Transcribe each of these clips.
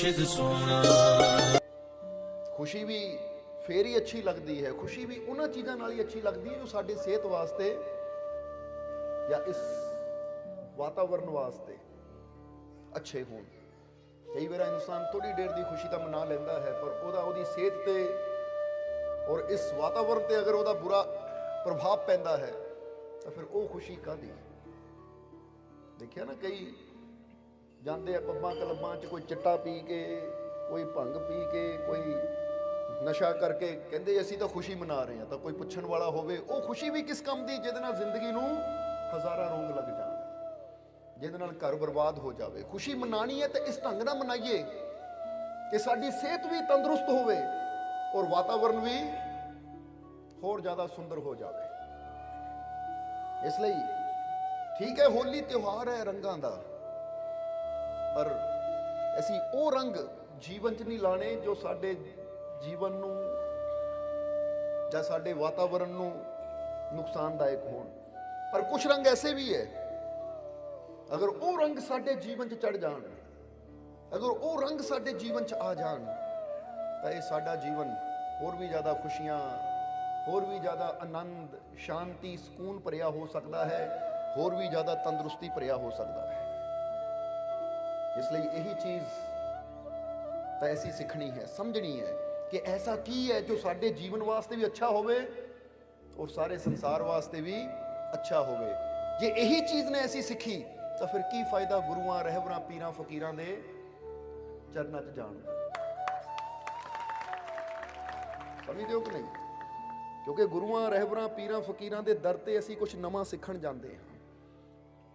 मुर्शिद सोना। खुशी भी ਫੇਰ ਹੀ ਅੱਛੀ ਲੱਗਦੀ ਹੈ। ਖੁਸ਼ੀ ਵੀ ਉਹਨਾਂ ਚੀਜ਼ਾਂ ਨਾਲ ਹੀ ਅੱਛੀ ਲੱਗਦੀ ਹੈ ਜੋ ਸਾਡੀ ਸਿਹਤ ਵਾਸਤੇ ਜਾਂ ਇਸ ਵਾਤਾਵਰਨ ਵਾਸਤੇ ਅੱਛੇ ਹੋਣ। ਕਈ ਵਾਰ ਇਨਸਾਨ ਥੋੜੀ ਦੇਰ ਦੀ ਖੁਸ਼ੀ ਤਾਂ ਮਨਾ ਲੈਂਦਾ ਹੈ, ਪਰ ਉਹਦੀ ਸਿਹਤ ਤੇ ਔਰ ਇਸ ਵਾਤਾਵਰਨ ਤੇ ਅਗਰ ਉਹਦਾ ਬੁਰਾ ਪ੍ਰਭਾਵ ਪੈਂਦਾ ਹੈ ਤਾਂ ਫਿਰ ਉਹ ਖੁਸ਼ੀ ਕਾਹਦੀ। ਦੇਖਿਆ ਨਾ, ਕਈ ਜਾਂਦੇ ਆ ਪੱਬਾਂ ਕਲੱਬਾਂ 'ਚ, ਕੋਈ ਚਿੱਟਾ ਪੀ ਕੇ, ਕੋਈ ਭੰਗ ਪੀ ਕੇ, ਕੋਈ ਨਸ਼ਾ ਕਰਕੇ, ਕਹਿੰਦੇ ਅਸੀਂ ਤਾਂ ਖੁਸ਼ੀ ਮਨਾ ਰਹੇ ਹਾਂ। ਤਾਂ ਕੋਈ ਪੁੱਛਣ ਵਾਲਾ ਹੋਵੇ ਉਹ ਖੁਸ਼ੀ ਵੀ ਕਿਸ ਕੰਮ ਦੀ ਜਿਹਦੇ ਨਾਲ ਜ਼ਿੰਦਗੀ ਨੂੰ ਹਜ਼ਾਰਾਂ ਰੋਗ ਲੱਗ ਜਾਣ, ਜਿਹਦੇ ਨਾਲ ਘਰ ਬਰਬਾਦ ਹੋ ਜਾਵੇ। ਖੁਸ਼ੀ ਮਨਾਣੀ ਹੈ ਤਾਂ ਇਸ ਢੰਗ ਨਾਲ ਮਨਾਈਏ ਕਿ ਸਾਡੀ ਸਿਹਤ ਵੀ ਤੰਦਰੁਸਤ ਹੋਵੇ ਔਰ ਵਾਤਾਵਰਨ ਵੀ ਹੋਰ ਜ਼ਿਆਦਾ ਸੁੰਦਰ ਹੋ ਜਾਵੇ। ਇਸ ਲਈ ਠੀਕ ਹੈ, ਹੋਲੀ ਤਿਉਹਾਰ ਹੈ ਰੰਗਾਂ ਦਾ, ਪਰ ਅਸੀਂ ਉਹ ਰੰਗ ਜੀਵਨ 'ਚ ਨਹੀਂ ਲਾਣੇ ਜੋ ਸਾਡੇ ਜੀਵਨ ਨੂੰ ਜਾਂ ਸਾਡੇ ਵਾਤਾਵਰਨ ਨੂੰ ਨੁਕਸਾਨਦਾਇਕ ਹੋਣ। ਪਰ ਕੁਝ ਰੰਗ ਐਸੇ ਵੀ ਹੈ, ਅਗਰ ਉਹ ਰੰਗ ਸਾਡੇ ਜੀਵਨ 'ਚ ਚੜ ਜਾਣ, ਅਗਰ ਉਹ ਰੰਗ ਸਾਡੇ ਜੀਵਨ 'ਚ ਆ ਜਾਣ ਤਾਂ ਇਹ ਸਾਡਾ ਜੀਵਨ ਹੋਰ ਵੀ ਜ਼ਿਆਦਾ ਖੁਸ਼ੀਆਂ, ਹੋਰ ਵੀ ਜ਼ਿਆਦਾ ਆਨੰਦ, ਸ਼ਾਂਤੀ, ਸਕੂਨ ਭਰਿਆ ਹੋ ਸਕਦਾ ਹੈ, ਹੋਰ ਵੀ ਜ਼ਿਆਦਾ ਤੰਦਰੁਸਤੀ ਭਰਿਆ ਹੋ ਸਕਦਾ ਹੈ। ਇਸ ਲਈ ਇਹੀ ਚੀਜ਼ ਤਾਂ ਐਸੀ ਸਿੱਖਣੀ ਹੈ, ਸਮਝਣੀ ਹੈ ਕਿ ਐਸਾ ਕੀ ਹੈ ਜੋ ਸਾਡੇ ਜੀਵਨ ਵਾਸਤੇ ਵੀ ਅੱਛਾ ਹੋਵੇ ਔਰ ਸਾਰੇ ਸੰਸਾਰ ਵਾਸਤੇ ਵੀ ਅੱਛਾ ਹੋਵੇ। ਜੇ ਇਹੀ ਚੀਜ਼ ਨੇ ਐਸੀ ਸਿੱਖੀ ਤਾਂ ਫਿਰ ਕੀ ਫਾਇਦਾ ਗੁਰੂਆਂ, ਰਹਿਬਰਾਂ, ਪੀਰਾਂ, ਫਕੀਰਾਂ ਦੇ ਚਰਨਾਂ 'ਚ ਜਾਣ ਦਾ। ਸਮਝਦੇ ਹੋ ਕਿ ਨਹੀਂ? ਕਿਉਂਕਿ ਗੁਰੂਆਂ, ਰਹਿਬਰਾਂ, ਪੀਰਾਂ, ਫਕੀਰਾਂ ਦੇ ਦਰ ਤੇ ਅਸੀਂ ਕੁਝ ਨਵਾਂ ਸਿੱਖਣ ਜਾਂਦੇ ਹਾਂ,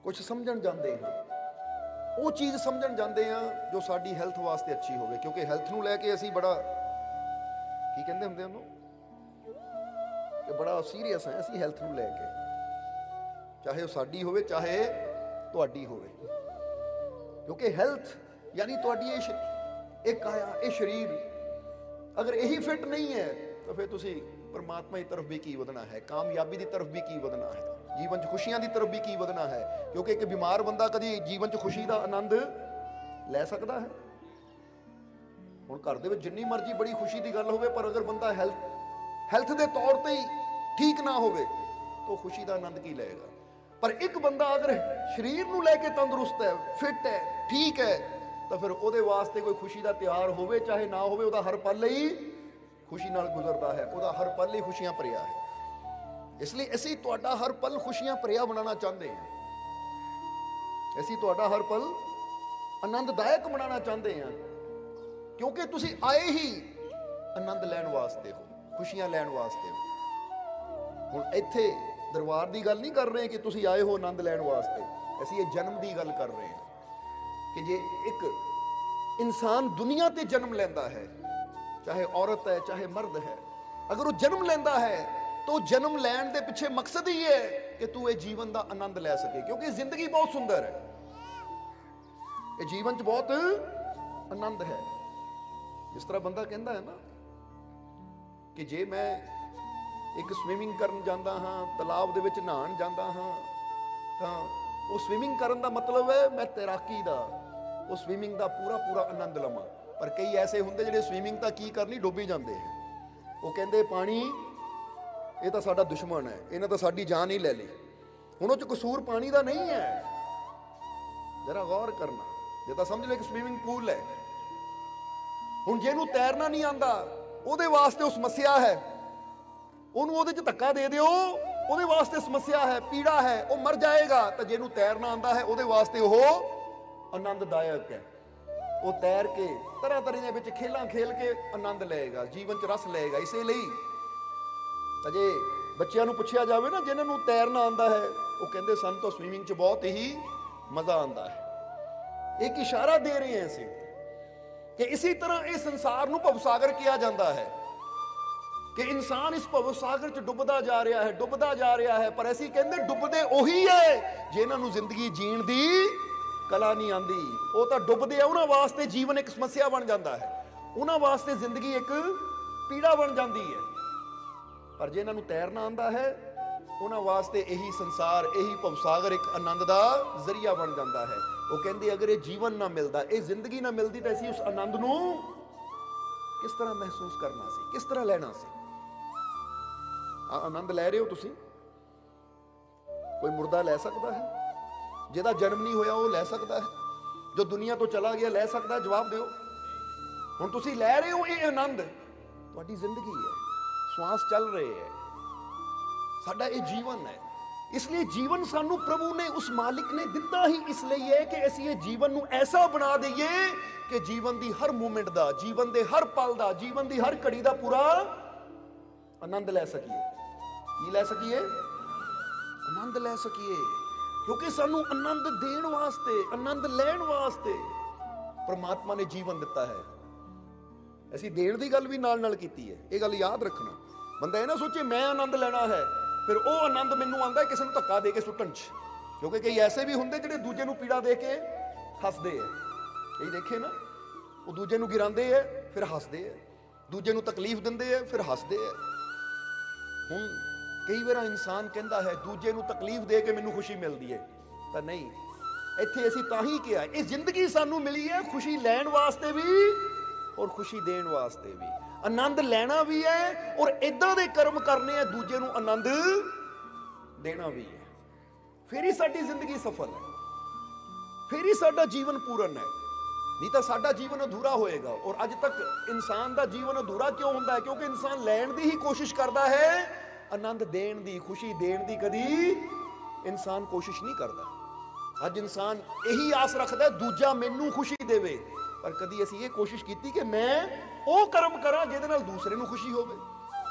ਕੁਝ ਸਮਝਣ ਜਾਂਦੇ ਹਾਂ। ਉਹ ਚੀਜ਼ ਸਮਝਣ ਜਾਂਦੇ ਹਾਂ ਜੋ ਸਾਡੀ ਹੈਲਥ ਵਾਸਤੇ ਅੱਛੀ ਹੋਵੇ। ਕਿਉਂਕਿ ਹੈਲਥ ਨੂੰ ਲੈ ਕੇ ਅਸੀਂ ਬੜਾ, ਕੀ ਕਹਿੰਦੇ ਹੁੰਦੇ ਉਹਨੂੰ, ਕਿ ਬੜਾ ਸੀਰੀਅਸ ਹੈ ਅਸੀਂ ਹੈਲਥ ਨੂੰ ਲੈ ਕੇ, ਚਾਹੇ ਉਹ ਸਾਡੀ ਹੋਵੇ ਚਾਹੇ ਤੁਹਾਡੀ ਹੋਵੇ। ਕਿਉਂਕਿ ਹੈਲਥ ਯਾਨੀ ਤੁਹਾਡੀ ਇਹ ਕਾਇਆ, ਇਹ ਸਰੀਰ, ਅਗਰ ਇਹੀ ਫਿੱਟ ਨਹੀਂ ਹੈ ਤਾਂ ਫਿਰ ਤੁਸੀਂ ਪਰਮਾਤਮਾ ਦੀ ਤਰਫ ਵੀ ਕੀ ਵਧਣਾ ਹੈ, ਕਾਮਯਾਬੀ ਦੀ ਤਰਫ ਵੀ ਕੀ ਵਧਣਾ ਹੈ, ਜੀਵਨ 'ਚ ਖੁਸ਼ੀਆਂ ਦੀ ਤਰਫ ਵੀ ਕੀ ਵਧਣਾ ਹੈ। ਕਿਉਂਕਿ ਇੱਕ ਬਿਮਾਰ ਬੰਦਾ ਕਦੀ ਜੀਵਨ 'ਚ ਖੁਸ਼ੀ ਦਾ ਆਨੰਦ ਲੈ ਸਕਦਾ ਹੈ? ਹੁਣ ਘਰ ਦੇ ਵਿੱਚ ਜਿੰਨੀ ਮਰਜ਼ੀ ਬੜੀ ਖੁਸ਼ੀ ਦੀ ਗੱਲ ਹੋਵੇ, ਪਰ ਅਗਰ ਬੰਦਾ ਹੈਲਥ ਦੇ ਤੌਰ ਤੇ ਹੀ ਠੀਕ ਨਾ ਹੋਵੇ ਤਾਂ ਉਹ ਖੁਸ਼ੀ ਦਾ ਆਨੰਦ ਕੀ ਲਏਗਾ। ਪਰ ਇੱਕ ਬੰਦਾ ਅਗਰ ਸਰੀਰ ਨੂੰ ਲੈ ਕੇ ਤੰਦਰੁਸਤ ਹੈ, ਫਿੱਟ ਹੈ, ਠੀਕ ਹੈ, ਤਾਂ ਫਿਰ ਉਹਦੇ ਵਾਸਤੇ ਕੋਈ ਖੁਸ਼ੀ ਦਾ ਤਿਉਹਾਰ ਹੋਵੇ ਚਾਹੇ ਨਾ ਹੋਵੇ, ਉਹਦਾ ਹਰ ਪਲ ਹੀ ਖੁਸ਼ੀ ਨਾਲ ਗੁਜ਼ਰਦਾ ਹੈ, ਉਹਦਾ ਹਰ ਪਲ ਹੀ ਖੁਸ਼ੀਆਂ ਭਰਿਆ ਹੈ। ਇਸ ਲਈ ਅਸੀਂ ਤੁਹਾਡਾ ਹਰ ਪਲ ਖੁਸ਼ੀਆਂ ਭਰਿਆ ਬਣਾਉਣਾ ਚਾਹੁੰਦੇ ਹਾਂ, ਅਸੀਂ ਤੁਹਾਡਾ ਹਰ ਪਲ ਆਨੰਦਦਾਇਕ ਬਣਾਉਣਾ ਚਾਹੁੰਦੇ ਹਾਂ, ਕਿਉਂਕਿ ਤੁਸੀਂ ਆਏ ਹੀ ਆਨੰਦ ਲੈਣ ਵਾਸਤੇ ਹੋ, ਖੁਸ਼ੀਆਂ ਲੈਣ ਵਾਸਤੇ ਹੋ। ਹੁਣ ਇੱਥੇ ਦਰਬਾਰ ਦੀ ਗੱਲ ਨਹੀਂ ਕਰ ਰਹੇ ਕਿ ਤੁਸੀਂ ਆਏ ਹੋ ਆਨੰਦ ਲੈਣ ਵਾਸਤੇ, ਅਸੀਂ ਇਹ ਜਨਮ ਦੀ ਗੱਲ ਕਰ ਰਹੇ ਹਾਂ ਕਿ ਜੇ ਇੱਕ ਇਨਸਾਨ ਦੁਨੀਆ ਤੇ ਜਨਮ ਲੈਂਦਾ ਹੈ, ਚਾਹੇ ਔਰਤ ਹੈ ਚਾਹੇ ਮਰਦ ਹੈ, ਅਗਰ ਉਹ ਜਨਮ ਲੈਂਦਾ ਹੈ ਤਾਂ ਉਹ ਜਨਮ ਲੈਣ ਦੇ ਪਿੱਛੇ ਮਕਸਦ ਹੀ ਹੈ ਕਿ ਤੂੰ ਇਹ ਜੀਵਨ ਦਾ ਆਨੰਦ ਲੈ ਸਕੇ। ਕਿਉਂਕਿ ਜ਼ਿੰਦਗੀ ਬਹੁਤ ਸੁੰਦਰ ਹੈ, ਇਹ ਜੀਵਨ 'ਚ ਬਹੁਤ ਆਨੰਦ ਹੈ। ਜਿਸ ਤਰ੍ਹਾਂ ਬੰਦਾ ਕਹਿੰਦਾ ਹੈ ਨਾ ਕਿ ਜੇ ਮੈਂ ਇੱਕ ਸਵਿਮਿੰਗ ਕਰਨ ਜਾਂਦਾ ਹਾਂ, ਤਲਾਬ ਦੇ ਵਿੱਚ ਨਹਾਉਣ ਜਾਂਦਾ ਹਾਂ, ਤਾਂ ਉਹ ਸਵਿਮਿੰਗ ਕਰਨ ਦਾ ਮਤਲਬ ਹੈ ਮੈਂ ਤੈਰਾਕੀ ਦਾ, ਉਹ ਸਵਿਮਿੰਗ ਦਾ ਪੂਰਾ ਆਨੰਦ ਲਵਾਂ। ਪਰ ਕਈ ਐਸੇ ਹੁੰਦੇ ਜਿਹੜੇ ਸਵਿਮਿੰਗ ਤਾਂ ਕੀ ਕਰਨੀ, ਡੁੱਬੀ ਜਾਂਦੇ ਹੈ। ਉਹ ਕਹਿੰਦੇ ਪਾਣੀ ਇਹ ਤਾਂ ਸਾਡਾ ਦੁਸ਼ਮਣ ਹੈ, ਇਹਨਾਂ ਤਾਂ ਸਾਡੀ ਜਾਨ ਹੀ ਲੈ ਲਈ। ਹੁਣ ਉਹ 'ਚ ਕਸੂਰ ਪਾਣੀ ਦਾ ਨਹੀਂ ਹੈ, ਜਰਾ ਗੌਰ ਕਰਨਾ। ਜੇ ਤਾਂ ਸਮਝ ਲੈ ਕਿ ਸਵਿਮਿੰਗ ਪੂਲ ਹੈ, ਹੁਣ ਜਿਹਨੂੰ ਤੈਰਨਾ ਨਹੀਂ ਆਉਂਦਾ ਉਹਦੇ ਵਾਸਤੇ ਉਹ ਸਮੱਸਿਆ ਹੈ, ਉਹਨੂੰ ਉਹਦੇ 'ਚ ਧੱਕਾ ਦੇ ਦਿਓ, ਉਹਦੇ ਵਾਸਤੇ ਸਮੱਸਿਆ ਹੈ, ਪੀੜਾ ਹੈ, ਉਹ ਮਰ ਜਾਏਗਾ। ਤਾਂ ਜਿਹਨੂੰ ਤੈਰਨਾ ਆਉਂਦਾ ਹੈ ਉਹਦੇ ਵਾਸਤੇ ਉਹ ਆਨੰਦਦਾਇਕ ਹੈ, ਉਹ ਤੈਰ ਕੇ ਤਰ੍ਹਾਂ ਦੇ ਵਿੱਚ ਖੇਲਾਂ ਖੇਲ ਕੇ ਆਨੰਦ ਲਏਗਾ, ਜੀਵਨ 'ਚ ਰਸ ਲਏਗਾ। ਇਸੇ ਲਈ ਅਜੇ ਬੱਚਿਆਂ ਨੂੰ ਪੁੱਛਿਆ ਜਾਵੇ ਨਾ ਜਿਨ੍ਹਾਂ ਨੂੰ ਤੈਰਨਾ ਆਉਂਦਾ ਹੈ, ਉਹ ਕਹਿੰਦੇ ਸਾਨੂੰ ਤਾਂ ਸਵਿਮਿੰਗ 'ਚ ਬਹੁਤ ਹੀ ਮਜ਼ਾ ਆਉਂਦਾ ਹੈ। ਇੱਕ ਇਸ਼ਾਰਾ ਦੇ ਰਹੇ ਹਾਂ ਅਸੀਂ ਕਿ ਇਸੇ ਤਰ੍ਹਾਂ ਇਹ ਸੰਸਾਰ ਨੂੰ ਭਵਸਾਗਰ ਕਿਹਾ ਜਾਂਦਾ ਹੈ ਕਿ ਇਨਸਾਨ ਇਸ ਭਵਸਾਗਰ 'ਚ ਡੁੱਬਦਾ ਜਾ ਰਿਹਾ ਹੈ, ਡੁੱਬਦਾ ਜਾ ਰਿਹਾ ਹੈ। ਪਰ ਅਸੀਂ ਕਹਿੰਦੇ ਡੁੱਬਦੇ ਉਹੀ ਹੈ ਜਿਨ੍ਹਾਂ ਨੂੰ ਜ਼ਿੰਦਗੀ ਜੀਣ ਦੀ ਕਲਾ ਨਹੀਂ ਆਉਂਦੀ। ਉਹ ਤਾਂ ਡੁੱਬਦੇ ਆ, ਉਹਨਾਂ ਵਾਸਤੇ ਜੀਵਨ ਇੱਕ ਸਮੱਸਿਆ ਬਣ ਜਾਂਦਾ ਹੈ, ਉਹਨਾਂ ਵਾਸਤੇ ਜ਼ਿੰਦਗੀ ਇੱਕ ਪੀੜਾ ਬਣ ਜਾਂਦੀ ਹੈ। ਪਰ ਜਿਨ੍ਹਾਂ ਨੂੰ ਤੈਰਨਾ ਆਉਂਦਾ ਹੈ ਉਹਨਾਂ ਵਾਸਤੇ ਇਹੀ ਸੰਸਾਰ, ਇਹੀ ਭਵਸਾਗਰ ਇੱਕ ਆਨੰਦ ਦਾ ਜ਼ਰੀਆ ਬਣ ਜਾਂਦਾ ਹੈ। ਉਹ ਕਹਿੰਦੇ ਅਗਰ ਇਹ ਜੀਵਨ ਨਾ ਮਿਲਦਾ, ਇਹ ਜ਼ਿੰਦਗੀ ਨਾ ਮਿਲਦੀ, ਤਾਂ ਅਸੀਂ ਉਸ ਆਨੰਦ ਨੂੰ ਕਿਸ ਤਰ੍ਹਾਂ ਮਹਿਸੂਸ ਕਰਨਾ ਸੀ, ਕਿਸ ਤਰ੍ਹਾਂ ਲੈਣਾ ਸੀ? ਆਨੰਦ ਲੈ ਰਹੇ ਹੋ ਤੁਸੀਂ? ਕੋਈ ਮੁਰਦਾ ਲੈ ਸਕਦਾ ਹੈ? ਜਿਹਦਾ ਜਨਮ ਨਹੀਂ ਹੋਇਆ ਉਹ ਲੈ ਸਕਦਾ ਹੈ? ਜੋ ਦੁਨੀਆ ਤੋਂ ਚਲਾ ਗਿਆ ਲੈ ਸਕਦਾ? ਜਵਾਬ ਦਿਓ। ਹੁਣ ਤੁਸੀਂ ਲੈ ਰਹੇ ਹੋ ਇਹ ਆਨੰਦ, ਤੁਹਾਡੀ ਜ਼ਿੰਦਗੀ ਹੈ, ਸਵਾਸ ਚੱਲ ਰਹੇ ਹੈ, ਸਾਡਾ ਇਹ ਜੀਵਨ ਹੈ। ਇਸ ਲਈ ਜੀਵਨ ਸਾਨੂੰ ਪ੍ਰਭੂ ਨੇ, ਉਸ ਮਾਲਿਕ ਨੇ ਦਿੱਤਾ ਹੀ ਇਸ ਲਈ ਹੈ ਕਿ ਅਸੀਂ ਇਹ ਜੀਵਨ ਨੂੰ ਐਸਾ ਬਣਾ ਦਈਏ ਕਿ ਜੀਵਨ ਦੀ ਹਰ ਮੂਮੈਂਟ ਦਾ, ਜੀਵਨ ਦੇ ਹਰ ਪਲ ਦਾ, ਜੀਵਨ ਦੀ ਹਰ ਘੜੀ ਦਾ ਪੂਰਾ ਆਨੰਦ ਲੈ ਸਕੀਏ। ਕੀ ਲੈ ਸਕੀਏ? ਆਨੰਦ ਲੈ ਸਕੀਏ। ਕਿਉਂਕਿ ਸਾਨੂੰ ਆਨੰਦ ਦੇਣ ਵਾਸਤੇ, ਆਨੰਦ ਲੈਣ ਵਾਸਤੇ ਪ੍ਰਮਾਤਮਾ ਨੇ ਜੀਵਨ ਦਿੱਤਾ ਹੈ। ਅਸੀਂ ਦੇਣ ਦੀ ਗੱਲ ਵੀ ਨਾਲ ਨਾਲ ਕੀਤੀ ਹੈ, ਇਹ ਗੱਲ ਯਾਦ ਰੱਖਣਾ। ਬੰਦਾ ਇਹ ਨਾ ਸੋਚੇ ਮੈਂ ਆਨੰਦ ਲੈਣਾ ਹੈ, ਫਿਰ ਉਹ ਆਨੰਦ ਮੈਨੂੰ ਆਉਂਦਾ ਕਿਸੇ ਨੂੰ ਧੱਕਾ ਦੇ ਕੇ ਸੁੱਟਣ 'ਚ। ਕਿਉਂਕਿ ਕਈ ਐਸੇ ਵੀ ਹੁੰਦੇ ਜਿਹੜੇ ਦੂਜੇ ਨੂੰ ਪੀੜਾ ਦੇ ਕੇ ਹੱਸਦੇ ਆ। ਕਈ ਦੇਖੇ ਨਾ, ਉਹ ਦੂਜੇ ਨੂੰ ਗਿਰਾਉਂਦੇ ਆ ਫਿਰ ਹੱਸਦੇ ਆ, ਦੂਜੇ ਨੂੰ ਤਕਲੀਫ ਦਿੰਦੇ ਆ ਫਿਰ ਹੱਸਦੇ ਆ। ਹੁਣ ਕਈ ਵਾਰ ਇਨਸਾਨ ਕਹਿੰਦਾ ਹੈ ਦੂਜੇ ਨੂੰ ਤਕਲੀਫ ਦੇ ਕੇ ਮੈਨੂੰ ਖੁਸ਼ੀ ਮਿਲਦੀ ਹੈ, ਤਾਂ ਨਹੀਂ। ਇੱਥੇ ਅਸੀਂ ਤਾਂ ਹੀ ਕਿਹਾ ਇਹ ਜ਼ਿੰਦਗੀ ਸਾਨੂੰ ਮਿਲੀ ਹੈ ਖੁਸ਼ੀ ਲੈਣ ਵਾਸਤੇ ਵੀ ਔਰ ਖੁਸ਼ੀ ਦੇਣ ਵਾਸਤੇ ਵੀ। ਆਨੰਦ ਲੈਣਾ ਵੀ ਹੈ ਔਰ ਇਦਾਂ ਦੇ ਕਰਮ ਕਰਨੇ ਆ ਦੂਜੇ ਨੂੰ ਆਨੰਦ ਦੇਣਾ ਵੀ ਹੈ। ਫਿਰ ਹੀ ਸਾਡੀ ਜ਼ਿੰਦਗੀ ਸਫਲ ਹੈ, ਫਿਰ ਹੀ ਸਾਡਾ ਜੀਵਨ ਪੂਰਨ ਹੈ। ਨਹੀਂ ਤਾਂ ਸਾਡਾ ਜੀਵਨ ਅਧੂਰਾ ਹੋਏਗਾ। ਔਰ ਅੱਜ ਤੱਕ ਇਨਸਾਨ ਦਾ ਜੀਵਨ ਅਧੂਰਾ ਕਿਉਂ ਹੁੰਦਾ ਹੈ? ਕਿਉਂਕਿ ਇਨਸਾਨ ਲੈਣ ਦੀ ਹੀ ਕੋਸ਼ਿਸ਼ ਕਰਦਾ ਹੈ, ਆਨੰਦ ਦੇਣ ਦੀ, ਖੁਸ਼ੀ ਦੇਣ ਦੀ ਕਦੀ ਇਨਸਾਨ ਕੋਸ਼ਿਸ਼ ਨਹੀਂ ਕਰਦਾ। ਅੱਜ ਇਨਸਾਨ ਇਹੀ ਆਸ ਰੱਖਦਾ ਦੂਜਾ ਮੈਨੂੰ ਖੁਸ਼ੀ ਦੇਵੇ, ਪਰ ਕਦੀ ਅਸੀਂ ਇਹ ਕੋਸ਼ਿਸ਼ ਕੀਤੀ ਕਿ ਮੈਂ ਉਹ ਕਰਮ ਕਰਾਂ ਜਿਹਦੇ ਨਾਲ ਦੂਸਰੇ ਨੂੰ ਖੁਸ਼ੀ ਹੋਵੇ?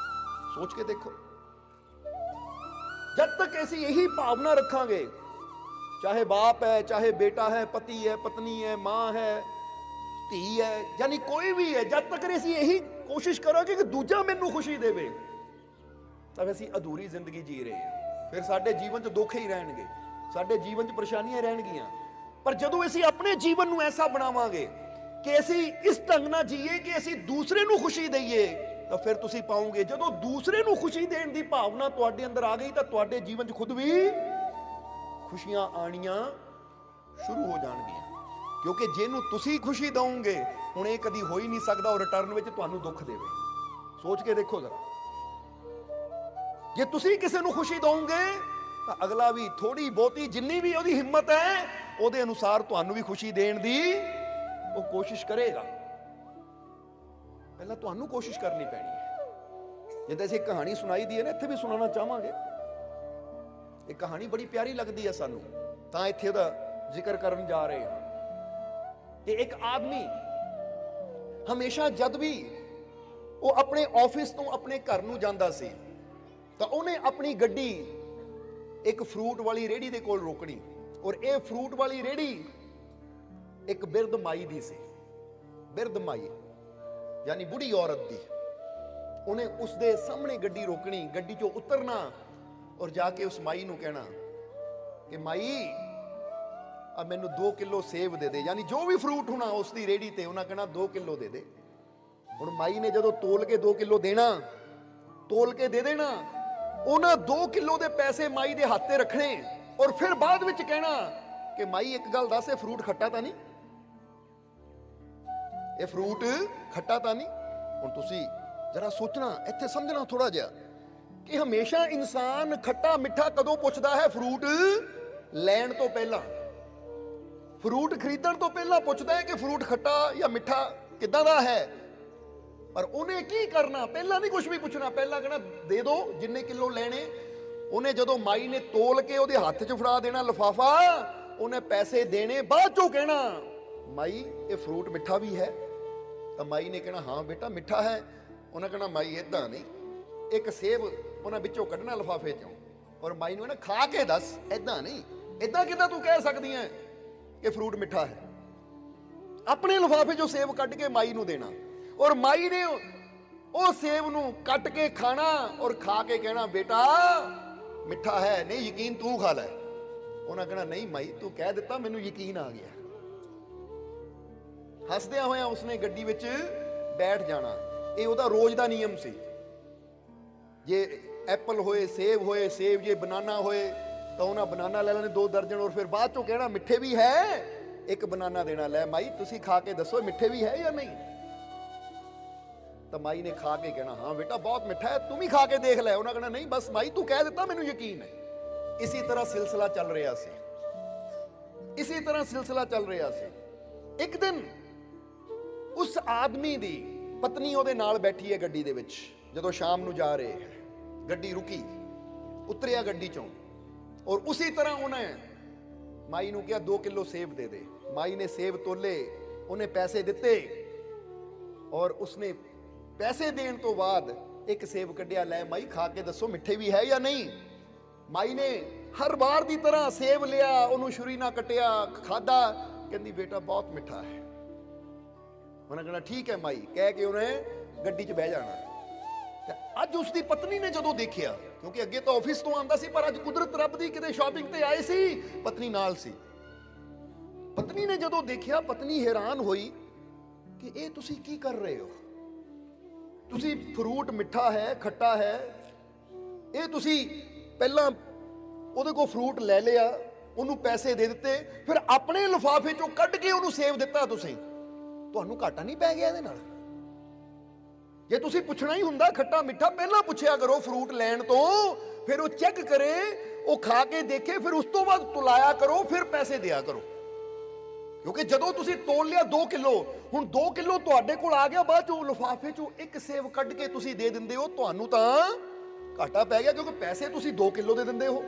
ਸੋਚ ਕੇ ਦੇਖੋ। ਜਦ ਤੱਕ ਅਸੀਂ ਇਹੀ ਭਾਵਨਾ ਰੱਖਾਂਗੇ, ਚਾਹੇ ਬਾਪ ਹੈ, ਚਾਹੇ ਬੇਟਾ ਹੈ, ਪਤੀ ਹੈ, ਪਤਨੀ ਹੈ, ਮਾਂ ਹੈ, ਧੀ ਹੈ, ਯਾਨੀ ਕੋਈ ਵੀ ਹੈ, ਜਦ ਤੱਕ ਅਸੀਂ ਇਹੀ ਕੋਸ਼ਿਸ਼ ਕਰਾਂਗੇ ਕਿ ਦੂਜਾ ਮੈਨੂੰ ਖੁਸ਼ੀ ਦੇਵੇ, ਤਾਂ ਅਸੀਂ ਅਧੂਰੀ ਜ਼ਿੰਦਗੀ ਜੀ ਰਹੇ ਹਾਂ। ਫਿਰ ਸਾਡੇ ਜੀਵਨ 'ਚ ਦੁੱਖ ਹੀ ਰਹਿਣਗੇ, ਸਾਡੇ ਜੀਵਨ 'ਚ ਪਰੇਸ਼ਾਨੀਆਂ ਰਹਿਣਗੀਆਂ। ਪਰ ਜਦੋਂ ਅਸੀਂ ਆਪਣੇ ਜੀਵਨ ਨੂੰ ਐਸਾ ਬਣਾਵਾਂਗੇ ਕਿ ਅਸੀਂ ਇਸ ਢੰਗ ਨਾਲ ਜੀਏ ਕਿ ਅਸੀਂ ਦੂਸਰੇ ਨੂੰ ਖੁਸ਼ੀ ਦਈਏ, ਤਾਂ ਫਿਰ ਤੁਸੀਂ ਪਾਓਗੇ ਜਦੋਂ ਦੂਸਰੇ ਨੂੰ ਖੁਸ਼ੀ ਦੇਣ ਦੀ ਭਾਵਨਾ ਤੁਹਾਡੇ ਅੰਦਰ ਆ ਗਈ, ਤਾਂ ਤੁਹਾਡੇ ਜੀਵਨ 'ਚ ਖੁਦ ਵੀ ਖੁਸ਼ੀਆਂ ਆਣੀਆਂ ਸ਼ੁਰੂ ਹੋ ਜਾਣਗੀਆਂ। ਕਿਉਂਕਿ ਜਿਹਨੂੰ ਤੁਸੀਂ ਖੁਸ਼ੀ ਦਿਓਗੇ, ਹੁਣ ਇਹ ਕਦੀ ਹੋ ਹੀ ਨਹੀਂ ਸਕਦਾ ਉਹ ਰਿਟਰਨ ਵਿੱਚ ਤੁਹਾਨੂੰ ਦੁੱਖ ਦੇਵੇ। ਸੋਚ ਕੇ ਦੇਖੋ ਜ਼ਰਾ। ਜੇ ਤੁਸੀਂ ਕਿਸੇ ਨੂੰ ਖੁਸ਼ੀ ਦਿਓਗੇ ਤਾਂ ਅਗਲਾ ਵੀ ਥੋੜੀ ਬਹੁਤੀ ਜਿੰਨੀ ਵੀ ਉਹਦੀ ਹਿੰਮਤ ਹੈ ਉਹਦੇ ਅਨੁਸਾਰ ਤੁਹਾਨੂੰ ਵੀ ਖੁਸ਼ੀ ਦੇਣ ਦੀ ਉਹ ਕੋਸ਼ਿਸ਼ ਕਰੇਗਾ। ਪਹਿਲਾਂ ਤੁਹਾਨੂੰ ਕੋਸ਼ਿਸ਼ ਕਰਨੀ ਪੈਣੀ ਹੈ। ਜਿੱਦਾਂ ਅਸੀਂ ਕਹਾਣੀ ਸੁਣਾਈ ਦੀ ਹੈ ਨਾ, ਇੱਥੇ ਵੀ ਸੁਣਾਉਣਾ ਚਾਹਾਂਗੇ। ਇਹ ਕਹਾਣੀ ਬੜੀ ਪਿਆਰੀ ਲੱਗਦੀ ਹੈ ਸਾਨੂੰ, ਤਾਂ ਇੱਥੇ ਉਹਦਾ ਜ਼ਿਕਰ ਕਰਨ ਜਾ ਰਹੇ ਹਾਂ। ਕਿ ਇੱਕ ਆਦਮੀ ਹਮੇਸ਼ਾ ਜਦ ਵੀ ਉਹ ਆਪਣੇ ਆਫਿਸ ਤੋਂ ਆਪਣੇ ਘਰ ਨੂੰ ਜਾਂਦਾ ਸੀ, ਤਾਂ ਉਹਨੇ ਆਪਣੀ ਗੱਡੀ ਇੱਕ ਫਰੂਟ ਵਾਲੀ ਰੇਹੜੀ ਦੇ ਕੋਲ ਰੋਕਣੀ। ਔਰ ਇਹ ਫਰੂਟ ਵਾਲੀ ਰੇਹੜੀ ਇੱਕ ਬਿਰਧ ਮਾਈ ਦੀ ਸੀ। ਬਿਰਧ ਮਾਈ ਯਾਨੀ ਬੁੜੀ ਔਰਤ ਦੀ। ਉਹਨੇ ਉਸਦੇ ਸਾਹਮਣੇ ਗੱਡੀ ਰੋਕਣੀ, ਗੱਡੀ ਚੋਂ ਉਤਰਨਾ ਔਰ ਜਾ ਕੇ ਉਸ ਮਾਈ ਨੂੰ ਕਹਿਣਾ ਕਿ ਮਾਈ ਆ ਮੈਨੂੰ 2 ਕਿਲੋ ਸੇਬ ਦੇ ਦੇ, ਯਾਨੀ ਜੋ ਵੀ ਫਰੂਟ ਹੋਣਾ ਉਸ ਦੀ ਰੇਹੜੀ ਤੇ ਉਹਨਾਂ ਕਹਿਣਾ 2 ਕਿਲੋ ਦੇ ਦੇ। ਹੁਣ ਮਾਈ ਨੇ ਜਦੋਂ ਤੋਲ ਕੇ 2 ਕਿਲੋ ਦੇਣਾ, ਤੋਲ ਕੇ ਦੇ ਦੇਣਾ, ਉਹਨਾਂ 2 ਕਿਲੋ ਦੇ ਪੈਸੇ ਮਾਈ ਦੇ ਹੱਥ ਤੇ ਰੱਖਣੇ ਔਰ ਫਿਰ ਬਾਅਦ ਵਿੱਚ ਕਹਿਣਾ ਕਿ ਮਾਈ ਇੱਕ ਗੱਲ ਦੱਸ, ਇਹ ਫਰੂਟ ਖੱਟਾ ਤਾਂ ਨਹੀਂ? ਇਹ ਫਰੂਟ ਖੱਟਾ ਤਾਂ ਨਹੀਂ? ਹੁਣ ਤੁਸੀਂ ਜਰਾ ਸੋਚਣਾ, ਇੱਥੇ ਸਮਝਣਾ ਥੋੜਾ ਜਿਹਾ ਕਿ ਹਮੇਸ਼ਾ ਇਨਸਾਨ ਖੱਟਾ ਮਿੱਠਾ ਕਦੋਂ ਪੁੱਛਦਾ ਹੈ? ਫਰੂਟ ਲੈਣ ਤੋਂ ਪਹਿਲਾਂ, ਫਰੂਟ ਖਰੀਦਣ ਤੋਂ ਪਹਿਲਾਂ ਪੁੱਛਦਾ ਹੈ ਕਿ ਫਰੂਟ ਖੱਟਾ ਜਾਂ ਮਿੱਠਾ ਕਿੱਦਾਂ ਦਾ ਹੈ। ਪਰ ਉਹਨੇ ਕੀ ਕਰਨਾ? ਪਹਿਲਾਂ ਨਹੀਂ ਕੁਝ ਵੀ ਪੁੱਛਣਾ, ਪਹਿਲਾਂ ਕਹਿਣਾ ਦੇ ਦੋ ਜਿੰਨੇ ਕਿਲੋ ਲੈਣੇ। ਉਹਨੇ ਜਦੋਂ ਮਾਈ ਨੇ ਤੋਲ ਕੇ ਉਹਦੇ ਹੱਥ 'ਚ ਫੜਾ ਦੇਣਾ ਲਿਫਾਫਾ, ਉਹਨੇ ਪੈਸੇ ਦੇਣੇ, ਬਾਅਦ ਚੋਂ ਕਹਿਣਾ ਮਾਈ ਇਹ ਫਰੂਟ ਮਿੱਠਾ ਵੀ ਹੈ? ਤਾਂ ਮਾਈ ਨੇ ਕਹਿਣਾ ਹਾਂ ਬੇਟਾ ਮਿੱਠਾ ਹੈ। ਉਹਨੇ ਕਹਿਣਾ ਮਾਈ ਏਦਾਂ ਨਹੀਂ, ਇੱਕ ਸੇਬ ਉਹਨਾਂ ਵਿੱਚੋਂ ਕੱਢਣਾ ਲਿਫਾਫੇ 'ਚੋਂ ਔਰ ਮਾਈ ਨੂੰ ਕਹਿਣਾ ਖਾ ਕੇ ਦੱਸ, ਏਦਾਂ ਨਹੀਂ, ਏਦਾਂ ਕਿੱਦਾਂ ਤੂੰ ਕਹਿ ਸਕਦੀ ਹੈ ਕਿ ਫਰੂਟ ਮਿੱਠਾ ਹੈ? ਆਪਣੇ ਲਿਫਾਫੇ 'ਚੋਂ ਸੇਬ ਕੱਢ ਕੇ ਮਾਈ ਨੂੰ ਦੇਣਾ ਔਰ ਮਾਈ ਨੇ ਉਹ ਸੇਬ ਨੂੰ ਕੱਟ ਕੇ ਖਾਣਾ ਔਰ ਖਾ ਕੇ ਕਹਿਣਾ ਬੇਟਾ ਮਿੱਠਾ ਹੈ, ਨਹੀਂ ਯਕੀਨ ਤੂੰ ਖਾ ਲੈ। ਉਹਨਾਂ ਕਹਿਣਾ ਨਹੀਂ ਮਾਈ ਤੂੰ ਕਹਿ ਦਿੱਤਾ, ਮੈਨੂੰ ਯਕੀਨ ਆ ਗਿਆ। ਹੱਸਦਿਆਂ ਹੋਇਆਂ ਉਸਨੇ ਗੱਡੀ ਵਿੱਚ ਬੈਠ ਜਾਣਾ। ਇਹ ਉਹਦਾ ਰੋਜ਼ ਦਾ ਨਿਯਮ ਸੀ। ਜੇ ਐਪਲ ਹੋਏ, ਸੇਬ ਹੋਏ, ਸੇਬ ਜੇ ਬਨਾਨਾ ਹੋਏ ਤਾਂ ਉਹਨਾਂ ਬਨਾਨਾ ਲੈ ਲੈਣੇ 2 ਦਰਜਨ ਔਰ ਫਿਰ ਬਾਅਦ ਚੋਂ ਕਹਿਣਾ ਮਿੱਠੇ ਵੀ ਹੈ? ਇੱਕ ਬਨਾਨਾ ਦੇਣਾ, ਲੈ ਮਾਈ ਤੁਸੀਂ ਖਾ ਕੇ ਦੱਸੋ ਮਿੱਠੇ ਵੀ ਹੈ ਜਾਂ ਨਹੀਂ। ਤਾਂ ਮਾਈ ਨੇ ਖਾ ਕੇ ਕਹਿਣਾ ਹਾਂ ਬੇਟਾ ਬਹੁਤ ਮਿੱਠਾ ਹੈ, ਤੂੰ ਵੀ ਖਾ ਕੇ ਦੇਖ ਲੈ। ਉਹਨਾਂ ਕਹਿਣਾ ਨਹੀਂ ਬਸ ਮਾਈ ਤੂੰ ਕਹਿ ਦਿੱਤਾ ਮੈਨੂੰ ਯਕੀਨ ਹੈ। ਇਸੇ ਤਰ੍ਹਾਂ ਸਿਲਸਿਲਾ ਚੱਲ ਰਿਹਾ ਸੀ, ਇਸੇ ਤਰ੍ਹਾਂ ਸਿਲਸਿਲਾ ਚੱਲ ਰਿਹਾ ਸੀ। ਇੱਕ ਦਿਨ ਉਸ ਆਦਮੀ ਦੀ ਪਤਨੀ ਉਹਦੇ ਨਾਲ ਬੈਠੀ ਹੈ ਗੱਡੀ ਦੇ ਵਿੱਚ। ਜਦੋਂ ਸ਼ਾਮ ਨੂੰ ਜਾ ਰਹੇ ਹੈ, ਗੱਡੀ ਰੁਕੀ, ਉਤਰਿਆ ਗੱਡੀ ਚੋਂ, ਔਰ ਉਸੇ ਤਰ੍ਹਾਂ ਉਹਨੇ ਮਾਈ ਨੂੰ ਕਿਹਾ 2 ਕਿਲੋ ਸੇਬ ਦੇ ਦੇ। ਮਾਈ ਨੇ ਸੇਬ ਤੋਲੇ, ਉਹਨੇ ਪੈਸੇ ਦਿੱਤੇ, ਔਰ ਉਸਨੇ ਪੈਸੇ ਦੇਣ ਤੋਂ ਬਾਅਦ ਇੱਕ ਸੇਬ ਕੱਢਿਆ, ਲੈ ਮਾਈ ਖਾ ਕੇ ਦੱਸੋ ਮਿੱਠੇ ਵੀ ਹੈ ਜਾਂ ਨਹੀਂ। ਮਾਈ ਨੇ ਹਰ ਵਾਰ ਦੀ ਤਰ੍ਹਾਂ ਸੇਬ ਲਿਆ, ਉਹਨੂੰ ਛੁਰੀ ਨਾਲ ਕੱਟਿਆ, ਖਾਦਾ, ਕਹਿੰਦੀ ਬੇਟਾ ਬਹੁਤ ਮਿੱਠਾ ਹੈ। ਉਹਨੇ ਕਹਿਣਾ ਠੀਕ ਹੈ ਮਾਈ, ਕਹਿ ਕੇ ਉਹਨੇ ਗੱਡੀ 'ਚ ਬਹਿ ਜਾਣਾ। ਤੇ ਅੱਜ ਉਸਦੀ ਪਤਨੀ ਨੇ ਜਦੋਂ ਦੇਖਿਆ, ਕਿਉਂਕਿ ਅੱਗੇ ਤਾਂ ਆਫਿਸ ਤੋਂ ਆਉਂਦਾ ਸੀ, ਪਰ ਅੱਜ ਕੁਦਰਤ ਰੱਬ ਦੀ ਕਿਤੇ ਸ਼ਾਪਿੰਗ ਤੇ ਆਏ ਸੀ, ਪਤਨੀ ਨਾਲ ਸੀ। ਪਤਨੀ ਨੇ ਜਦੋਂ ਦੇਖਿਆ, ਪਤਨੀ ਹੈਰਾਨ ਹੋਈ ਕਿ ਇਹ ਤੁਸੀਂ ਕੀ ਕਰ ਰਹੇ ਹੋ? ਤੁਸੀਂ ਫਰੂਟ ਮਿੱਠਾ ਹੈ, ਖੱਟਾ ਹੈ, ਇਹ ਤੁਸੀਂ ਪਹਿਲਾਂ ਉਹਦੇ ਕੋਲ ਫਰੂਟ ਲੈ ਲਿਆ, ਉਹਨੂੰ ਪੈਸੇ ਦੇ ਦਿੱਤੇ, ਫਿਰ ਆਪਣੇ ਲਿਫਾਫੇ ਚੋਂ ਕੱਢ ਕੇ ਉਹਨੂੰ ਸੇਬ ਦਿੱਤਾ। ਤੁਸੀਂ, ਤੁਹਾਨੂੰ ਘਾਟਾ ਨਹੀਂ ਪੈ ਗਿਆ ਇਹਦੇ ਨਾਲ? ਜੇ ਤੁਸੀਂ ਪੁੱਛਣਾ ਹੀ ਹੁੰਦਾ ਖੱਟਾ ਮਿੱਠਾ, ਪਹਿਲਾਂ ਪੁੱਛਿਆ ਕਰੋ ਫਰੂਟ ਲੈਣ ਤੋਂ, ਫਿਰ ਉਹ ਚੈੱਕ ਕਰੇ, ਉਹ ਖਾ ਕੇ ਦੇਖੇ, ਫਿਰ ਉਸ ਤੋਂ ਬਾਅਦ ਤੁਲਾਇਆ ਕਰੋ, ਫਿਰ ਪੈਸੇ ਦਿਆ ਕਰੋ। ਕਿਉਂਕਿ ਜਦੋਂ ਤੁਸੀਂ ਤੋਲ ਲਿਆ 2 ਕਿਲੋ, ਹੁਣ 2 ਕਿਲੋ ਤੁਹਾਡੇ ਕੋਲ ਆ ਗਿਆ, ਬਾਅਦ ਚੋਂ ਲਿਫਾਫੇ ਚੋਂ ਇੱਕ ਸੇਬ ਕੱਢ ਕੇ ਤੁਸੀਂ ਦੇ ਦਿੰਦੇ ਹੋ, ਤੁਹਾਨੂੰ ਤਾਂ ਘਾਟਾ ਪੈ ਗਿਆ, ਕਿਉਂਕਿ ਪੈਸੇ ਤੁਸੀਂ 2 ਕਿਲੋ ਦੇ ਦਿੰਦੇ ਹੋ,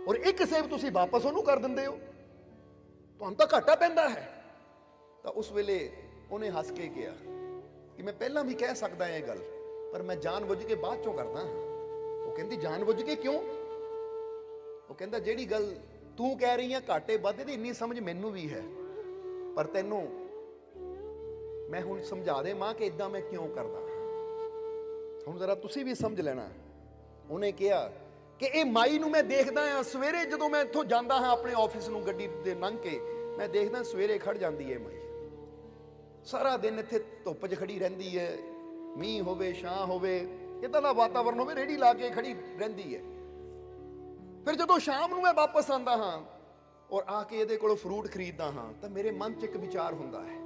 ਔਰ ਇੱਕ ਸੇਬ ਤੁਸੀਂ ਵਾਪਸ ਉਹਨੂੰ ਕਰ ਦਿੰਦੇ ਹੋ, ਤੁਹਾਨੂੰ ਤਾਂ ਘਾਟਾ ਪੈਂਦਾ ਹੈ। ਤਾਂ ਉਸ ਵੇਲੇ ਉਹਨੇ ਹੱਸ ਕੇ ਕਿਹਾ ਕਿ ਮੈਂ ਪਹਿਲਾਂ ਵੀ ਕਹਿ ਸਕਦਾ ਇਹ ਗੱਲ, ਪਰ ਮੈਂ ਜਾਣ-ਬੁੱਝ ਕੇ ਬਾਅਦ ਚੋਂ ਕਰਦਾ। ਉਹ ਕਹਿੰਦੀ ਜਾਣ-ਬੁੱਝ ਕੇ ਕਿਉਂ? ਉਹ ਕਹਿੰਦਾ ਜਿਹੜੀ ਗੱਲ ਤੂੰ ਕਹਿ ਰਹੀ ਹੈ ਘਾਟੇ ਵਾਧੇ ਦੀ, ਇੰਨੀ ਸਮਝ ਮੈਨੂੰ ਵੀ ਹੈ, ਪਰ ਤੈਨੂੰ ਮੈਂ ਹੁਣ ਸਮਝਾ ਦੇ ਮਾਂ ਕਿ ਇਦਾਂ ਮੈਂ ਕਿਉਂ ਕਰਦਾ। ਹੁਣ ਜ਼ਰਾ ਤੁਸੀਂ ਵੀ ਸਮਝ ਲੈਣਾ। ਉਹਨੇ ਕਿਹਾ ਕਿ ਇਹ ਮਾਈ ਨੂੰ ਮੈਂ ਦੇਖਦਾ ਹਾਂ, ਸਵੇਰੇ ਜਦੋਂ ਮੈਂ ਇੱਥੋਂ ਜਾਂਦਾ ਹਾਂ ਆਪਣੇ ਆਫਿਸ ਨੂੰ ਗੱਡੀ ਦੇ ਲੰਘ ਕੇ, ਮੈਂ ਦੇਖਦਾ ਸਵੇਰੇ ਖੜ ਜਾਂਦੀ ਹੈ ਮਾਈ, ਸਾਰਾ ਦਿਨ ਇੱਥੇ ਧੁੱਪ 'ਚ ਖੜੀ ਰਹਿੰਦੀ ਹੈ, ਮੀਂਹ ਹੋਵੇ ਛਾਂ ਹੋਵੇ, ਇਦਾਂ ਦਾ ਵਾਤਾਵਰਨ ਹੋਵੇ, ਰੇਹੜੀ ਲਾ ਕੇ ਖੜੀ ਰਹਿੰਦੀ ਹੈ। ਫਿਰ ਜਦੋਂ ਸ਼ਾਮ ਨੂੰ ਮੈਂ ਵਾਪਸ ਆਉਂਦਾ ਹਾਂ ਔਰ ਆ ਕੇ ਇਹਦੇ ਕੋਲੋਂ ਫਰੂਟ ਖਰੀਦਦਾ ਹਾਂ, ਤਾਂ ਮੇਰੇ ਮਨ 'ਚ ਇੱਕ ਵਿਚਾਰ ਹੁੰਦਾ ਹੈ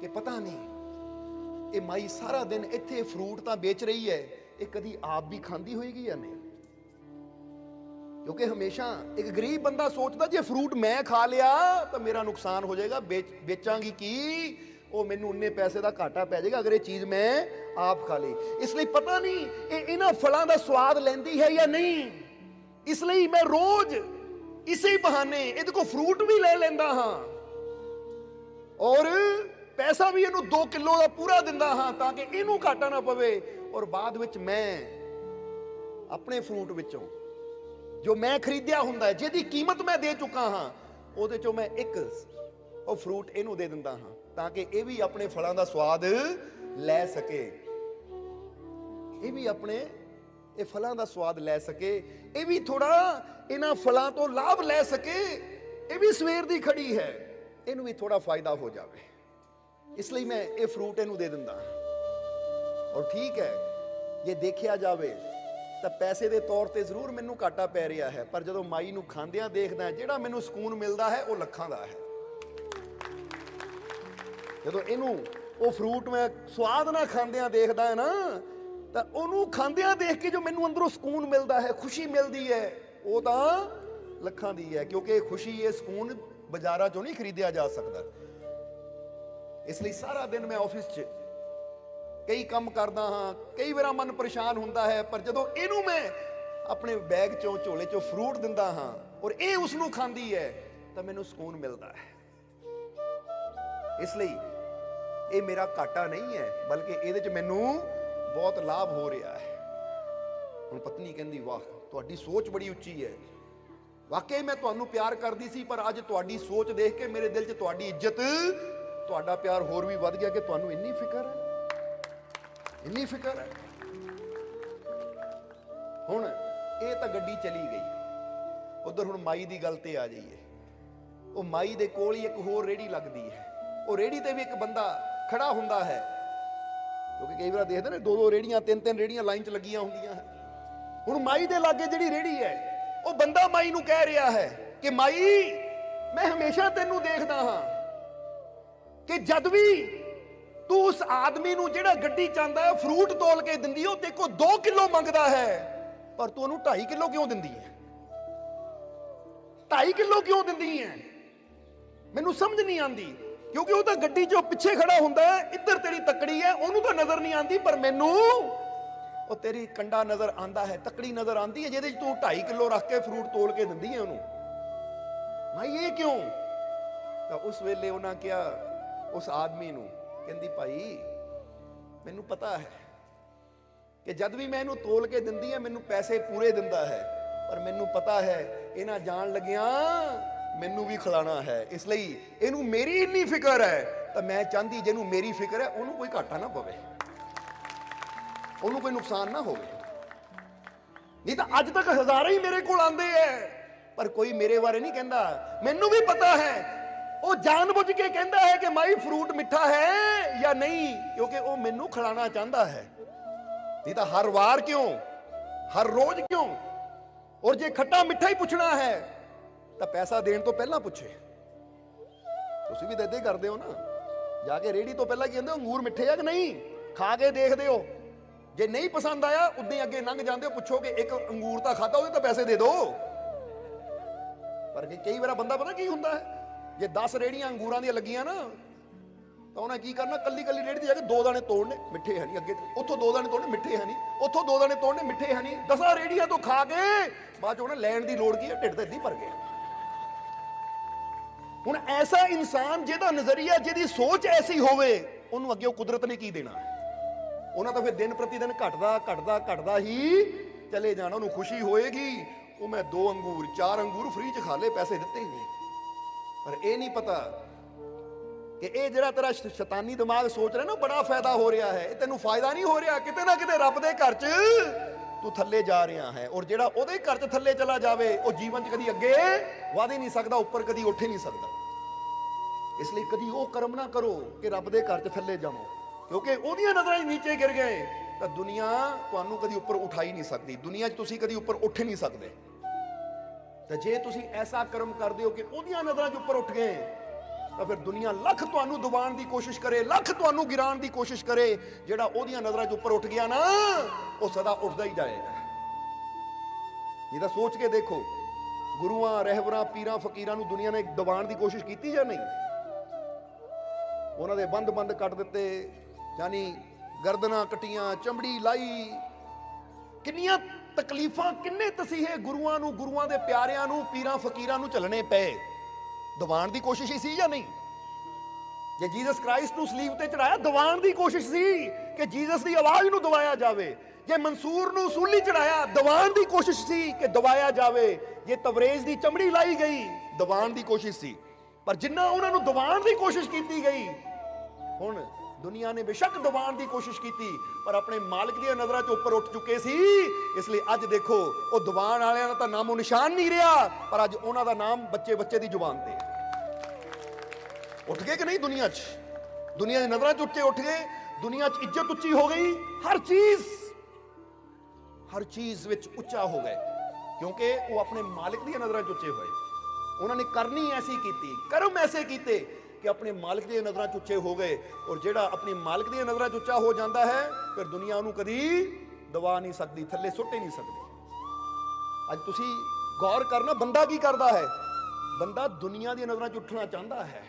ਕਿ ਪਤਾ ਨਹੀਂ ਇਹ ਮਾਈ ਸਾਰਾ ਦਿਨ ਇੱਥੇ ਫਰੂਟ ਤਾਂ ਵੇਚ ਰਹੀ ਹੈ, ਇਹ ਕਦੀ ਆਪ ਵੀ ਖਾਂਦੀ ਹੋਏਗੀ ਜਾਂ ਨਹੀਂ। ਕਿਉਂਕਿ ਹਮੇਸ਼ਾ ਇੱਕ ਗਰੀਬ ਬੰਦਾ ਸੋਚਦਾ ਜੇ ਫਰੂਟ ਮੈਂ ਖਾ ਲਿਆ ਤਾਂ ਮੇਰਾ ਨੁਕਸਾਨ ਹੋ ਜਾਏਗਾ, ਵੇਚਾਂਗੀ ਕੀ, ਉਹ ਮੈਨੂੰ ਉਨੇ ਪੈਸੇ ਦਾ ਘਾਟਾ ਪੈ ਜਾਏਗਾ ਅਗਰ ਇਹ ਚੀਜ਼ ਮੈਂ ਆਪ ਖਾ ਲਈ। ਇਸ ਲਈ ਪਤਾ ਨਹੀਂ ਇਹ ਇਹਨਾਂ ਫਲਾਂ ਦਾ ਸਵਾਦ ਲੈਂਦੀ ਹੈ ਜਾਂ ਨਹੀਂ, ਇਸ ਲਈ ਮੈਂ ਰੋਜ਼ ਇਸੇ ਬਹਾਨੇ ਇਹਦੇ ਕੋਲ ਫਰੂਟ ਵੀ ਲੈ ਲੈਂਦਾ ਹਾਂ ਔਰ ਪੈਸਾ ਵੀ ਇਹਨੂੰ 2 ਕਿਲੋ ਦਾ ਪੂਰਾ ਦਿੰਦਾ ਹਾਂ, ਤਾਂ ਕਿ ਇਹਨੂੰ ਘਾਟਾ ਨਾ ਪਵੇ। ਔਰ ਬਾਅਦ ਵਿੱਚ ਮੈਂ ਆਪਣੇ ਫਰੂਟ ਵਿੱਚੋਂ ਜੋ ਮੈਂ ਖਰੀਦਿਆ ਹੁੰਦਾ ਹੈ, ਜਿਹਦੀ ਕੀਮਤ ਮੈਂ ਦੇ ਚੁੱਕਾ ਹਾਂ, ਉਹਦੇ ਚੋਂ ਮੈਂ ਇੱਕ ਉਹ ਫਰੂਟ ਇਹਨੂੰ ਦੇ ਦਿੰਦਾ ਹਾਂ, ਤਾਂ ਕਿ ਇਹ ਵੀ ਆਪਣੇ ਫਲਾਂ ਦਾ ਸਵਾਦ ਲੈ ਸਕੇ, ਇਹ ਵੀ ਆਪਣੇ ਇਹ ਫਲਾਂ ਦਾ ਸਵਾਦ ਲੈ ਸਕੇ, ਇਹ ਵੀ ਥੋੜਾ ਇਹਨਾਂ ਫਲਾਂ ਤੋਂ ਲਾਭ ਲੈ ਸਕੇ। ਇਹ ਵੀ ਸਵੇਰ ਦੀ ਖੜੀ ਹੈ, ਇਹਨੂੰ ਵੀ ਥੋੜਾ ਫਾਇਦਾ ਹੋ ਜਾਵੇ, ਇਸ ਲਈ ਮੈਂ ਇਹ ਫਰੂਟ ਇਹਨੂੰ ਦੇ ਦਿੰਦਾ। ਔਰ ਠੀਕ ਹੈ, ਜੇ ਦੇਖਿਆ ਜਾਵੇ ਤਾਂ ਪੈਸੇ ਦੇ ਤੌਰ ਤੇ ਜ਼ਰੂਰ ਮੈਨੂੰ ਘਾਟਾ ਪੈ ਰਿਹਾ ਹੈ, ਪਰ ਜਦੋਂ ਮਾਈ ਨੂੰ ਖਾਂਦਿਆਂ ਦੇਖਦਾ, ਜਿਹੜਾ ਮੈਨੂੰ ਸਕੂਨ ਮਿਲਦਾ ਹੈ ਉਹ ਲੱਖਾਂ ਦਾ ਹੈ। ਜਦੋਂ ਇਹਨੂੰ ਉਹ ਫਰੂਟ ਮੈਂ ਸਵਾਦ ਨਾਲ ਖਾਂਦਿਆਂ ਦੇਖਦਾ ਹੈ ਨਾ, ਤਾਂ ਉਹਨੂੰ ਖਾਂਦਿਆਂ ਦੇਖ ਕੇ ਜੋ ਮੈਨੂੰ ਅੰਦਰੋਂ ਸਕੂਨ ਮਿਲਦਾ ਹੈ, ਖੁਸ਼ੀ ਮਿਲਦੀ ਹੈ, ਉਹ ਤਾਂ ਲੱਖਾਂ ਦੀ ਹੈ। ਕਿਉਂਕਿ ਇਹ ਖੁਸ਼ੀ, ਇਹ ਸਕੂਨ ਬਾਜ਼ਾਰਾਂ ਚੋਂ ਨਹੀਂ ਖਰੀਦਿਆ ਜਾ ਸਕਦਾ। ਇਸ ਲਈ ਸਾਰਾ ਦਿਨ ਮੈਂ ਆਫਿਸ 'ਚ ਕਈ ਕੰਮ ਕਰਦਾ ਹਾਂ, ਕਈ ਵਾਰ ਮਨ ਪਰੇਸ਼ਾਨ ਹੁੰਦਾ ਹੈ, ਪਰ ਜਦੋਂ ਇਹਨੂੰ ਮੈਂ ਆਪਣੇ ਬੈਗ ਚੋਂ, ਝੋਲੇ ਚੋਂ ਫਰੂਟ ਦਿੰਦਾ ਹਾਂ ਔਰ ਇਹ ਉਸ ਨੂੰ ਖਾਂਦੀ ਹੈ, ਤਾਂ ਮੈਨੂੰ ਸਕੂਨ ਮਿਲਦਾ ਹੈ। ਇਸ ਲਈ ਇਹ ਮੇਰਾ ਘਾਟਾ ਨਹੀਂ ਹੈ, ਬਲਕਿ ਇਹਦੇ 'ਚ ਮੈਨੂੰ ਬਹੁਤ ਲਾਭ ਹੋ ਰਿਹਾ ਹੈ। ਹੁਣ ਪਤਨੀ ਕਹਿੰਦੀ ਵਾਹ, ਤੁਹਾਡੀ ਸੋਚ ਬੜੀ ਉੱਚੀ ਹੈ, ਵਾਕਈ ਮੈਂ ਤੁਹਾਨੂੰ ਪਿਆਰ ਕਰਦੀ ਸੀ, ਪਰ ਅੱਜ ਤੁਹਾਡੀ ਸੋਚ ਦੇਖ ਕੇ ਮੇਰੇ ਦਿਲ 'ਚ ਤੁਹਾਡੀ ਇੱਜ਼ਤ, ਤੁਹਾਡਾ ਪਿਆਰ ਹੋਰ ਵੀ ਵੱਧ ਗਿਆ ਕਿ ਤੁਹਾਨੂੰ ਇੰਨੀ ਫਿਕਰ ਹੈ, ਇੰਨੀ ਫਿਕਰ ਹੈ। ਹੁਣ ਇਹ ਤਾਂ ਗੱਡੀ ਚਲੀ ਗਈ, ਉਧਰ ਹੁਣ ਮਾਈ ਦੀ ਗੱਲ ਤੇ ਆ ਜਾਈਏ। ਉਹ ਮਾਈ ਦੇ ਕੋਲ ਹੀ ਇੱਕ ਹੋਰ ਰੇੜੀ ਲੱਗਦੀ ਹੈ, ਉਹ ਰੇੜੀ ਤੇ ਵੀ ਇੱਕ ਬੰਦਾ ਖੜਾ ਹੁੰਦਾ ਹੈ, ਕਿਉਂਕਿ ਕਈ ਵਾਰ ਦੇਖਦੇ ਨੇ 2-2 ਰੇੜੀਆਂ, 3-3 ਰੇੜੀਆਂ ਲਾਈਨ 'ਚ ਲੱਗੀਆਂ ਹੁੰਦੀਆਂ ਹੈ। ਹੁਣ ਮਾਈ ਦੇ ਲਾਗੇ ਜਿਹੜੀ ਰੇੜੀ ਹੈ, ਉਹ ਬੰਦਾ ਮਾਈ ਨੂੰ ਕਹਿ ਰਿਹਾ ਹੈ ਕਿ ਮਾਈ मैं हमेशा तेनू देखदा हां कि जद भी तू उस आदमी नू जेड़ा गड्डी चांदा है फ्रूट तोल के दिंदी है, ते को 2 किलो मंगदा है, पर तू ओनू 2.5 किलो क्यों दिंदी है? 2.5 किलो क्यों दिंदी है? मैनू समझ नहीं आती, क्योंकि वो तो गड्डी चो पिछे खड़ा हुंदा है, इधर तेरी तकड़ी है, ओनू तो नजर नहीं आती, पर मैनू वो तेरी कंडा नजर आंदा है, तकड़ी नजर आती है, जिहदे तू 2.5 किलो रख के फ्रूट तोल के दिंदी है ओनू। मैं ये क्यों? तो उस वेले उन्हां क्या उस आदमी नू कहंदी, भाई मैनू पता है कि जद भी मैं इनू तोल के दिंदी है मैनू पैसे पूरे दिंदा है, पर मैनू पता है इन्हां जान लगिया मैनू भी खिलाना है, इसलिए इनू मेरी इन्नी फिक्र है, तो मैं चाहती जिन्नू मेरी फिक्र है उन्होंने कोई घाटा ना पवे, उन्होंने कोई नुकसान ना होवे। नहीं तो अज तक हजारों ही मेरे को आंदे है, पर कोई मेरे बारे नहीं कहता। मैनू भी पता है वो जानबूझ के कहता है कि माई फ्रूट मिठा है या नहीं, क्योंकि वो मैनू खिलाना चाहता है। नहीं तो हर वार क्यों, हर रोज क्यों? और जे खट्टा मिठा ही पूछना है तो पैसा देने तो पहला पूछे। तुसी भी तो इदां ही करदे हो ना, जाके रेहड़ी तो पहला कहंदे हो अंगूर मिठे है कि नहीं, खा के देखदे हो, जे नहीं पसंद आया उद्दे अगे लंघ जांदे हो, पुछो कि एक अंगूर तो खाता हो तो पैसे दे दो। पर कई बार बंदा पता की हुंदा है, जे 10 रेहड़ियां अंगूरां दी लगियां ना तो उन्हें की करना, कल्ली कल्ली रेहड़ी ते जाके 2 दाने तोड़ने, मिठे है नहीं, अगे उथों 2 दाने तोड़ने, मिठे है नहीं, उथों 2 दाने तोड़ने, मिठे है नहीं, 10 रेहड़ियां तो खा के बाद चों लैण दी लोड़ की है, ढिड ते इदां ही भर गया। हुण ऐसा इंसान जिहदा नजरिया, जिहदी सोच ऐसी होवे, उन्होंने अगे कुदरत ने की देना है? उन्हें तो फिर दिन प्रति दिन घटदा घटदा घटदा ही चले जाना। उन्होंने खुशी होएगी वो मैं 2 अंगूर 4 अंगूर फ्री च खा ले, पैसे दिते ही नहीं। पर यह नहीं पता कि यह जिहड़ा तेरा शैतानी दिमाग सोच रहा ना बड़ा फायदा हो रहा है, तेनू फायदा नहीं हो रहा, किते ना किते रब दे घर च तू थल्ले जा रहा है। और जिहड़ा ओहदे घर च थल्ले चला जावे वो जीवन च कदी अगे वध ही नहीं सकदा, ऊपर कदी उठ ही नहीं सकदा। इसलिए कदी वो कर्म ना करो कि रब दे घर च थल्ले जाओ, क्योंकि ओहदियां नज़रां नीचे गिर गए तो दुनिया तुहानू कदी ऊपर उठा ही नहीं सकती, दुनिया च तुसी कदी ऊपर उठ नहीं सकते। तो जे तुसी ऐसा कर्म करदे हो कि ओहदियां नज़रां च ऊपर उठ गए, तो फिर दुनिया लख तुहानू दबाण दी कोशिश करे, लख तुहानू गिराण दी कोशिश करे, जिहड़ा ओहदियां नज़रां च ऊपर उठ गया ना वो सदा उठदा ही जाएगा। ये तो सोच के देखो, गुरुआं रहबरां पीरां फकीरां नू दुनिया ने दबाण दी कोशिश की या नहीं? उन्हां दे बंद बंद कट दिते, यानी गर्दनां कटियां, चमड़ी लाई, किन्नियां तकलीफां, किन्ने तसीहे गुरुआं नू, गुरुआं दे प्यारिआं नू, पीरां फकीरां नू झलने पे। दबाण दी कोशिश ही सी या नहीं? जे जीसस क्राइस्ट नू सलीब ते चढ़ाया, दबाण दी कोशिश सी कि जीसस दी आवाज नू दबाया जावे। जे मंसूर नू सूली चढ़ाया, दबाण दी कोशिश सी कि दबाया जावे। जे तवरेज दी चमड़ी लाई गई, दबाण दी कोशिश सी। पर जिन्ना उन्हां नू दबाण दी कोशिश की गई, हुण दुनिया ने बेशक दबाण दी कोशिश की, पर अपने मालिक दी नज़रां च ऊपर उठ चुके सी। इसलिए अज देखो वो दबाण वालियां दा तां नामो निशान नहीं रहा, पर अज उन्हां दा नाम बच्चे बच्चे दी जुबान ते उठ गए कि नहीं? दुनिया च, दुनिया दी नज़रां च उठ के उठ गए, दुनिया च इज्जत उच्ची हो गई, हर चीज विच उच्चा हो गए, क्योंकि वो अपने मालिक दी नज़रां च उच्चे होए। उन्होंने करनी ऐसी की, कर्म ऐसे किए कि अपने मालिक दी नज़रां च उच्चे हो गए। और जिहड़ा अपने मालिक दी नज़रां च उच्चा हो जाता है, फिर दुनिया उन्होंने कदी दबा नहीं सकती, थल्ले सुट ही नहीं सकती। अज तुसी गौर करना, बंदा की करता है? बंदा दुनिया दी नज़रां च उठना चाहता है।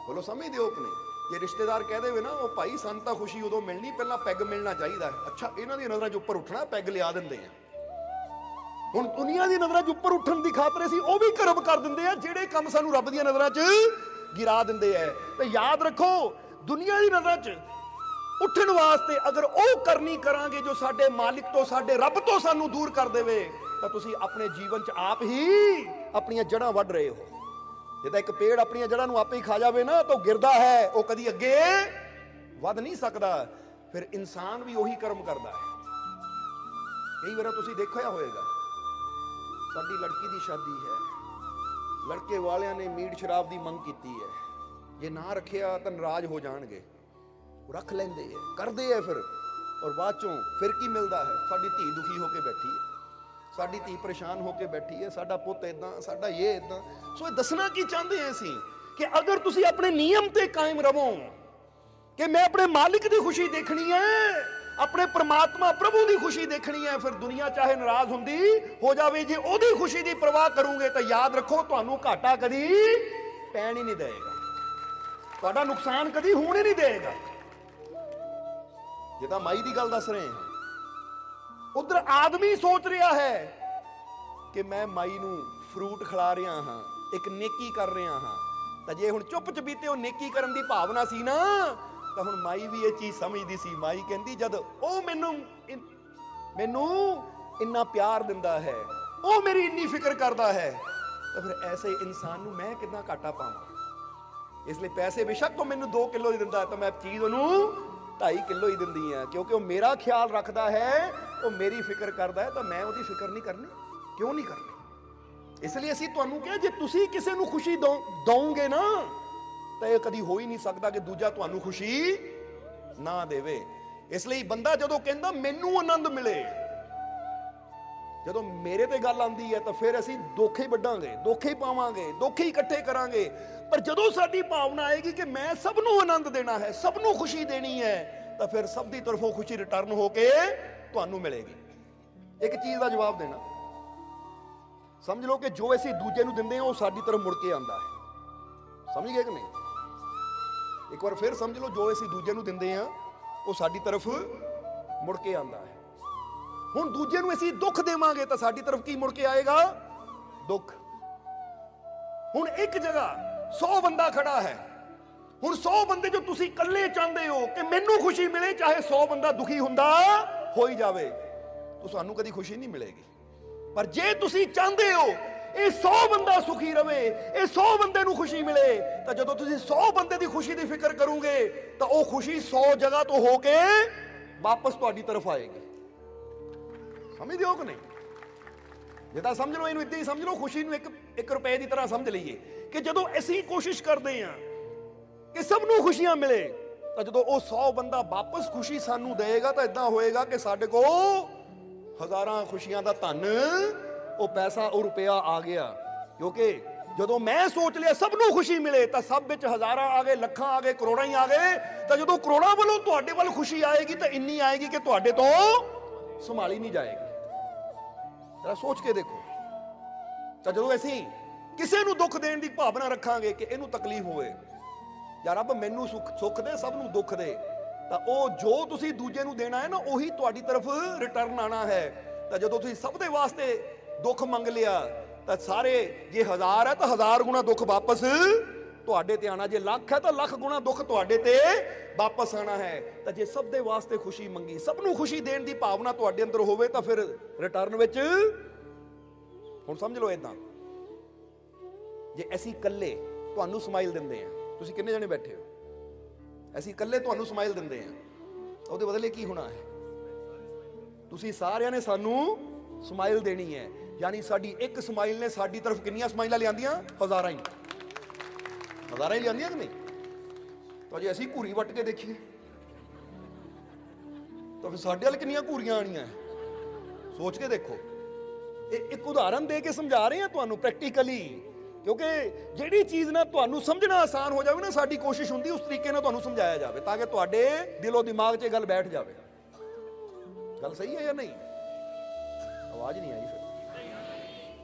बोलो समझदे हो कि नहीं? जे रिश्तेदार कह दे ना, वो भाई सन तां खुशी उदों मिलनी, पहला पैग मिलना चाहिए। अच्छा, इन्हां दी नज़रां च उपर उठना, पैग लिया दिंदे हैं। हुण दुनिया दी नज़रां च उपर उठण दी खातर असीं वो भी कर्म कर दिंदे आ जिहड़े काम सानूं रब दी नज़रां च गिरा दिंदे है। ते याद रखो, दुनिया दी नज़रां च उठण वास्ते अगर वो करनी करांगे जो साडे मालिक तो, साडे रब तो सानूं दूर कर देवे, तां तुसीं अपने जीवन च आप ही अपणीआं जड़ां वढ रहे हो। जिद्दां एक पेड़ अपणीआं जड़ां नूं आपे ही खा जावे ना, तो गिरदा है, वो कदी अगे वध नहीं सकदा। फिर इंसान भी ਉਹੀ कर्म करदा है। कई बार तुसीं देखिआ होएगा, साडी लड़की दी शादी है, लड़के वालियां ने मीट शराब दी मंग कीती है, जे ना रखिया तां नाराज हो जाणगे, रख लेंदे है, करदे है फिर, और बाद चों फिर की मिलदा है, साडी धी दुखी होके बैठी है, ਸਾਡੀ ਧੀ ਪਰੇਸ਼ਾਨ ਹੋ ਕੇ ਬੈਠੀ ਹੈ, ਸਾਡਾ ਪੁੱਤ ਇਦਾਂ, ਸਾਡਾ ਇਹ ਇਦਾਂ। ਸੋ ਇਹ ਦੱਸਣਾ ਕੀ ਚਾਹੁੰਦੇ ਹਾਂ ਅਸੀਂ ਕਿ ਅਗਰ ਤੁਸੀਂ ਆਪਣੇ ਨਿਯਮ ਤੇ ਕਾਇਮ ਰਹੋ ਕਿ ਮੈਂ ਆਪਣੇ ਮਾਲਿਕ ਦੀ ਖੁਸ਼ੀ ਦੇਖਣੀ ਹੈ, ਆਪਣੇ ਪ੍ਰਮਾਤਮਾ ਪ੍ਰਭੂ ਦੀ ਖੁਸ਼ੀ ਦੇਖਣੀ ਹੈ, ਫਿਰ ਦੁਨੀਆ ਚਾਹੇ ਨਾਰਾਜ਼ ਹੁੰਦੀ ਹੋ ਜਾਵੇ, ਜੇ ਉਹਦੀ ਖੁਸ਼ੀ ਦੀ ਪਰਵਾਹ ਕਰੋਗੇ ਤਾਂ ਯਾਦ ਰੱਖੋ ਤੁਹਾਨੂੰ ਘਾਟਾ ਕਦੀ ਪੈਣ ਹੀ ਨਹੀਂ ਦੇਗਾ, ਤੁਹਾਡਾ ਨੁਕਸਾਨ ਕਦੀ ਹੋਣ ਹੀ ਨਹੀਂ ਦੇਗਾ। ਜੇ ਤਾਂ ਮਾਈ ਦੀ ਗੱਲ ਦੱਸ ਰਹੇ ਹਾਂ, ਉਧਰ ਆਦਮੀ ਸੋਚ ਰਿਹਾ ਹੈ ਕਿ ਮੈਂ ਮਾਈ ਨੂੰ ਫਰੂਟ ਖਿਲਾ ਰਿਹਾ ਹਾਂ, ਇੱਕ ਨੇਕੀ ਕਰ ਰਿਹਾ ਹਾਂ, ਤਾਂ ਜੇ ਹੁਣ ਚੁੱਪ ਚਪੀਤੇ ਉਹ ਨੇਕੀ ਕਰਨ ਦੀ ਭਾਵਨਾ ਸੀ ਨਾ, ਤਾਂ ਹੁਣ ਮਾਈ ਵੀ ਇਹ ਚੀਜ਼ ਸਮਝਦੀ ਸੀ। ਮਾਈ ਕਹਿੰਦੀ ਜਦ ਉਹ ਮੈਨੂੰ ਇੰਨਾ ਪਿਆਰ ਦਿੰਦਾ ਹੈ, ਉਹ ਮੇਰੀ ਇੰਨੀ ਫਿਕਰ ਕਰਦਾ ਹੈ, ਤਾਂ ਫਿਰ ਐਸੇ ਇਨਸਾਨ ਨੂੰ ਮੈਂ ਕਿੱਦਾਂ ਘਾਟਾ ਪਾਵਾਂ। ਇਸ ਲਈ ਪੈਸੇ ਬੇਸ਼ੱਕ ਉਹ ਮੈਨੂੰ 2 ਕਿਲੋ ਹੀ ਦਿੰਦਾ ਤਾਂ ਮੈਂ ਚੀਜ਼ ਉਹਨੂੰ 2.5 ਕਿਲੋ ਹੀ ਦਿੰਦੀ ਆ, ਕਿਉਂਕਿ ਉਹ ਮੇਰਾ ਖਿਆਲ ਰੱਖਦਾ ਹੈ, ਉਹ ਮੇਰੀ ਫਿਕਰ ਕਰਦਾ ਹੈ, ਤਾਂ ਮੈਂ ਉਹਦੀ ਫਿਕਰ ਨਹੀਂ ਕਰਨੀ। ਕਿਉਂ ਨਹੀਂ ਕਰਨੀ? ਇਸ ਲਈ ਅਸੀਂ ਤੁਹਾਨੂੰ ਕਿਹਾ ਜੇ ਤੁਸੀਂ ਕਿਸੇ ਨੂੰ ਖੁਸ਼ੀ ਦਓਗੇ ਨਾ, ਤਾਂ ਇਹ ਕਦੀ ਹੋ ਹੀ ਨਹੀਂ ਸਕਦਾ ਕਿ ਦੂਜਾ ਤੁਹਾਨੂੰ ਖੁਸ਼ੀ ਨਾ ਦੇਵੇ। ਇਸ ਲਈ ਬੰਦਾ ਜਦੋਂ ਕਹਿੰਦਾ ਮੈਨੂੰ ਆਨੰਦ ਮਿਲੇ, ਜਦੋਂ ਮੇਰੇ ਤੇ ਗੱਲ ਆਉਂਦੀ ਹੈ ਤਾਂ ਫਿਰ ਅਸੀਂ ਦੁੱਖ ਹੀ ਵੱਢਾਂਗੇ, ਦੁੱਖ ਹੀ ਪਾਵਾਂਗੇ, ਦੁੱਖ ਹੀ ਇਕੱਠੇ ਕਰਾਂਗੇ। ਪਰ ਜਦੋਂ ਸਾਡੀ ਭਾਵਨਾ ਆਏਗੀ ਕਿ ਮੈਂ ਸਭ ਨੂੰ ਆਨੰਦ ਦੇਣਾ ਹੈ, ਸਭ ਨੂੰ ਖੁਸ਼ੀ ਦੇਣੀ ਹੈ, ਤਾਂ ਫਿਰ ਸਭ ਦੀ ਤਰਫੋਂ ਖੁਸ਼ੀ ਰਿਟਰਨ ਹੋ ਕੇ ਤੁਹਾਨੂੰ ਮਿਲੇਗੀ। ਇੱਕ ਚੀਜ਼ ਦਾ ਜਵਾਬ ਦੇਣਾ, ਸਮਝ ਲਓ ਕਿ ਜੋ ਅਸੀਂ ਦੂਜੇ ਨੂੰ ਦਿੰਦੇ ਹਾਂ ਉਹ ਸਾਡੀ ਤਰਫ ਮੁੜ ਕੇ ਆਉਂਦਾ ਹੈ। ਸਮਝ ਗਏ ਕਿ ਨਹੀਂ? ਇੱਕ ਵਾਰ ਫਿਰ ਸਮਝ ਲਓ, ਜੋ ਅਸੀਂ ਦੂਜੇ ਨੂੰ ਦਿੰਦੇ ਹਾਂ ਉਹ ਸਾਡੀ ਤਰਫ ਮੁੜ ਕੇ ਆਉਂਦਾ ਹੈ। ਹੁਣ ਦੂਜੇ ਨੂੰ ਅਸੀਂ ਦੁੱਖ ਦੇਵਾਂਗੇ ਤਾਂ ਸਾਡੀ ਤਰਫ ਕੀ ਮੁੜ ਕੇ ਆਏਗਾ? ਦੁੱਖ। ਹੁਣ ਇੱਕ ਜਗ੍ਹਾ 100 ਬੰਦਾ ਖੜਾ ਹੈ, ਹੁਣ 100 ਬੰਦੇ ਜੋ ਤੁਸੀਂ ਇਕੱਲੇ ਚਾਹੁੰਦੇ ਹੋ ਕਿ ਮੈਨੂੰ ਖੁਸ਼ੀ ਮਿਲੇ, ਚਾਹੇ 100 ਬੰਦਾ ਦੁਖੀ ਹੁੰਦਾ ਹੋ ਹੀ ਜਾਵੇ, ਤਾਂ ਸਾਨੂੰ ਕਦੀ ਖੁਸ਼ੀ ਨਹੀਂ ਮਿਲੇਗੀ। ਪਰ ਜੇ ਤੁਸੀਂ ਚਾਹੁੰਦੇ ਹੋ ਇਹ 100 ਬੰਦਾ ਸੁਖੀ ਰਵੇ, ਇਹ 100 ਬੰਦੇ ਨੂੰ ਖੁਸ਼ੀ ਮਿਲੇ, ਤਾਂ ਜਦੋਂ ਤੁਸੀਂ 100 ਬੰਦੇ ਦੀ ਖੁਸ਼ੀ ਦੀ ਫਿਕਰ ਕਰੋਗੇ ਤਾਂ ਉਹ ਖੁਸ਼ੀ 100 ਜਗ੍ਹਾ ਤੋਂ ਹੋ ਕੇ ਵਾਪਸ ਤੁਹਾਡੀ ਤਰਫ ਆਏਗੀ। ਸਮਝਦੇ ਹੋ ਕਿ ਨਹੀਂ? ਜੇ ਤਾਂ ਸਮਝ ਲਓ, ਇਹਨੂੰ ਇੱਦਾਂ ਹੀ ਸਮਝ ਲਓ, ਖੁਸ਼ੀ ਨੂੰ ਇੱਕ ਰੁਪਏ ਦੀ ਤਰ੍ਹਾਂ ਸਮਝ ਲਈਏ ਕਿ ਜਦੋਂ ਅਸੀਂ ਕੋਸ਼ਿਸ਼ ਕਰਦੇ ਹਾਂ ਕਿ ਸਭ ਨੂੰ ਖੁਸ਼ੀਆਂ ਮਿਲੇ, ਤਾਂ ਜਦੋਂ ਉਹ 100 ਬੰਦਾ ਵਾਪਸ ਖੁਸ਼ੀ ਸਾਨੂੰ ਦੇਗਾ ਤਾਂ ਇਦਾਂ ਹੋਏਗਾ ਕਿ ਸਾਡੇ ਕੋਲ ਹਜ਼ਾਰਾਂ ਖੁਸ਼ੀਆਂ ਦਾ ਧਨ, ਉਹ ਪੈਸਾ, ਉਹ ਰੁਪਇਆ ਆ ਗਿਆ। ਕਿਉਂਕਿ ਜਦੋਂ ਮੈਂ ਸੋਚ ਲਿਆ ਸਭ ਨੂੰ ਖੁਸ਼ੀ ਮਿਲੇ ਤਾਂ ਸਭ ਵਿੱਚ ਹਜ਼ਾਰਾਂ ਆ ਗਏ, ਲੱਖਾਂ ਆ ਗਏ, ਕਰੋੜਾਂ ਹੀ ਆ ਗਏ, ਤਾਂ ਜਦੋਂ ਕਰੋੜਾਂ ਵੱਲੋਂ ਤੁਹਾਡੇ ਵੱਲ ਖੁਸ਼ੀ ਆਏਗੀ ਤਾਂ ਇੰਨੀ ਆਏਗੀ ਕਿ ਤੁਹਾਡੇ ਤੋਂ ਸੰਭਾਲੀ ਨਹੀਂ ਜਾਏਗੀ। ਜਰਾ ਸੋਚ ਕੇ ਦੇਖੋ। ਤਾਂ ਜਦੋਂ ਅਸੀਂ ਕਿਸੇ ਨੂੰ ਦੁੱਖ ਦੇਣ ਦੀ ਭਾਵਨਾ ਰੱਖਾਂਗੇ ਕਿ ਇਹਨੂੰ ਤਕਲੀਫ ਹੋਵੇ, ਯਾਰ ਰੱਬ ਮੈਨੂੰ ਸੁੱਖ ਦੇ, ਸਭ ਨੂੰ ਦੁੱਖ ਦੇ, ਤਾਂ ਉਹ ਜੋ ਤੁਸੀਂ ਦੂਜੇ ਨੂੰ ਦੇਣਾ ਹੈ ਨਾ, ਉਹੀ ਤੁਹਾਡੀ ਤਰਫ ਰਿਟਰਨ ਆਣਾ ਹੈ। ਤਾਂ ਜਦੋਂ ਤੁਸੀਂ ਸਭ ਦੇ ਵਾਸਤੇ ਦੁੱਖ ਮੰਗ ਲਿਆ ਤਾਂ ਸਾਰੇ, ਜੇ 1000 ਹੈ ਤਾਂ 1000 ਗੁਣਾ ਦੁੱਖ ਵਾਪਸ ਤੁਹਾਡੇ ਤੇ ਆਣਾ, ਜੇ ਲੱਖ ਹੈ ਤਾਂ ਲੱਖ ਗੁਣਾ ਦੁੱਖ ਤੁਹਾਡੇ ਤੇ ਵਾਪਸ ਆਣਾ ਹੈ। ਤਾਂ ਜੇ ਸਭ ਦੇ ਵਾਸਤੇ ਖੁਸ਼ੀ ਮੰਗੀ, ਸਭ ਨੂੰ ਖੁਸ਼ੀ ਦੇਣ ਦੀ ਭਾਵਨਾ ਤੁਹਾਡੇ ਅੰਦਰ ਹੋਵੇ, ਤਾਂ ਫਿਰ ਰਿਟਰਨ ਵਿੱਚ ਹੁਣ ਸਮਝ ਲਓ ਇਦਾਂ, ਜੇ ਅਸੀਂ ਇਕੱਲੇ ਤੁਹਾਨੂੰ ਸਮਾਈਲ ਦਿੰਦੇ ਆ, ਤੁਸੀਂ ਕਿੰਨੇ ਜਣੇ ਬੈਠੇ ਹੋ, ਅਸੀਂ ਇਕੱਲੇ ਤੁਹਾਨੂੰ ਸਮਾਈਲ ਦਿੰਦੇ ਆ, ਉਹਦੇ ਬਦਲੇ ਕੀ ਹੋਣਾ ਹੈ? ਤੁਸੀਂ ਸਾਰਿਆਂ ਨੇ ਸਾਨੂੰ ਸਮਾਈਲ ਦੇਣੀ ਹੈ। ਯਾਨੀ ਸਾਡੀ ਇੱਕ ਸਮਾਈਲ ਨੇ ਸਾਡੀ ਤਰਫ ਕਿੰਨੀਆਂ ਸਮਾਈਲਾਂ ਲਿਆਂਦੀਆਂ? ਹਜ਼ਾਰਾਂ ਹੀ ਲਿਆਂਦੀਆਂ ਕਿ ਨਹੀਂ? ਤਾਂ ਜੇ ਅਸੀਂ ਘੂਰੀ ਵੱਟ ਕੇ ਦੇਖੀਏ ਤਾਂ ਫਿਰ ਸਾਡੇ ਵੱਲ ਕਿੰਨੀਆਂ ਘੂਰੀਆਂ ਆਣੀਆਂ? ਸੋਚ ਕੇ ਦੇਖੋ। ਇਹ ਇੱਕ ਉਦਾਹਰਨ ਦੇ ਕੇ ਸਮਝਾ ਰਹੇ ਹਾਂ ਤੁਹਾਨੂੰ ਪ੍ਰੈਕਟੀਕਲੀ, ਕਿਉਂਕਿ ਜਿਹੜੀ ਚੀਜ਼ ਨਾ ਤੁਹਾਨੂੰ ਸਮਝਣਾ ਆਸਾਨ ਹੋ ਜਾਵੇ ਨਾ, ਸਾਡੀ ਕੋਸ਼ਿਸ਼ ਹੁੰਦੀ ਉਸ ਤਰੀਕੇ ਨਾਲ ਤੁਹਾਨੂੰ ਸਮਝਾਇਆ ਜਾਵੇ ਤਾਂ ਕਿ ਤੁਹਾਡੇ ਦਿਲੋਂ ਦਿਮਾਗ 'ਚ ਇਹ ਗੱਲ ਬੈਠ ਜਾਵੇ। ਗੱਲ ਸਹੀ ਹੈ ਜਾਂ ਨਹੀਂ? ਆਵਾਜ਼ ਨਹੀਂ ਆਈ ਫਿਰ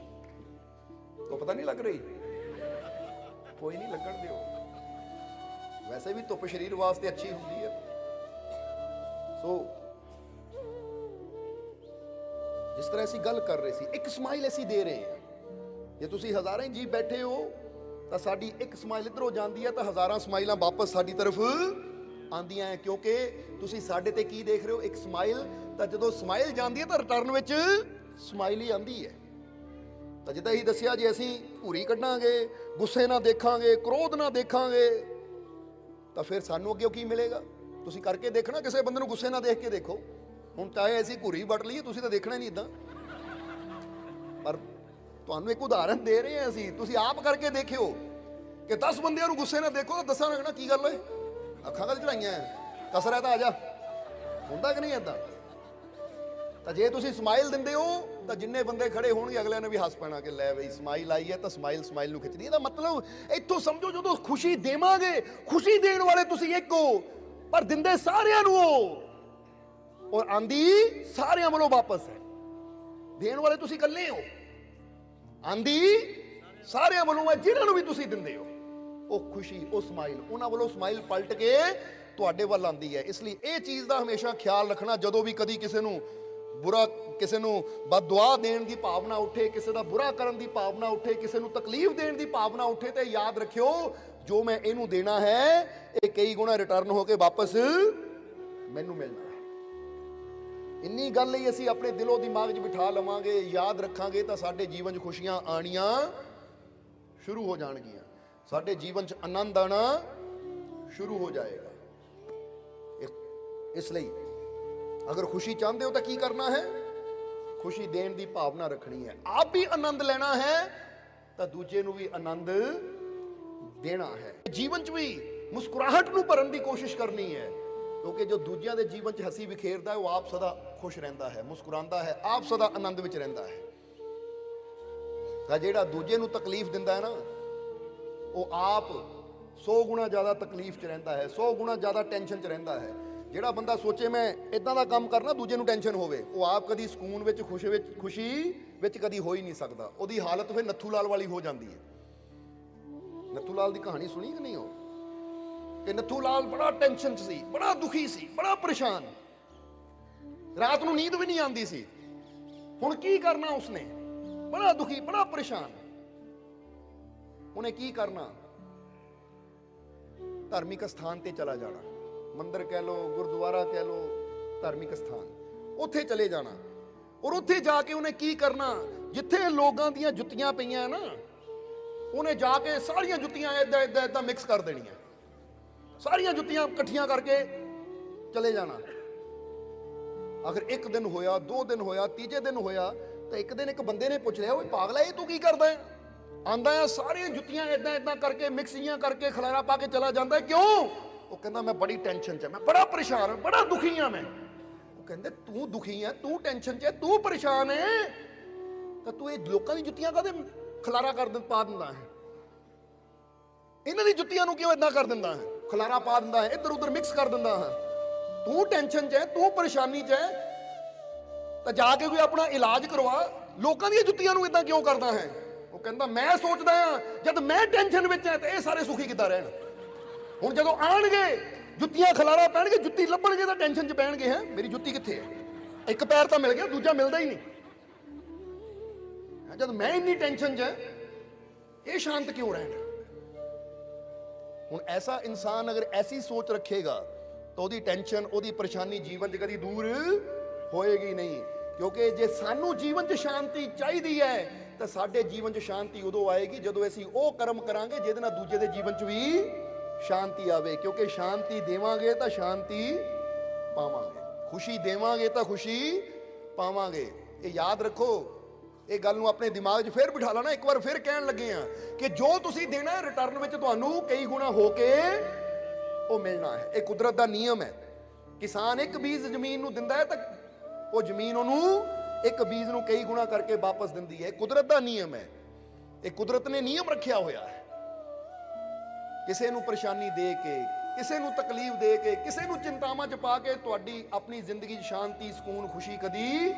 तो पता नहीं लग रही? कोई नहीं, लगन दियो। वैसे भी धुप शरीर वास्ते अच्छी होती है। सो जिस तरह ऐसी गल कर रहे सी, एक स्माइल ऐसी दे रहे हैं, जे तुसी हजारां जी बैठे हो तो साडी एक स्माइल इधरों जाती है तो हजारां स्माइलां वापस साडी तरफ आंदियां हैं, क्योंकि तुसी साडे ते की देख रहे हो? एक स्माइल। तो जदों स्माइल जाती है तो रिटर्न विच स्माइल ही आंदी है। ਤਾਂ ਜਿੱਦਾਂ ਹੀ ਦੱਸਿਆ, ਜੇ ਅਸੀਂ ਘੂਰੀ ਕੱਢਾਂਗੇ, ਗੁੱਸੇ ਨਾਲ ਦੇਖਾਂਗੇ, ਕ੍ਰੋਧ ਨਾਲ ਦੇਖਾਂਗੇ, ਤਾਂ ਫਿਰ ਸਾਨੂੰ ਅੱਗੇ ਕੀ ਮਿਲੇਗਾ? ਤੁਸੀਂ ਕਰਕੇ ਦੇਖਣਾ, ਕਿਸੇ ਬੰਦੇ ਨੂੰ ਗੁੱਸੇ ਨਾਲ ਦੇਖ ਕੇ ਦੇਖੋ। ਹੁਣ ਚਾਹੇ ਅਸੀਂ ਘੂਰੀ ਵੱਟ ਲਈਏ, ਤੁਸੀਂ ਤਾਂ ਦੇਖਣਾ ਨਹੀਂ ਇਦਾਂ। ਪਰ ਤੁਹਾਨੂੰ ਇੱਕ ਉਦਾਹਰਨ ਦੇ ਰਹੇ ਹਾਂ ਅਸੀਂ, ਤੁਸੀਂ ਆਪ ਕਰਕੇ ਦੇਖਿਓ ਕਿ 10 ਬੰਦਿਆਂ ਨੂੰ ਗੁੱਸੇ ਨਾਲ ਦੇਖੋ ਤਾਂ 10 ਲੱਗਣਾ ਕੀ ਗੱਲ ਓਏ, ਅੱਖਾਂ ਕਦ ਚੜਾਈਆਂ, ਕਸਰ ਹੈ ਤਾਂ ਆ ਜਾ। ਹੁੰਦਾ ਕਿ ਨਹੀਂ ਇਦਾਂ? ਤਾਂ ਜੇ ਤੁਸੀਂ ਸਮਾਈਲ ਦਿੰਦੇ ਹੋ ਤਾਂ ਜਿੰਨੇ ਬੰਦੇ ਖੜੇ ਹੋਣਗੇ ਅਗਲਿਆਂ ਨੇ ਵੀ ਹੱਸ ਪੈਣਾ ਕਿ ਲੈ ਬਈ ਸਮਾਈਲ ਆਈ ਹੈ ਤਾਂ ਸਮਾਈਲ ਨੂੰ ਖਿੱਚਦੀ। ਇਹਦਾ ਮਤਲਬ ਇੱਥੋਂ ਸਮਝੋ, ਜਦੋਂ ਖੁਸ਼ੀ ਦੇਵਾਂਗੇ, ਖੁਸ਼ੀ ਦੇਣ ਵਾਲੇ ਤੁਸੀਂ ਇੱਕ ਹੋ, ਪਰ ਦਿੰਦੇ ਸਾਰਿਆਂ ਨੂੰ ਹੋ, ਔਰ ਆਂਦੀ ਸਾਰਿਆਂ ਵੱਲੋਂ ਵਾਪਸ ਹੈ। ਦੇਣ ਵਾਲੇ ਤੁਸੀਂ ਇਕੱਲੇ ਹੋ, ਆਂਦੀ ਸਾਰਿਆਂ ਵੱਲੋਂ ਹੈ। ਜਿਹਨਾਂ ਨੂੰ ਵੀ ਤੁਸੀਂ ਦਿੰਦੇ ਹੋ ਉਹ ਖੁਸ਼ੀ, ਉਹ ਸਮਾਈਲ, ਉਹਨਾਂ ਵੱਲੋਂ ਸਮਾਈਲ ਪਲਟ ਕੇ ਤੁਹਾਡੇ ਵੱਲ ਆਂਦੀ ਹੈ। ਇਸ ਲਈ ਇਹ ਚੀਜ਼ ਦਾ ਹਮੇਸ਼ਾ ਖਿਆਲ ਰੱਖਣਾ, ਜਦੋਂ ਵੀ ਕਦੀ ਕਿਸੇ ਨੂੰ ਬੁਰਾ, ਕਿਸੇ ਨੂੰ ਬਦਦੁਆ ਦੇਣ ਦੀ ਭਾਵਨਾ ਉੱਠੇ, ਕਿਸੇ ਦਾ ਬੁਰਾ ਕਰਨ ਦੀ ਭਾਵਨਾ ਉੱਠੇ, ਕਿਸੇ ਨੂੰ ਤਕਲੀਫ ਦੇਣ ਦੀ ਭਾਵਨਾ ਉੱਠੇ, ਤੇ ਯਾਦ ਰੱਖਿਓ ਜੋ ਮੈਂ ਇਹਨੂੰ ਦੇਣਾ ਹੈ ਇਹ ਕਈ ਗੁਣਾ ਰਿਟਰਨ ਹੋ ਕੇ ਵਾਪਸ ਮੈਨੂੰ ਮਿਲਣਾ ਹੈ। ਇੰਨੀ ਗੱਲ ਹੀ ਅਸੀਂ ਆਪਣੇ ਦਿਲੋਂ ਦਿਮਾਗ 'ਚ ਬਿਠਾ ਲਵਾਂਗੇ, ਯਾਦ ਰੱਖਾਂਗੇ, ਤਾਂ ਸਾਡੇ ਜੀਵਨ 'ਚ ਖੁਸ਼ੀਆਂ ਆਣੀਆਂ ਸ਼ੁਰੂ ਹੋ ਜਾਣਗੀਆਂ, ਸਾਡੇ ਜੀਵਨ 'ਚ ਆਨੰਦ ਆਣਾ ਸ਼ੁਰੂ ਹੋ ਜਾਏਗਾ। ਇਸ ਲਈ ਅਗਰ ਖੁਸ਼ੀ ਚਾਹੁੰਦੇ ਹੋ ਤਾਂ ਕੀ ਕਰਨਾ ਹੈ? ਖੁਸ਼ੀ ਦੇਣ ਦੀ ਭਾਵਨਾ ਰੱਖਣੀ ਹੈ। ਆਪ ਵੀ ਆਨੰਦ ਲੈਣਾ ਹੈ ਤਾਂ ਦੂਜੇ ਨੂੰ ਵੀ ਆਨੰਦ ਦੇਣਾ ਹੈ। ਜੀਵਨ 'ਚ ਵੀ ਮੁਸਕਰਾਹਟ ਨੂੰ ਭਰਨ ਦੀ ਕੋਸ਼ਿਸ਼ ਕਰਨੀ ਹੈ, ਕਿਉਂਕਿ ਜੋ ਦੂਜਿਆਂ ਦੇ ਜੀਵਨ 'ਚ ਹੱਸੀ ਵਿਖੇਰਦਾ ਹੈ ਉਹ ਆਪ ਸਦਾ ਖੁਸ਼ ਰਹਿੰਦਾ ਹੈ, ਮੁਸਕਰਾਉਂਦਾ ਹੈ, ਆਪ ਸਦਾ ਆਨੰਦ ਵਿੱਚ ਰਹਿੰਦਾ ਹੈ। ਤਾਂ ਜਿਹੜਾ ਦੂਜੇ ਨੂੰ ਤਕਲੀਫ ਦਿੰਦਾ ਹੈ ਨਾ, ਉਹ ਆਪ 100 ਗੁਣਾ ਜ਼ਿਆਦਾ ਤਕਲੀਫ 'ਚ ਰਹਿੰਦਾ ਹੈ, 100 ਗੁਣਾ ਜ਼ਿਆਦਾ ਟੈਨਸ਼ਨ 'ਚ ਰਹਿੰਦਾ ਹੈ। ਜਿਹੜਾ ਬੰਦਾ ਸੋਚੇ ਮੈਂ ਇਦਾਂ ਦਾ ਕੰਮ ਕਰਨਾ ਦੂਜੇ ਨੂੰ ਟੈਨਸ਼ਨ ਹੋਵੇ, ਉਹ ਆਪ ਕਦੀ ਸਕੂਨ ਵਿੱਚ, ਖੁਸ਼ੀ ਵਿੱਚ ਕਦੀ ਹੋ ਹੀ ਨਹੀਂ ਸਕਦਾ। ਉਹਦੀ ਹਾਲਤ ਫਿਰ ਨੱਥੂ ਲਾਲ ਵਾਲੀ ਹੋ ਜਾਂਦੀ ਹੈ। ਨੱਥੂ ਲਾਲ ਦੀ ਕਹਾਣੀ ਸੁਣੀ ਕਿ ਨਹੀਂ? ਕਿ ਨੱਥੂ ਲਾਲ ਬੜਾ ਟੈਨਸ਼ਨ 'ਚ ਸੀ, ਬੜਾ ਦੁਖੀ ਸੀ, ਬੜਾ ਪਰੇਸ਼ਾਨ, ਰਾਤ ਨੂੰ ਨੀਂਦ ਵੀ ਨਹੀਂ ਆਉਂਦੀ ਸੀ। ਹੁਣ ਕੀ ਕਰਨਾ ਉਸਨੇ? ਬੜਾ ਦੁਖੀ, ਬੜਾ ਪਰੇਸ਼ਾਨ, ਉਹਨੇ ਕੀ ਕਰਨਾ? ਧਾਰਮਿਕ ਸਥਾਨ ਤੇ ਚਲਾ ਜਾਣਾ, ਮੰਦਿਰ ਕਹਿ ਲੋ, ਗੁਰਦੁਆਰਾ ਕਹਿ ਲੋ, ਧਾਰਮਿਕ ਸਥਾਨ, ਉੱਥੇ ਚਲੇ ਜਾਣਾ। ਔਰ ਉੱਥੇ ਜਾ ਕੇ ਉਹਨੇ ਕੀ ਕਰਨਾ? ਜਿੱਥੇ ਲੋਕਾਂ ਦੀਆਂ ਜੁੱਤੀਆਂ ਪਈਆਂ ਨਾ, ਉਹਨੇ ਜਾ ਕੇ ਸਾਰੀਆਂ ਜੁੱਤੀਆਂ ਏਦਾਂ ਮਿਕਸ ਕਰ ਦੇਣੀਆਂ, ਸਾਰੀਆਂ ਜੁੱਤੀਆਂ ਇਕੱਠੀਆਂ ਕਰਕੇ ਚਲੇ ਜਾਣਾ। ਅਗਰ ਇੱਕ ਦਿਨ ਹੋਇਆ, 2 ਦਿਨ ਹੋਇਆ, ਤੀਜੇ ਦਿਨ ਹੋਇਆ, ਤਾਂ ਇੱਕ ਦਿਨ ਇੱਕ ਬੰਦੇ ਨੇ ਪੁੱਛ ਲਿਆ, ਓਏ ਪਾਗਲਾ, ਇਹ ਤੂੰ ਕੀ ਕਰਦਾ ਹੈ? ਆਂਦਾ ਹੈ ਸਾਰੀਆਂ ਜੁੱਤੀਆਂ ਏਦਾਂ ਕਰਕੇ ਮਿਕਸੀਆਂ ਕਰਕੇ ਖਲਾਰਾ ਪਾ ਕੇ ਚਲਾ ਜਾਂਦਾ ਹੈ। ਕਿਉਂ? ਉਹ ਕਹਿੰਦਾ ਮੈਂ ਬੜੀ ਟੈਨਸ਼ਨ 'ਚ, ਮੈਂ ਬੜਾ ਪਰੇਸ਼ਾਨ ਹਾਂ, ਬੜਾ ਦੁਖੀ ਹਾਂ ਮੈਂ। ਉਹ ਕਹਿੰਦੇ ਤੂੰ ਦੁਖੀ ਹੈ, ਤੂੰ ਟੈਨਸ਼ਨ 'ਚ ਹੈ, ਤੂੰ ਪਰੇਸ਼ਾਨ ਹੈ, ਤਾਂ ਤੂੰ ਇਹ ਲੋਕਾਂ ਦੀ ਜੁੱਤੀਆਂ ਕਾਹਦੇ ਖਲਾਰਾ ਪਾ ਦਿੰਦਾ ਹੈ? ਇਹਨਾਂ ਦੀ ਜੁੱਤੀਆਂ ਨੂੰ ਕਿਉਂ ਏਦਾਂ ਕਰ ਦਿੰਦਾ ਹੈ, ਖਲਾਰਾ ਪਾ ਦਿੰਦਾ ਹੈ, ਇੱਧਰ ਉੱਧਰ ਮਿਕਸ ਕਰ ਦਿੰਦਾ ਹੈ? ਤੂੰ ਟੈਨਸ਼ਨ 'ਚ ਹੈ, ਤੂੰ ਪਰੇਸ਼ਾਨੀ 'ਚ ਹੈ, ਤਾਂ ਜਾ ਕੇ ਕੋਈ ਆਪਣਾ ਇਲਾਜ ਕਰਵਾ, ਲੋਕਾਂ ਦੀਆਂ ਜੁੱਤੀਆਂ ਨੂੰ ਏਦਾਂ ਕਿਉਂ ਕਰਦਾ ਹੈ? ਉਹ ਕਹਿੰਦਾ ਮੈਂ ਸੋਚਦਾ ਹਾਂ ਜਦ ਮੈਂ ਟੈਨਸ਼ਨ ਵਿੱਚ ਹੈ ਤੇ ਇਹ ਸਾਰੇ ਸੁਖੀ ਕਿੱਦਾਂ ਰਹਿਣ। ਹੁਣ ਜਦੋਂ ਆਣਗੇ ਜੁੱਤੀਆਂ ਖਲਾਰਾ ਪੈਣਗੇ, ਜੁੱਤੀ ਲੱਭਣਗੇ ਤਾਂ ਟੈਨਸ਼ਨ 'ਚ ਪੈਣਗੇ, ਹੈ ਮੇਰੀ ਜੁੱਤੀ ਕਿੱਥੇ ਹੈ? ਇੱਕ ਪੈਰ ਤਾਂ ਮਿਲ ਗਿਆ, ਦੂਜਾ ਮਿਲਦਾ ਹੀ ਨਹੀਂ। ਜਦ ਮੈਂ ਇੰਨੀ ਟੈਨਸ਼ਨ 'ਚ ਹੈ, ਇਹ ਸ਼ਾਂਤ ਕਿਉਂ ਰਹਿਣ? ਹੁਣ ਐਸਾ ਇਨਸਾਨ ਅਗਰ ਐਸੀ ਸੋਚ ਰੱਖੇਗਾ ਤਾਂ ਉਹਦੀ ਟੈਨਸ਼ਨ, ਉਹਦੀ ਪਰੇਸ਼ਾਨੀ ਜੀਵਨ 'ਚ ਕਦੀ ਦੂਰ ਹੋਏਗੀ ਨਹੀਂ। ਕਿਉਂਕਿ ਜੇ ਸਾਨੂੰ ਜੀਵਨ 'ਚ ਸ਼ਾਂਤੀ ਚਾਹੀਦੀ ਹੈ ਤਾਂ ਸਾਡੇ ਜੀਵਨ 'ਚ ਸ਼ਾਂਤੀ ਉਦੋਂ ਆਏਗੀ ਜਦੋਂ ਅਸੀਂ ਉਹ ਕਰਮ ਕਰਾਂਗੇ ਜਿਹਦੇ ਨਾਲ ਦੂਜੇ ਦੇ ਜੀਵਨ 'ਚ ਵੀ ਸ਼ਾਂਤੀ ਆਵੇ। ਕਿਉਂਕਿ ਸ਼ਾਂਤੀ ਦੇਵਾਂਗੇ ਤਾਂ ਸ਼ਾਂਤੀ ਪਾਵਾਂਗੇ, ਖੁਸ਼ੀ ਦੇਵਾਂਗੇ ਤਾਂ ਖੁਸ਼ੀ ਪਾਵਾਂਗੇ। ਇਹ ਯਾਦ ਰੱਖੋ, ਇਹ ਗੱਲ ਨੂੰ ਆਪਣੇ ਦਿਮਾਗ 'ਚ ਫਿਰ ਬਿਠਾ ਲੈਣਾ। ਇੱਕ ਵਾਰ ਫਿਰ ਕਹਿਣ ਲੱਗੇ ਆ ਕਿ ਜੋ ਤੁਸੀਂ ਦੇਣਾ ਰਿਟਰਨ ਵਿੱਚ ਤੁਹਾਨੂੰ ਕਈ ਗੁਣਾ ਹੋ ਕੇ ਉਹ ਮਿਲਣਾ ਹੈ। ਇਹ ਕੁਦਰਤ ਦਾ ਨਿਯਮ ਹੈ। ਕਿਸਾਨ ਇੱਕ ਬੀਜ ਜ਼ਮੀਨ ਨੂੰ ਦਿੰਦਾ ਹੈ ਤਾਂ ਉਹ ਜ਼ਮੀਨ ਉਹਨੂੰ ਇੱਕ ਬੀਜ ਨੂੰ ਕਈ ਗੁਣਾ ਕਰਕੇ ਵਾਪਸ ਦਿੰਦੀ ਹੈ। ਇਹ ਕੁਦਰਤ ਦਾ ਨਿਯਮ ਹੈ। ਇਹ ਕੁਦਰਤ ਨੇ ਨਿਯਮ ਰੱਖਿਆ ਹੋਇਆ ਹੈ। ਕਿਸੇ ਨੂੰ ਪਰੇਸ਼ਾਨੀ ਦੇ ਕੇ, ਕਿਸੇ ਨੂੰ ਤਕਲੀਫ ਦੇ ਕੇ, ਕਿਸੇ ਨੂੰ ਚਿੰਤਾਵਾਂ 'ਚ ਪਾ ਕੇ ਤੁਹਾਡੀ ਆਪਣੀ ਜ਼ਿੰਦਗੀ 'ਚ ਸ਼ਾਂਤੀ, ਸਕੂਨ, ਖੁਸ਼ੀ ਕਦੀ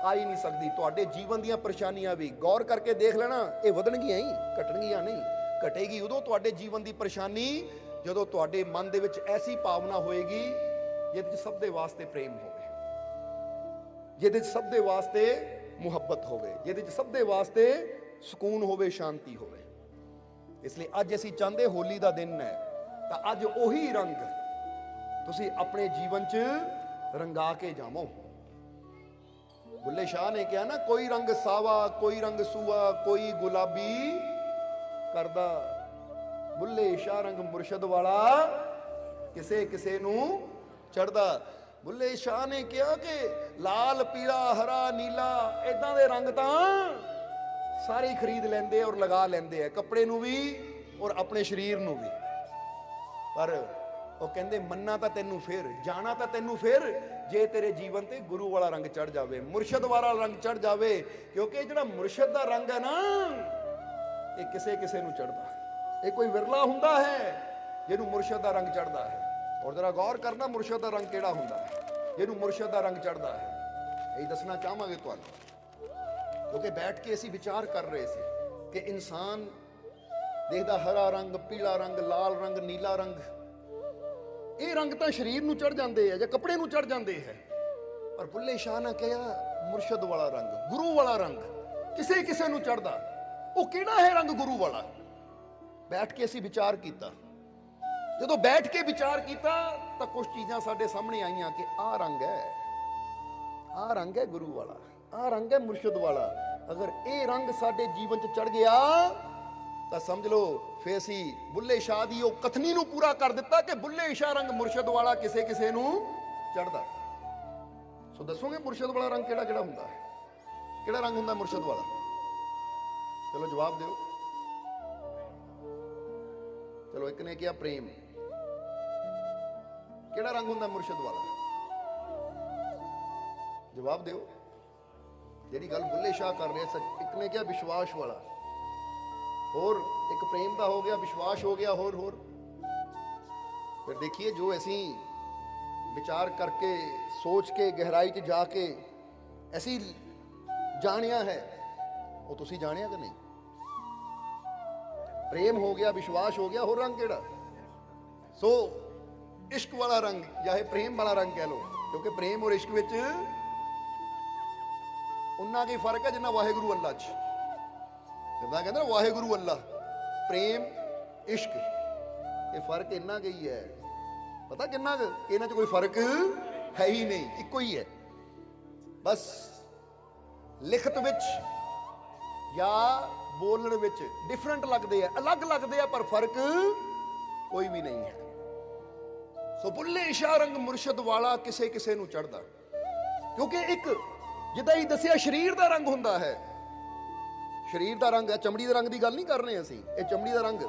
ਆ ਹੀ ਨਹੀਂ ਸਕਦੀ। ਤੁਹਾਡੇ ਜੀਵਨ ਦੀਆਂ ਪਰੇਸ਼ਾਨੀਆਂ ਵੀ ਗੌਰ ਕਰਕੇ ਦੇਖ ਲੈਣਾ, ਇਹ ਵਧਣਗੀਆਂ ਹੀ, ਘਟਣਗੀਆਂ ਨਹੀਂ। ਘਟੇਗੀ ਉਦੋਂ ਤੁਹਾਡੇ ਜੀਵਨ ਦੀ ਪਰੇਸ਼ਾਨੀ ਜਦੋਂ ਤੁਹਾਡੇ ਮਨ ਦੇ ਵਿੱਚ ਐਸੀ ਭਾਵਨਾ ਹੋਏਗੀ ਜਿਹਦੇ 'ਚ ਸਭ ਦੇ ਵਾਸਤੇ ਪ੍ਰੇਮ ਹੋਵੇ, ਜਿਹਦੇ 'ਚ ਸਭ ਦੇ ਵਾਸਤੇ ਮੁਹੱਬਤ ਹੋਵੇ, ਜਿਹਦੇ 'ਚ ਸਭ ਦੇ ਵਾਸਤੇ ਸਕੂਨ ਹੋਵੇ, ਸ਼ਾਂਤੀ ਹੋਵੇ। ਇਸ ਲਈ ਅੱਜ ਅਸੀਂ ਚਾਹੁੰਦੇ ਹੋਲੀ ਦਾ ਦਿਨ ਹੈ ਤਾਂ ਅੱਜ ਉਹੀ ਰੰਗ ਤੁਸੀਂ ਆਪਣੇ ਜੀਵਨ 'ਚ ਰੰਗਾ ਕੇ ਜਾਵੋ। ਬੁੱਲੇ ਸ਼ਾਹ ਨੇ ਕਿਹਾ ਨਾ, ਕੋਈ ਰੰਗ ਸਾਵਾ, ਕੋਈ ਰੰਗ ਸੂਆ, ਕੋਈ ਗੁਲਾਬੀ ਕਰਦਾ। ਬੁੱਲੇ ਸ਼ਾਹ ਰੰਗ ਮੁਰਸ਼ਦ ਵਾਲਾ ਕਿਸੇ ਕਿਸੇ ਨੂੰ ਚੜਦਾ। ਬੁੱਲੇ ਸ਼ਾਹ ਨੇ ਕਿਹਾ ਕਿ ਲਾਲ, ਪੀਲਾ, ਹਰਾ, ਨੀਲਾ ਇਦਾਂ ਦੇ ਰੰਗ ਤਾਂ ਸਾਰੇ ਖਰੀਦ ਲੈਂਦੇ ਔਰ ਲਗਾ ਲੈਂਦੇ ਆ, ਕੱਪੜੇ ਨੂੰ ਵੀ ਔਰ ਆਪਣੇ ਸਰੀਰ ਨੂੰ ਵੀ। ਪਰ ਉਹ ਕਹਿੰਦੇ ਮੰਨਾ ਤਾਂ ਤੈਨੂੰ ਫਿਰ, ਜਾਣਾ ਤਾਂ ਤੈਨੂੰ ਫਿਰ, ਜੇ ਤੇਰੇ ਜੀਵਨ ਤੇ ਗੁਰੂ ਵਾਲਾ ਰੰਗ ਚੜ ਜਾਵੇ, ਮੁਰਸ਼ਦ ਵਾਲਾ ਰੰਗ ਚੜ ਜਾਵੇ। ਕਿਉਂਕਿ ਜਿਹੜਾ ਮੁਰਸ਼ਦ ਦਾ ਰੰਗ ਹੈ ਨਾ, ਇਹ ਕਿਸੇ ਕਿਸੇ ਨੂੰ ਚੜਦਾ। ਇਹ ਕੋਈ ਵਿਰਲਾ ਹੁੰਦਾ ਹੈ ਜਿਹਨੂੰ ਮੁਰਸ਼ਦ ਦਾ ਰੰਗ ਚੜਦਾ ਹੈ। ਔਰ ਜਰਾ ਗੌਰ ਕਰਨਾ, ਮੁਰਸ਼ਦ ਦਾ ਰੰਗ ਕਿਹੜਾ ਹੁੰਦਾ ਹੈ ਜਿਹਨੂੰ ਮੁਰਸ਼ਦ ਦਾ ਰੰਗ ਚੜਦਾ ਹੈ। ਇਹ ਦੱਸਣਾ ਚਾਹਾਂਗੇ ਤੁਹਾਨੂੰ, ਕਿਉਂਕਿ ਬੈਠ ਕੇ ਅਸੀਂ ਵਿਚਾਰ ਕਰ ਰਹੇ ਸੀ ਕਿ ਇਨਸਾਨ ਦੇਖਦਾ ਹਰਾ ਰੰਗ, ਪੀਲਾ ਰੰਗ, ਲਾਲ ਰੰਗ, ਨੀਲਾ ਰੰਗ, ਇਹ ਰੰਗ ਤਾਂ ਸਰੀਰ ਨੂੰ ਚੜ ਜਾਂਦੇ ਆ ਜਾਂ ਕੱਪੜੇ ਨੂੰ ਚੜ ਜਾਂਦੇ ਹੈ। ਪਰ ਬੁੱਲੇ ਸ਼ਾਹ ਨੇ ਕਿਹਾ ਮੁਰਸ਼ਦ ਵਾਲਾ ਰੰਗ, ਗੁਰੂ ਵਾਲਾ ਰੰਗ ਕਿਸੇ ਕਿਸੇ ਨੂੰ ਚੜਦਾ। ਉਹ ਕਿਹੜਾ ਹੈ ਰੰਗ ਗੁਰੂ ਵਾਲਾ? ਬੈਠ ਕੇ ਅਸੀਂ ਵਿਚਾਰ ਕੀਤਾ। ਜਦੋਂ ਬੈਠ ਕੇ ਵਿਚਾਰ ਕੀਤਾ ਤਾਂ ਕੁਝ ਚੀਜ਼ਾਂ ਸਾਡੇ ਸਾਹਮਣੇ ਆਈਆਂ ਕਿ ਆਹ ਰੰਗ ਹੈ, ਆਹ ਰੰਗ ਹੈ ਗੁਰੂ ਵਾਲਾ, ਆਹ ਰੰਗ ਹੈ ਮੁਰਸ਼ਦ ਵਾਲਾ। ਅਗਰ ਇਹ ਰੰਗ ਸਾਡੇ ਜੀਵਨ 'ਚ ਚੜ ਗਿਆ ਤਾਂ ਸਮਝ ਲਓ ਫੇਰ ਅਸੀਂ ਬੁੱਲੇ ਸ਼ਾਹ ਦੀ ਉਹ ਕਥਨੀ ਨੂੰ ਪੂਰਾ ਕਰ ਦਿੱਤਾ ਕਿ ਬੁੱਲੇ ਸ਼ਾਹ ਰੰਗ ਮੁਰਸ਼ਦ ਵਾਲਾ ਕਿਸੇ ਕਿਸੇ ਨੂੰ ਚੜਦਾ। ਸੋ ਦੱਸੋਗੇ ਮੁਰਸ਼ਦ ਵਾਲਾ ਰੰਗ ਕਿਹੜਾ ਕਿਹੜਾ ਹੁੰਦਾ ਹੈ? ਕਿਹੜਾ ਰੰਗ ਹੁੰਦਾ ਮੁਰਸ਼ਦ ਵਾਲਾ? ਚਲੋ ਜਵਾਬ ਦਿਓ। ਚਲੋ ਇੱਕ ਨੇ ਕਿਹਾ ਪ੍ਰੇਮ। ਕਿਹੜਾ ਰੰਗ ਹੁੰਦਾ ਮੁਰਸ਼ਦ ਵਾਲਾ? ਜਵਾਬ ਦਿਓ। ਜਿਹੜੀ ਗੱਲ ਬੁੱਲੇ ਸ਼ਾਹ ਕਰ ਰਹੇ ਸੱਚ, ਇੱਕ ਨੇ ਕਿਹਾ ਵਿਸ਼ਵਾਸ ਵਾਲਾ, ਹੋਰ ਇੱਕ ਪ੍ਰੇਮ ਦਾ ਹੋ ਗਿਆ, ਵਿਸ਼ਵਾਸ ਹੋ ਗਿਆ, ਹੋਰ ਹੋਰ। ਫਿਰ ਦੇਖੀਏ ਜੋ ਅਸੀਂ ਵਿਚਾਰ ਕਰਕੇ ਸੋਚ ਕੇ ਗਹਿਰਾਈ 'ਚ ਜਾ ਕੇ ਅਸੀਂ ਜਾਣਿਆ ਹੈ, ਉਹ ਤੁਸੀਂ ਜਾਣਿਆ ਕਿ ਨਹੀਂ? ਪ੍ਰੇਮ ਹੋ ਗਿਆ, ਵਿਸ਼ਵਾਸ ਹੋ ਗਿਆ, ਹੋਰ ਰੰਗ ਕਿਹੜਾ? ਸੋ ਇਸ਼ਕ ਵਾਲਾ ਰੰਗ ਜਾਂ ਇਹ ਪ੍ਰੇਮ ਵਾਲਾ ਰੰਗ ਕਹਿ ਲਓ, ਕਿਉਂਕਿ ਪ੍ਰੇਮ ਔਰ ਇਸ਼ਕ ਵਿੱਚ ਉਨਾ ਕੀ ਫਰਕ ਹੈ ਜਿੰਨਾ ਵਾਹਿਗੁਰੂ ਅੱਲਾ 'ਚ। ਜਿੱਦਾਂ ਕਹਿੰਦੇ ਨਾ ਵਾਹਿਗੁਰੂ ਅੱਲਾ, ਪ੍ਰੇਮ ਇਸ਼ਕ, ਇਹ ਫਰਕ ਇੰਨਾ ਕੁ ਹੀ ਹੈ। ਪਤਾ ਕਿੰਨਾ ਕੁ? ਇਹਨਾਂ 'ਚ ਕੋਈ ਫਰਕ ਹੈ ਹੀ ਨਹੀਂ, ਇੱਕੋ ਹੀ ਹੈ। ਬਸ ਲਿਖਤ ਵਿੱਚ ਜਾਂ ਬੋਲਣ ਵਿੱਚ ਡਿਫਰੈਂਟ ਲੱਗਦੇ ਆ, ਅਲੱਗ ਲੱਗਦੇ ਆ, ਪਰ ਫਰਕ ਕੋਈ ਵੀ ਨਹੀਂ ਹੈ। ਸੋ ਬੁੱਲੇ ਸ਼ਾਹ ਰੰਗ ਮੁਰਸ਼ਦ ਵਾਲਾ ਕਿਸੇ ਕਿਸੇ ਨੂੰ ਚੜਦਾ, ਕਿਉਂਕਿ ਇੱਕ ਜਿੱਦਾਂ ਹੀ ਦੱਸਿਆ ਸਰੀਰ ਦਾ ਰੰਗ ਹੁੰਦਾ ਹੈ। ਸਰੀਰ ਦਾ ਰੰਗ ਹੈ, ਚਮੜੀ ਦੇ ਰੰਗ ਦੀ ਗੱਲ ਨਹੀਂ ਕਰ ਰਹੇ ਅਸੀਂ। ਇਹ ਚਮੜੀ ਦਾ ਰੰਗ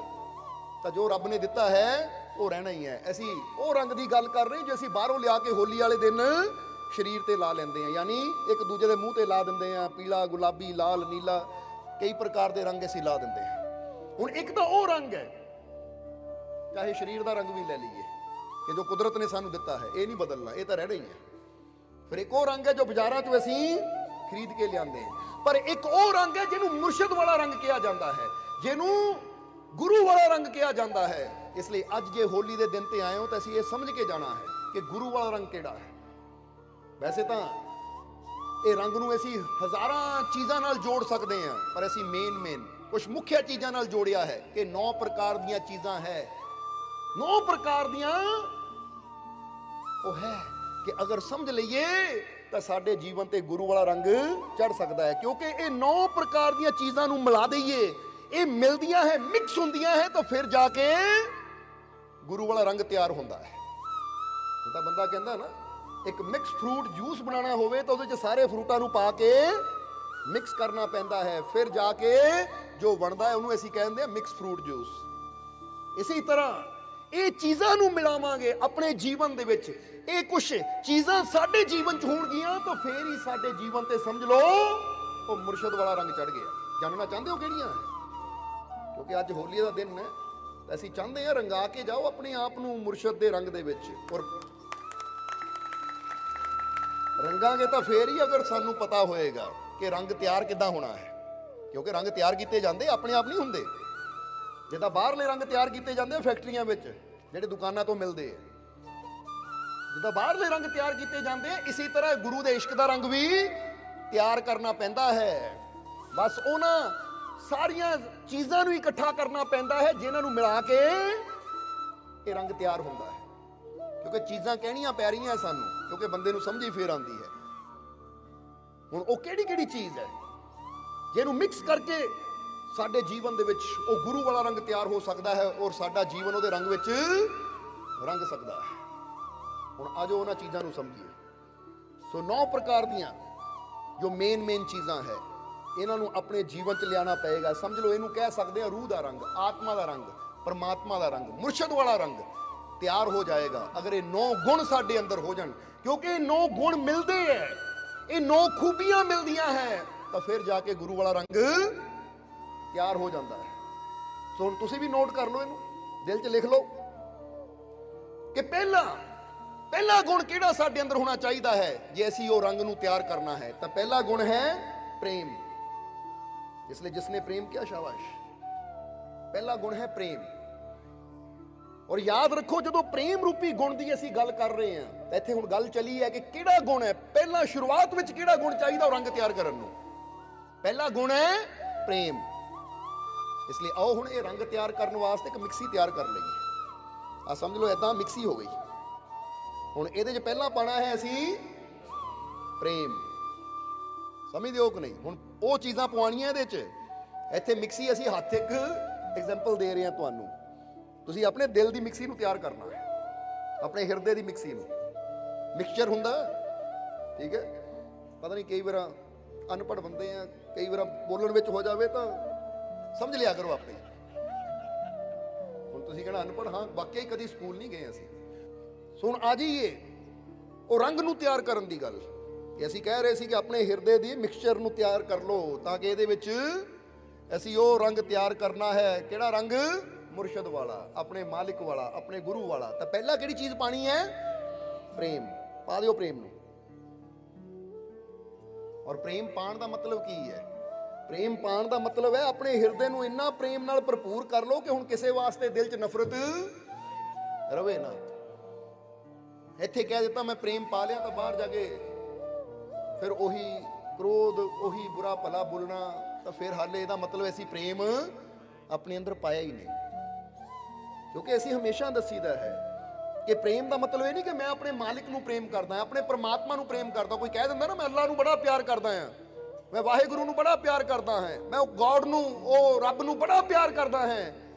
ਤਾਂ ਜੋ ਰੱਬ ਨੇ ਦਿੱਤਾ ਹੈ ਉਹ ਰਹਿਣਾ ਹੀ ਹੈ। ਅਸੀਂ ਉਹ ਰੰਗ ਦੀ ਗੱਲ ਕਰ ਰਹੇ ਜੋ ਅਸੀਂ ਬਾਹਰੋਂ ਲਿਆ ਕੇ ਹੋਲੀ ਵਾਲੇ ਦਿਨ ਸਰੀਰ ਤੇ ਲਾ ਲੈਂਦੇ ਆ, ਯਾਨੀ ਇੱਕ ਦੂਜੇ ਦੇ ਮੂੰਹ ਤੇ ਲਾ ਦਿੰਦੇ ਆ। ਪੀਲਾ, ਗੁਲਾਬੀ, ਲਾਲ, ਨੀਲਾ, ਕਈ ਪ੍ਰਕਾਰ ਦੇ ਰੰਗ ਅਸੀਂ ਲਾ ਦਿੰਦੇ ਹਾਂ। ਹੁਣ ਇੱਕ ਤਾਂ ਉਹ ਰੰਗ ਹੈ, ਚਾਹੇ ਸਰੀਰ ਦਾ ਰੰਗ ਵੀ ਲੈ ਲਈਏ ਕਿ ਜੋ ਕੁਦਰਤ ਨੇ ਸਾਨੂੰ ਦਿੱਤਾ ਹੈ, ਇਹ ਨਹੀਂ ਬਦਲਣਾ, ਇਹ ਤਾਂ ਰਹਿਣਾ ਹੀ ਹੈ। ਫਿਰ ਇੱਕ ਉਹ ਰੰਗ ਹੈ ਜੋ ਬਾਜ਼ਾਰਾਂ 'ਚੋਂ ਅਸੀਂ ਖਰੀਦ ਕੇ ਲਿਆਂਦੇ ਹਾਂ। ਪਰ ਇੱਕ ਉਹ ਰੰਗ ਹੈ ਜਿਹਨੂੰ ਮੁਰਸ਼ਦ ਵਾਲਾ ਰੰਗ ਕਿਹਾ ਜਾਂਦਾ ਹੈ, ਜਿਹਨੂੰ ਗੁਰੂ ਵਾਲਾ ਰੰਗ ਕਿਹਾ ਜਾਂਦਾ ਹੈ। ਇਸ ਲਈ ਅੱਜ ਜੇ ਹੋਲੀ ਦੇ ਦਿਨ ਤੇ ਆਏ ਹੋ ਤਾਂ ਅਸੀਂ ਇਹ ਸਮਝ ਕੇ ਜਾਣਾ ਹੈ ਕਿ ਗੁਰੂ ਵਾਲਾ ਰੰਗ ਕਿਹੜਾ ਹੈ। ਵੈਸੇ ਤਾਂ ਇਹ ਰੰਗ ਨੂੰ ਅਸੀਂ ਹਜ਼ਾਰਾਂ ਚੀਜ਼ਾਂ ਨਾਲ ਜੋੜ ਸਕਦੇ ਹਾਂ, ਪਰ ਅਸੀਂ ਮੇਨ ਕੁਝ ਮੁੱਖ ਚੀਜ਼ਾਂ ਨਾਲ ਜੋੜਿਆ ਹੈ ਕਿ 9 ਪ੍ਰਕਾਰ ਦੀਆਂ ਚੀਜ਼ਾਂ ਹੈ। 9 ਪ੍ਰਕਾਰ ਦੀਆਂ ਉਹ ਹੈ ਕਿ ਅਗਰ ਸਮਝ ਲਈਏ ਤਾਂ ਸਾਡੇ ਜੀਵਨ ਤੇ ਗੁਰੂ ਵਾਲਾ ਰੰਗ ਚੜ ਸਕਦਾ ਹੈ। ਕਿਉਂਕਿ ਇਹ 9 ਪ੍ਰਕਾਰ ਦੀਆਂ ਚੀਜ਼ਾਂ ਨੂੰ ਮਿਲਾ ਦਈਏ, ਇਹ ਮਿਲਦੀਆਂ ਹੈ, ਮਿਕਸ ਹੁੰਦੀਆਂ ਹੈ, ਤਾਂ ਫਿਰ ਜਾ ਕੇ ਗੁਰੂ ਵਾਲਾ ਰੰਗ ਤਿਆਰ ਹੁੰਦਾ ਹੈ। ਜਿੱਦਾਂ ਬੰਦਾ ਕਹਿੰਦਾ ਨਾ, ਇੱਕ ਮਿਕਸ ਫਰੂਟ ਜੂਸ ਬਣਾਉਣਾ ਹੋਵੇ ਤਾਂ ਉਹਦੇ 'ਚ ਸਾਰੇ ਫਰੂਟਾਂ ਨੂੰ ਪਾ ਕੇ ਮਿਕਸ ਕਰਨਾ ਪੈਂਦਾ ਹੈ, ਫਿਰ ਜਾ ਕੇ ਜੋ ਬਣਦਾ ਹੈ ਉਹਨੂੰ ਅਸੀਂ ਕਹਿੰਦੇ ਆ ਮਿਕਸ ਫਰੂਟ ਜੂਸ। ਇਸੇ ਤਰ੍ਹਾਂ ਇਹ ਚੀਜ਼ਾਂ ਨੂੰ ਮਿਲਾਵਾਂਗੇ ਆਪਣੇ ਜੀਵਨ ਦੇ ਵਿੱਚ, ਇਹ ਕੁਝ ਚੀਜ਼ਾਂ ਸਾਡੇ ਜੀਵਨ 'ਚ ਹੋਣਗੀਆਂ ਤਾਂ ਫੇਰ ਹੀ ਸਾਡੇ ਜੀਵਨ ਤੇ ਸਮਝ ਲਓ ਉਹ ਮੁਰਸ਼ਦ ਵਾਲਾ ਰੰਗ ਚੜ ਗਿਆ। ਜਾਣਨਾ ਚਾਹੁੰਦੇ ਹੋ ਕਿਹੜੀਆਂ? ਕਿਉਂਕਿ ਅੱਜ ਹੋਲੀ ਦਾ ਦਿਨ ਹੈ ਤਾਂ ਅਸੀਂ ਚਾਹੁੰਦੇ ਹਾਂ ਰੰਗਾ ਕੇ ਜਾਓ ਆਪਣੇ ਆਪ ਨੂੰ ਮੁਰਸ਼ਦ ਦੇ ਰੰਗ ਦੇ ਵਿੱਚ। ਔਰ ਰੰਗਾਂਗੇ ਤਾਂ ਫੇਰ ਹੀ ਅਗਰ ਸਾਨੂੰ ਪਤਾ ਹੋਏਗਾ ਕਿ ਰੰਗ ਤਿਆਰ ਕਿੱਦਾਂ ਹੋਣਾ ਹੈ। ਕਿਉਂਕਿ ਰੰਗ ਤਿਆਰ ਕੀਤੇ ਜਾਂਦੇ ਆਪਣੇ ਆਪ ਨਹੀਂ ਹੁੰਦੇ। ਜਿੱਦਾਂ ਬਾਹਰਲੇ ਰੰਗ ਤਿਆਰ ਕੀਤੇ ਜਾਂਦੇ ਆ ਫੈਕਟਰੀਆਂ ਵਿੱਚ, ਜਿਹੜੇ ਦੁਕਾਨਾਂ ਤੋਂ ਮਿਲਦੇ ਆ, ਜਿੱਦਾਂ ਬਾਹਰਲੇ ਰੰਗ ਤਿਆਰ ਕੀਤੇ ਜਾਂਦੇ ਆ, ਇਸੇ ਤਰ੍ਹਾਂ ਗੁਰੂ ਦੇ ਇਸ਼ਕ ਦਾ ਰੰਗ ਵੀ ਤਿਆਰ ਕਰਨਾ ਪੈਂਦਾ ਹੈ। ਬਸ ਉਹਨਾਂ ਸਾਰੀਆਂ ਚੀਜ਼ਾਂ ਨੂੰ ਇਕੱਠਾ ਕਰਨਾ ਪੈਂਦਾ ਹੈ ਜਿਨ੍ਹਾਂ ਨੂੰ ਮਿਲਾ ਕੇ ਇਹ ਰੰਗ ਤਿਆਰ ਹੁੰਦਾ ਹੈ। ਕਿਉਂਕਿ ਚੀਜ਼ਾਂ ਕਹਿਣੀਆਂ ਪੈ ਰਹੀਆਂ ਸਾਨੂੰ, ਕਿਉਂਕਿ ਬੰਦੇ ਨੂੰ ਸਮਝ ਹੀ ਫੇਰ ਆਉਂਦੀ ਹੈ। ਹੁਣ ਉਹ ਕਿਹੜੀ ਕਿਹੜੀ ਚੀਜ਼ ਹੈ ਜਿਹਨੂੰ ਮਿਕਸ ਕਰਕੇ ਸਾਡੇ ਜੀਵਨ ਦੇ ਵਿੱਚ ਉਹ ਗੁਰੂ ਵਾਲਾ ਰੰਗ ਤਿਆਰ ਹੋ ਸਕਦਾ ਹੈ ਔਰ ਸਾਡਾ ਜੀਵਨ ਉਹਦੇ ਰੰਗ ਵਿੱਚ ਰੰਗ ਸਕਦਾ ਹੈ। ਹੁਣ ਆਜੋ ਉਹਨਾਂ ਚੀਜ਼ਾਂ ਨੂੰ ਸਮਝੀਏ। ਸੋ 9 ਪ੍ਰਕਾਰ ਦੀਆਂ ਜੋ ਮੇਨ ਚੀਜ਼ਾਂ ਹੈ, ਇਹਨਾਂ ਨੂੰ ਆਪਣੇ ਜੀਵਨ 'ਚ ਲਿਆਉਣਾ ਪਏਗਾ। ਸਮਝ ਲਓ ਇਹਨੂੰ ਕਹਿ ਸਕਦੇ ਆ ਰੂਹ ਦਾ ਰੰਗ, ਆਤਮਾ ਦਾ ਰੰਗ, ਪਰਮਾਤਮਾ ਦਾ ਰੰਗ, ਮੁਰਸ਼ਦ ਵਾਲਾ ਰੰਗ। ਤਿਆਰ ਹੋ ਜਾਏਗਾ। ਅਗਰ ਇਹ 9 ਗੁਣ ਸਾਡੇ ਅੰਦਰ ਹੋ ਜਾਣ, ਕਿਉਂਕਿ ਇਹ 9 ਗੁਣ ਮਿਲਦੇ ਹੈ, ਇਹ 9 ਖੂਬੀਆਂ ਮਿਲਦੀਆਂ ਹੈ, ਤਾਂ ਫਿਰ ਜਾ ਕੇ ਗੁਰੂ ਵਾਲਾ ਰੰਗ ਤਿਆਰ ਹੋ ਜਾਂਦਾ ਹੈ। ਸੋ ਹੁਣ ਤੁਸੀਂ ਵੀ ਨੋਟ ਕਰ ਲਓ, ਇਹਨੂੰ ਦਿਲ 'ਚ ਲਿਖ ਲਓ ਕਿ ਪਹਿਲਾ ਗੁਣ ਕਿਹੜਾ ਸਾਡੇ ਅੰਦਰ ਹੋਣਾ ਚਾਹੀਦਾ ਹੈ ਜੇ ਅਸੀਂ ਉਹ ਰੰਗ ਨੂੰ ਤਿਆਰ ਕਰਨਾ ਹੈ। ਤਾਂ ਪਹਿਲਾ ਗੁਣ ਹੈ ਪ੍ਰੇਮ। ਇਸ ਲਈ ਜਿਸਨੇ ਪ੍ਰੇਮ ਕਿਹਾ ਸ਼ਾਬਾਸ਼। ਪਹਿਲਾ ਗੁਣ ਹੈ ਪ੍ਰੇਮ। ਔਰ ਯਾਦ ਰੱਖੋ, ਜਦੋਂ ਪ੍ਰੇਮ ਰੂਪੀ ਗੁਣ ਦੀ ਅਸੀਂ ਗੱਲ ਕਰ ਰਹੇ ਹਾਂ ਤਾਂ ਇੱਥੇ ਹੁਣ ਗੱਲ ਚਲੀ ਹੈ ਕਿ ਕਿਹੜਾ ਗੁਣ ਹੈ ਪਹਿਲਾਂ, ਸ਼ੁਰੂਆਤ ਵਿੱਚ ਕਿਹੜਾ ਗੁਣ ਚਾਹੀਦਾ ਉਹ ਰੰਗ ਤਿਆਰ ਕਰਨ ਨੂੰ। ਪਹਿਲਾ ਗੁਣ ਹੈ ਪ੍ਰੇਮ। ਇਸ ਲਈ ਆਓ ਹੁਣ ਇਹ ਰੰਗ ਤਿਆਰ ਕਰਨ ਵਾਸਤੇ ਇੱਕ ਮਿਕਸੀ ਤਿਆਰ ਕਰ ਲਈਏ। ਆ ਸਮਝ ਲਓ ਏਦਾਂ ਮਿਕਸੀ ਹੋ ਗਈ। ਹੁਣ ਇਹਦੇ 'ਚ ਪਹਿਲਾਂ ਪਾਣਾ ਹੈ ਅਸੀਂ ਪ੍ਰੇਮ। ਸਮਝਦੇ ਹੋ ਕਿ ਨਹੀਂ? ਹੁਣ ਉਹ ਚੀਜ਼ਾਂ ਪਵਾਉਣੀਆਂ ਇਹਦੇ 'ਚ। ਇੱਥੇ ਮਿਕਸੀ ਅਸੀਂ ਹੱਥ ਇੱਕ ਐਗਜ਼ਾਮਪਲ ਦੇ ਰਹੇ ਹਾਂ ਤੁਹਾਨੂੰ। ਤੁਸੀਂ ਆਪਣੇ ਦਿਲ ਦੀ ਮਿਕਸੀ ਨੂੰ ਤਿਆਰ ਕਰਨਾ ਹੈ, ਆਪਣੇ ਹਿਰਦੇ ਦੀ ਮਿਕਸੀ ਨੂੰ। ਮਿਕਸਚਰ ਹੁੰਦਾ, ਠੀਕ ਹੈ। ਪਤਾ ਨਹੀਂ ਕਈ ਵਾਰ ਅਨਪੜ੍ਹ ਬੰਦੇ ਆ, ਕਈ ਵਾਰ ਬੋਲਣ ਵਿੱਚ ਹੋ ਜਾਵੇ ਤਾਂ ਸਮਝ ਲਿਆ ਕਰੋ ਆਪੇ। ਹੁਣ ਤੁਸੀਂ ਕਹਿਣਾ ਅਨਪੜ੍ਹ, ਹਾਂ ਵਾਕਿਆ ਹੀ ਕਦੀ ਸਕੂਲ ਨਹੀਂ ਗਏ ਅਸੀਂ। ਸੋ ਹੁਣ ਆ ਜਾਈਏ ਉਹ ਰੰਗ ਨੂੰ ਤਿਆਰ ਕਰਨ ਦੀ ਗੱਲ ਕਿ ਅਸੀਂ ਕਹਿ ਰਹੇ ਸੀ ਕਿ ਆਪਣੇ ਹਿਰਦੇ ਦੀ ਮਿਕਸਚਰ ਨੂੰ ਤਿਆਰ ਕਰ ਲਓ ਤਾਂ ਕਿ ਇਹਦੇ ਵਿੱਚ ਅਸੀਂ ਉਹ ਰੰਗ ਤਿਆਰ ਕਰਨਾ ਹੈ। ਕਿਹੜਾ ਰੰਗ? ਮੁਰਸ਼ਦ ਵਾਲਾ, ਆਪਣੇ ਮਾਲਿਕ ਵਾਲਾ, ਆਪਣੇ ਗੁਰੂ ਵਾਲਾ। ਤਾਂ ਪਹਿਲਾਂ ਕਿਹੜੀ ਚੀਜ਼ ਪਾਣੀ ਹੈ? ਪ੍ਰੇਮ। ਪਾ ਦਿਓ ਪ੍ਰੇਮ ਨੂੰ। ਔਰ ਪ੍ਰੇਮ ਪਾਣ ਦਾ ਮਤਲਬ ਕੀ ਹੈ? ਪ੍ਰੇਮ ਪਾਣ ਦਾ ਮਤਲਬ ਹੈ ਆਪਣੇ ਹਿਰਦੇ ਨੂੰ ਇੰਨਾ ਪ੍ਰੇਮ ਨਾਲ ਭਰਪੂਰ ਕਰ ਲਓ ਕਿ ਹੁਣ ਕਿਸੇ ਵਾਸਤੇ ਦਿਲ 'ਚ ਨਫ਼ਰਤ ਰਵੇ ਨਾ। ਇੱਥੇ ਕਹਿ ਦਿੱਤਾ ਮੈਂ ਪ੍ਰੇਮ ਪਾ ਲਿਆ ਤਾਂ ਬਾਹਰ ਜਾ ਕੇ ਫਿਰ ਉਹੀ ਕ੍ਰੋਧ, ਉਹੀ ਬੁਰਾ ਭਲਾ ਬੋਲਣਾ, ਤਾਂ ਫਿਰ ਹਾਲੇ ਇਹਦਾ ਮਤਲਬ ਅਸੀਂ ਪ੍ਰੇਮ ਆਪਣੇ ਅੰਦਰ ਪਾਇਆ ਹੀ ਨਹੀਂ। ਕਿਉਂਕਿ ਅਸੀਂ ਹਮੇਸ਼ਾ ਦੱਸੀਦਾ ਹੈ ਕਿ ਪ੍ਰੇਮ ਦਾ ਮਤਲਬ ਇਹ ਨਹੀਂ ਕਿ ਮੈਂ ਆਪਣੇ ਮਾਲਿਕ ਨੂੰ ਪ੍ਰੇਮ ਕਰਦਾ, ਆਪਣੇ ਪਰਮਾਤਮਾ ਨੂੰ ਪ੍ਰੇਮ ਕਰਦਾ। ਕੋਈ ਕਹਿ ਦਿੰਦਾ ਨਾ ਮੈਂ ਅੱਲਾਹ ਨੂੰ ਬੜਾ ਪਿਆਰ ਕਰਦਾ ਹਾਂ, ਮੈਂ ਵਾਹਿਗੁਰੂ ਨੂੰ ਬੜਾ ਪਿਆਰ ਕਰਦਾ ਹਾਂ, ਮੈਂ ਉਹ ਗੋਡ ਨੂੰ, ਉਹ ਰੱਬ ਨੂੰ ਬੜਾ ਪਿਆਰ ਕਰਦਾ ਹਾਂ।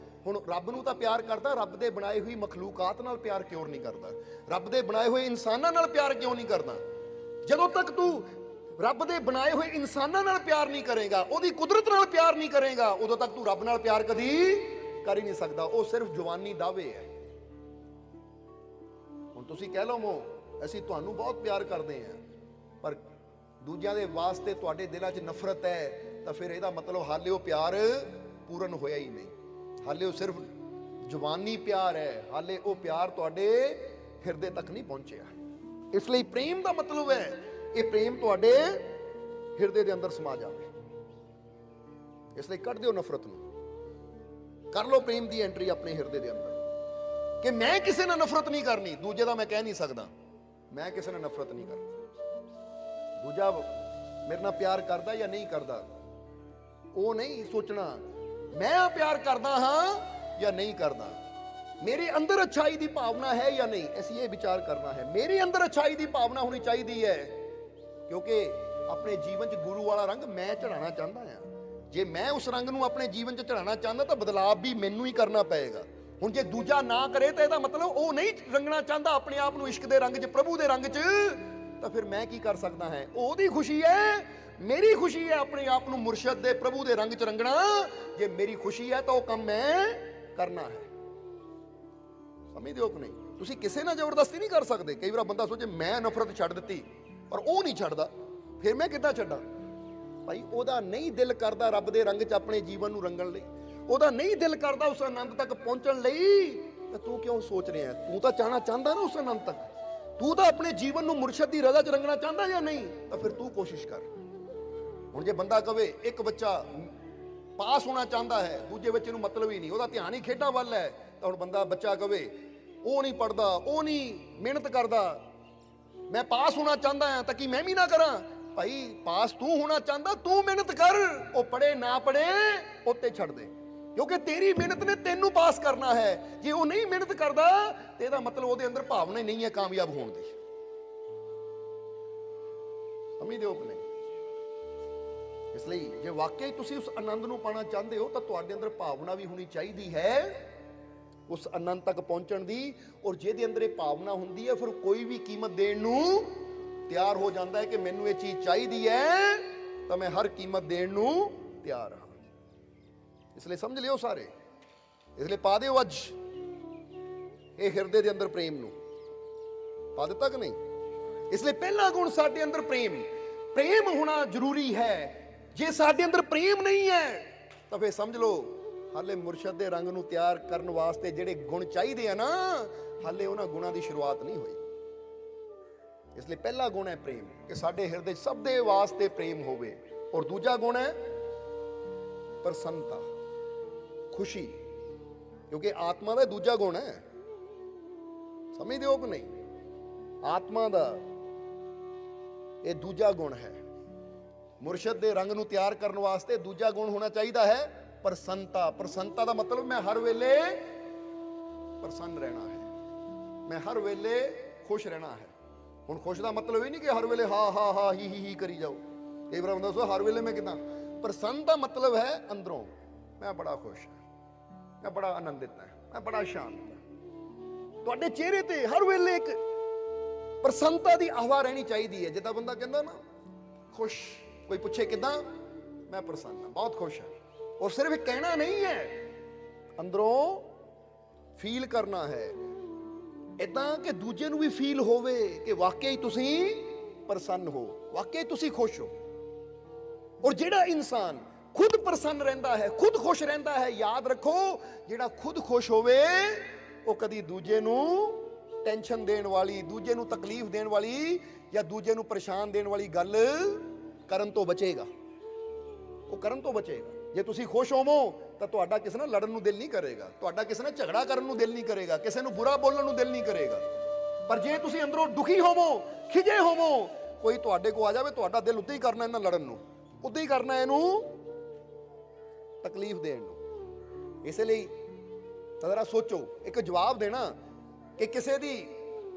ਹੁਣ ਰੱਬ ਨੂੰ ਤਾਂ ਪਿਆਰ ਕਰਦਾ, ਰੱਬ ਦੇ ਬਣਾਏ ਹੋਈ ਮਖਲੂਕਾਤ ਨਾਲ ਪਿਆਰ ਕਿਉਂ ਨਹੀਂ ਕਰਦਾ? ਰੱਬ ਦੇ ਬਣਾਏ ਹੋਏ ਇਨਸਾਨਾਂ ਨਾਲ ਪਿਆਰ ਕਿਉਂ ਨਹੀਂ ਕਰਦਾ? ਜਦੋਂ ਤੱਕ ਤੂੰ ਰੱਬ ਦੇ ਬਣਾਏ ਹੋਏ ਇਨਸਾਨਾਂ ਨਾਲ ਪਿਆਰ ਨਹੀਂ ਕਰੇਗਾ, ਉਹਦੀ ਕੁਦਰਤ ਨਾਲ ਪਿਆਰ ਨਹੀਂ ਕਰੇਗਾ, ਉਦੋਂ ਤੱਕ ਤੂੰ ਰੱਬ ਨਾਲ ਪਿਆਰ ਕਦੀ ਕਰ ਹੀ ਨਹੀਂ ਸਕਦਾ। ਉਹ ਸਿਰਫ ਜਵਾਨੀ ਦਾਅਵੇ ਹੈ। ਹੁਣ ਤੁਸੀਂ ਕਹਿ ਲਓ ਅਸੀਂ ਤੁਹਾਨੂੰ ਬਹੁਤ ਪਿਆਰ ਕਰਦੇ ਹਾਂ, ਪਰ ਦੂਜਿਆਂ ਦੇ ਵਾਸਤੇ ਤੁਹਾਡੇ ਦਿਲਾਂ 'ਚ ਨਫ਼ਰਤ ਹੈ, ਤਾਂ ਫਿਰ ਇਹਦਾ ਮਤਲਬ ਹਾਲੇ ਉਹ ਪਿਆਰ ਪੂਰਨ ਹੋਇਆ ਹੀ ਨਹੀਂ। ਹਾਲੇ ਉਹ ਸਿਰਫ ਜਵਾਨੀ ਪਿਆਰ ਹੈ, ਹਾਲੇ ਉਹ ਪਿਆਰ ਤੁਹਾਡੇ ਹਿਰਦੇ ਤੱਕ ਨਹੀਂ ਪਹੁੰਚਿਆ। ਇਸ ਲਈ ਪ੍ਰੇਮ ਦਾ ਮਤਲਬ ਹੈ ਇਹ ਪ੍ਰੇਮ ਤੁਹਾਡੇ ਹਿਰਦੇ ਦੇ ਅੰਦਰ ਸਮਾ ਜਾਵੇ। ਇਸ ਲਈ ਕੱਢ ਦਿਓ ਨਫ਼ਰਤ ਨੂੰ, ਕਰ ਲਓ ਪ੍ਰੇਮ ਦੀ ਐਂਟਰੀ ਆਪਣੇ ਹਿਰਦੇ ਦੇ ਅੰਦਰ ਕਿ ਮੈਂ ਕਿਸੇ ਨਾਲ ਨਫ਼ਰਤ ਨਹੀਂ ਕਰਨੀ। ਦੂਜੇ ਦਾ ਮੈਂ ਕਹਿ ਨਹੀਂ ਸਕਦਾ ਮੈਂ ਕਿਸੇ ਨਾਲ ਨਫ਼ਰਤ ਨਹੀਂ ਕਰਨੀ। ਦੂਜਾ ਮੇਰੇ ਨਾਲ ਪਿਆਰ ਕਰਦਾ ਜਾਂ ਨਹੀਂ ਕਰਦਾ ਉਹ ਨਹੀਂ ਸੋਚਣਾ, ਮੈਂ ਪਿਆਰ ਕਰਦਾ ਹਾਂ ਜਾਂ ਨਹੀਂ ਕਰਦਾ, ਮੇਰੇ ਅੰਦਰ ਅੱਛਾਈ ਦੀ ਭਾਵਨਾ ਹੈ ਜਾਂ ਨਹੀਂ, ਅਸੀਂ ਇਹ ਵਿਚਾਰ ਕਰਨਾ ਹੈ। ਮੇਰੇ ਅੰਦਰ ਅੱਛਾਈ ਦੀ ਭਾਵਨਾ ਹੋਣੀ ਚਾਹੀਦੀ ਹੈ, ਕਿਉਂਕਿ ਆਪਣੇ ਜੀਵਨ 'ਚ ਗੁਰੂ ਵਾਲਾ ਰੰਗ ਮੈਂ ਚੜਾਉਣਾ ਚਾਹੁੰਦਾ ਹਾਂ। ਜੇ ਮੈਂ ਉਸ ਰੰਗ ਨੂੰ ਆਪਣੇ ਜੀਵਨ 'ਚ ਚੜਾਉਣਾ ਚਾਹੁੰਦਾ ਤਾਂ ਬਦਲਾਅ ਵੀ ਮੈਨੂੰ ਹੀ ਕਰਨਾ ਪਏਗਾ। ਹੁਣ ਜੇ ਦੂਜਾ ਨਾ ਕਰੇ ਤਾਂ ਇਹਦਾ ਮਤਲਬ ਉਹ ਨਹੀਂ ਰੰਗਣਾ ਚਾਹੁੰਦਾ ਆਪਣੇ ਆਪ ਨੂੰ ਇਸ਼ਕ ਦੇ ਰੰਗ 'ਚ, ਪ੍ਰਭੂ ਦੇ ਰੰਗ 'ਚ, ਤਾਂ ਫਿਰ ਮੈਂ ਕੀ ਕਰ ਸਕਦਾ ਹਾਂ? ਉਹਦੀ ਖੁਸ਼ੀ ਹੈ, ਮੇਰੀ ਖੁਸ਼ੀ ਹੈ ਆਪਣੇ ਆਪ ਨੂੰ ਮੁਰਸ਼ਦ ਦੇ, ਪ੍ਰਭੂ ਦੇ ਰੰਗ 'ਚ ਰੰਗਣਾ। ਜੇ ਮੇਰੀ ਖੁਸ਼ੀ ਹੈ ਤਾਂ ਉਹ ਕੰਮ ਮੈਂ ਕਰਨਾ ਹੈ। ਸਮਝਦੇ ਹੋ ਕਿ ਨਹੀਂ? ਤੁਸੀਂ ਕਿਸੇ ਨਾਲ ਜ਼ਬਰਦਸਤੀ ਨਹੀਂ ਕਰ ਸਕਦੇ। ਕਈ ਵਾਰ ਬੰਦਾ ਸੋਚੇ ਮੈਂ ਨਫ਼ਰਤ ਛੱਡ ਦਿੱਤੀ ਪਰ ਉਹ ਨਹੀਂ ਛੱਡਦਾ, ਫਿਰ ਮੈਂ ਕਿੱਦਾਂ ਛੱਡਾਂ? ਭਾਈ ਉਹਦਾ ਨਹੀਂ ਦਿਲ ਕਰਦਾ ਰੱਬ ਦੇ ਰੰਗ 'ਚ ਆਪਣੇ ਜੀਵਨ ਨੂੰ ਰੰਗਣ ਲਈ, ਉਹਦਾ ਨਹੀਂ ਦਿਲ ਕਰਦਾ ਉਸ ਆਨੰਦ ਤੱਕ ਪਹੁੰਚਣ ਲਈ, ਤਾਂ ਤੂੰ ਕਿਉਂ ਸੋਚ ਰਿਹਾ? ਤੂੰ ਤਾਂ ਚਾਹਣਾ ਚਾਹੁੰਦਾ ਨਾ ਉਸ ਆਨੰਦ ਤੱਕ, ਤੂੰ ਤਾਂ ਆਪਣੇ ਜੀਵਨ ਨੂੰ ਮੁਰਸ਼ਦ ਦੀ ਰਜ਼ਾ 'ਚ ਰੰਗਣਾ ਚਾਹੁੰਦਾ ਜਾਂ ਨਹੀਂ? ਤਾਂ ਫਿਰ ਤੂੰ ਕੋਸ਼ਿਸ਼ ਕਰ। ਹੁਣ ਜੇ ਬੰਦਾ ਕਵੇ ਇੱਕ ਬੱਚਾ ਪਾਸ ਹੋਣਾ ਚਾਹੁੰਦਾ ਹੈ, ਦੂਜੇ ਬੱਚੇ ਨੂੰ ਮਤਲਬ ਹੀ ਨਹੀਂ, ਉਹਦਾ ਧਿਆਨ ਹੀ ਖੇਡਾਂ ਵੱਲ ਹੈ, ਤਾਂ ਹੁਣ ਬੱਚਾ ਕਵੇ ਉਹ ਨਹੀਂ ਪੜਦਾ, ਉਹ ਨਹੀਂ ਮਿਹਨਤ ਕਰਦਾ, ਮੈਂ ਪਾਸ ਹੋਣਾ ਚਾਹੁੰਦਾ ਹਾਂ ਤਾਂ ਕੀ ਮੈਂ ਵੀ ਨਾ ਕਰਾਂ? ਭਾਈ ਪਾਸ ਤੂੰ ਹੋਣਾ ਚਾਹੁੰਦਾ, ਤੂੰ ਮਿਹਨਤ ਕਰ, ਉਹ ਪੜੇ ਨਾ ਪੜੇ ਉੱਤੇ ਛੱਡ ਦੇ, ਕਿਉਂਕਿ ਤੇਰੀ ਮਿਹਨਤ ਨੇ ਤੈਨੂੰ ਪਾਸ ਕਰਨਾ ਹੈ। ਜੇ ਉਹ ਨਹੀਂ ਮਿਹਨਤ ਕਰਦਾ ਤੇ ਇਹਦਾ ਮਤਲਬ ਉਹਦੇ ਅੰਦਰ ਭਾਵਨਾ ਹੀ ਨਹੀਂ ਹੈ ਕਾਮਯਾਬ ਹੋਣ ਦੀ। ਸਮਝਦੇ ਹੋ ਕਿ ਨਹੀਂ? ਇਸ ਲਈ ਜੇ ਵਾਕਈ ਤੁਸੀਂ ਉਸ ਆਨੰਦ ਨੂੰ ਪਾਣਾ ਚਾਹੁੰਦੇ ਹੋ ਤਾਂ ਤੁਹਾਡੇ ਅੰਦਰ ਭਾਵਨਾ ਵੀ ਹੋਣੀ ਚਾਹੀਦੀ ਹੈ ਉਸ ਆਨੰਦ ਤੱਕ ਪਹੁੰਚਣ ਦੀ। ਔਰ ਜਿਹਦੇ ਅੰਦਰ ਇਹ ਭਾਵਨਾ ਹੁੰਦੀ ਹੈ ਫਿਰ ਕੋਈ ਵੀ ਕੀਮਤ ਦੇਣ ਨੂੰ ਤਿਆਰ ਹੋ ਜਾਂਦਾ ਹੈ ਕਿ ਮੈਨੂੰ ਇਹ ਚੀਜ਼ ਚਾਹੀਦੀ ਹੈ ਤਾਂ ਮੈਂ ਹਰ ਕੀਮਤ ਦੇਣ ਨੂੰ ਤਿਆਰ ਹਾਂ। ਇਸ ਲਈ ਸਮਝ ਲਿਓ ਸਾਰੇ। ਇਸ ਲਈ ਪਾ ਦਿਓ ਅੱਜ ਇਹ ਹਿਰਦੇ ਦੇ ਅੰਦਰ ਪ੍ਰੇਮ ਨੂੰ ਪਾ ਦਿੱਤਾ ਕਿ ਨਹੀਂ? ਇਸ ਲਈ ਪਹਿਲਾ ਗੁਣ ਸਾਡੇ ਅੰਦਰ ਪ੍ਰੇਮ ਹੋਣਾ ਜ਼ਰੂਰੀ ਹੈ। ਜੇ ਸਾਡੇ ਅੰਦਰ ਪ੍ਰੇਮ ਨਹੀਂ ਹੈ ਤਾਂ ਫਿਰ ਸਮਝ ਲਓ ਹਾਲੇ ਮੁਰਸ਼ਦ ਦੇ ਰੰਗ ਨੂੰ ਤਿਆਰ ਕਰਨ ਵਾਸਤੇ ਜਿਹੜੇ ਗੁਣ ਚਾਹੀਦੇ ਆ ਨਾ, ਹਾਲੇ ਉਹਨਾਂ ਗੁਣਾਂ ਦੀ ਸ਼ੁਰੂਆਤ ਨਹੀਂ ਹੋਈ। ਇਸ ਲਈ ਪਹਿਲਾ ਗੁਣ ਹੈ ਪ੍ਰੇਮ, ਕਿ ਸਾਡੇ ਹਿਰਦੇ ਸਭ ਦੇ ਵਾਸਤੇ ਪ੍ਰੇਮ ਹੋਵੇ। ਔਰ ਦੂਜਾ ਗੁਣ ਹੈ ਪ੍ਰਸੰਨਤਾ, ਖੁਸ਼ੀ, ਕਿਉਂਕਿ ਆਤਮਾ ਦਾ ਦੂਜਾ ਗੁਣ ਹੈ। ਸਮਝਦੇ ਹੋ ਕਿ ਨਹੀਂ? ਆਤਮਾ ਦਾ ਇਹ ਦੂਜਾ ਗੁਣ ਹੈ। ਮੁਰਸ਼ਦ ਦੇ ਰੰਗ ਨੂੰ ਤਿਆਰ ਕਰਨ ਵਾਸਤੇ ਦੂਜਾ ਗੁਣ ਹੋਣਾ ਚਾਹੀਦਾ ਹੈ ਪ੍ਰਸੰਨਤਾ। ਪ੍ਰਸੰਨਤਾ ਦਾ ਮਤਲਬ ਮੈਂ ਹਰ ਵੇਲੇ ਪ੍ਰਸੰਨ ਰਹਿਣਾ ਹੈ, ਮੈਂ ਹਰ ਵੇਲੇ ਖੁਸ਼ ਰਹਿਣਾ ਹੈ। ਹੁਣ ਖੁਸ਼ ਦਾ ਮਤਲਬ ਇਹ ਨਹੀਂ ਕਿ ਹਰ ਵੇਲੇ ਹਾ ਹਾ ਹਾ ਹੀ ਕਰੀ ਜਾਓ। ਇਹ ਬਰਾ ਹੁੰਦਾ ਸੋ ਹਰ ਵੇਲੇ ਮੈਂ ਕਿਦਾਂ। ਪ੍ਰਸੰਨ ਦਾ ਮਤਲਬ ਹੈ ਅੰਦਰੋਂ ਮੈਂ ਬੜਾ ਖੁਸ਼ ਹਾਂ, ਮੈਂ ਬੜਾ ਆਨੰਦਿਤ ਹਾਂ, ਮੈਂ ਬੜਾ ਸ਼ਾਂਤ ਹਾਂ। ਤੁਹਾਡੇ ਚਿਹਰੇ ਤੇ ਹਰ ਵੇਲੇ ਇੱਕ ਪ੍ਰਸੰਨਤਾ ਦੀ ਹਵਾ ਰਹਿਣੀ ਚਾਹੀਦੀ ਹੈ। ਜਿੱਦਾਂ ਬੰਦਾ ਕਹਿੰਦਾ ਨਾ ਖੁਸ਼, ਕੋਈ ਪੁੱਛੇ ਕਿਦਾਂ, ਮੈਂ ਪ੍ਰਸੰਨ ਹਾਂ, ਬਹੁਤ ਖੁਸ਼ ਹਾਂ। ਔਰ ਸਿਰਫ ਕਹਿਣਾ ਨਹੀਂ ਹੈ, ਅੰਦਰੋਂ ਫੀਲ ਕਰਨਾ ਹੈ ਇਦਾਂ ਕਿ ਦੂਜੇ ਨੂੰ ਵੀ ਫੀਲ ਹੋਵੇ ਕਿ ਵਾਕਈ ਤੁਸੀਂ ਪ੍ਰਸੰਨ ਹੋ, ਵਾਕਈ ਤੁਸੀਂ ਖੁਸ਼ ਹੋ। ਔਰ ਜਿਹੜਾ ਇਨਸਾਨ ਖੁਦ ਪ੍ਰਸੰਨ ਰਹਿੰਦਾ ਹੈ, ਖੁਦ ਖੁਸ਼ ਰਹਿੰਦਾ ਹੈ, ਯਾਦ ਰੱਖੋ ਜਿਹੜਾ ਖੁਦ ਖੁਸ਼ ਹੋਵੇ ਉਹ ਕਦੀ ਦੂਜੇ ਨੂੰ ਟੈਨਸ਼ਨ ਦੇਣ ਵਾਲੀ, ਦੂਜੇ ਨੂੰ ਤਕਲੀਫ ਦੇਣ ਵਾਲੀ ਜਾਂ ਦੂਜੇ ਨੂੰ ਪਰੇਸ਼ਾਨ ਦੇਣ ਵਾਲੀ ਗੱਲ ਕਰਨ ਤੋਂ ਬਚੇਗਾ। ਉਹ ਕਰਨ ਤੋਂ ਬਚੇਗਾ। ਜੇ ਤੁਸੀਂ ਖੁਸ਼ ਹੋਵੋ ਤਾਂ ਤੁਹਾਡਾ ਕਿਸੇ ਨਾਲ ਲੜਨ ਨੂੰ ਦਿਲ ਨਹੀਂ ਕਰੇਗਾ, ਤੁਹਾਡਾ ਕਿਸੇ ਨਾਲ ਝਗੜਾ ਕਰਨ ਨੂੰ ਦਿਲ ਨਹੀਂ ਕਰੇਗਾ, ਕਿਸੇ ਨੂੰ ਬੁਰਾ ਬੋਲਣ ਨੂੰ ਦਿਲ ਨਹੀਂ ਕਰੇਗਾ। ਪਰ ਜੇ ਤੁਸੀਂ ਅੰਦਰੋਂ ਦੁਖੀ ਹੋਵੋ, ਖਿਜੇ ਹੋਵੋ, ਕੋਈ ਤੁਹਾਡੇ ਕੋਲ ਆ ਜਾਵੇ, ਤੁਹਾਡਾ ਦਿਲ ਉੱਤੇ ਹੀ ਕਰਨਾ ਇਹਨਾਂ ਲੜਨ ਨੂੰ, ਉੱਤੇ ਹੀ ਕਰਨਾ ਇਹਨੂੰ ਤਕਲੀਫ ਦੇਣ ਨੂੰ। ਇਸ ਲਈ ਜ਼ਰਾ ਸੋਚੋ, ਇੱਕ ਜਵਾਬ ਦੇਣਾ ਕਿ ਕਿਸੇ ਦੀ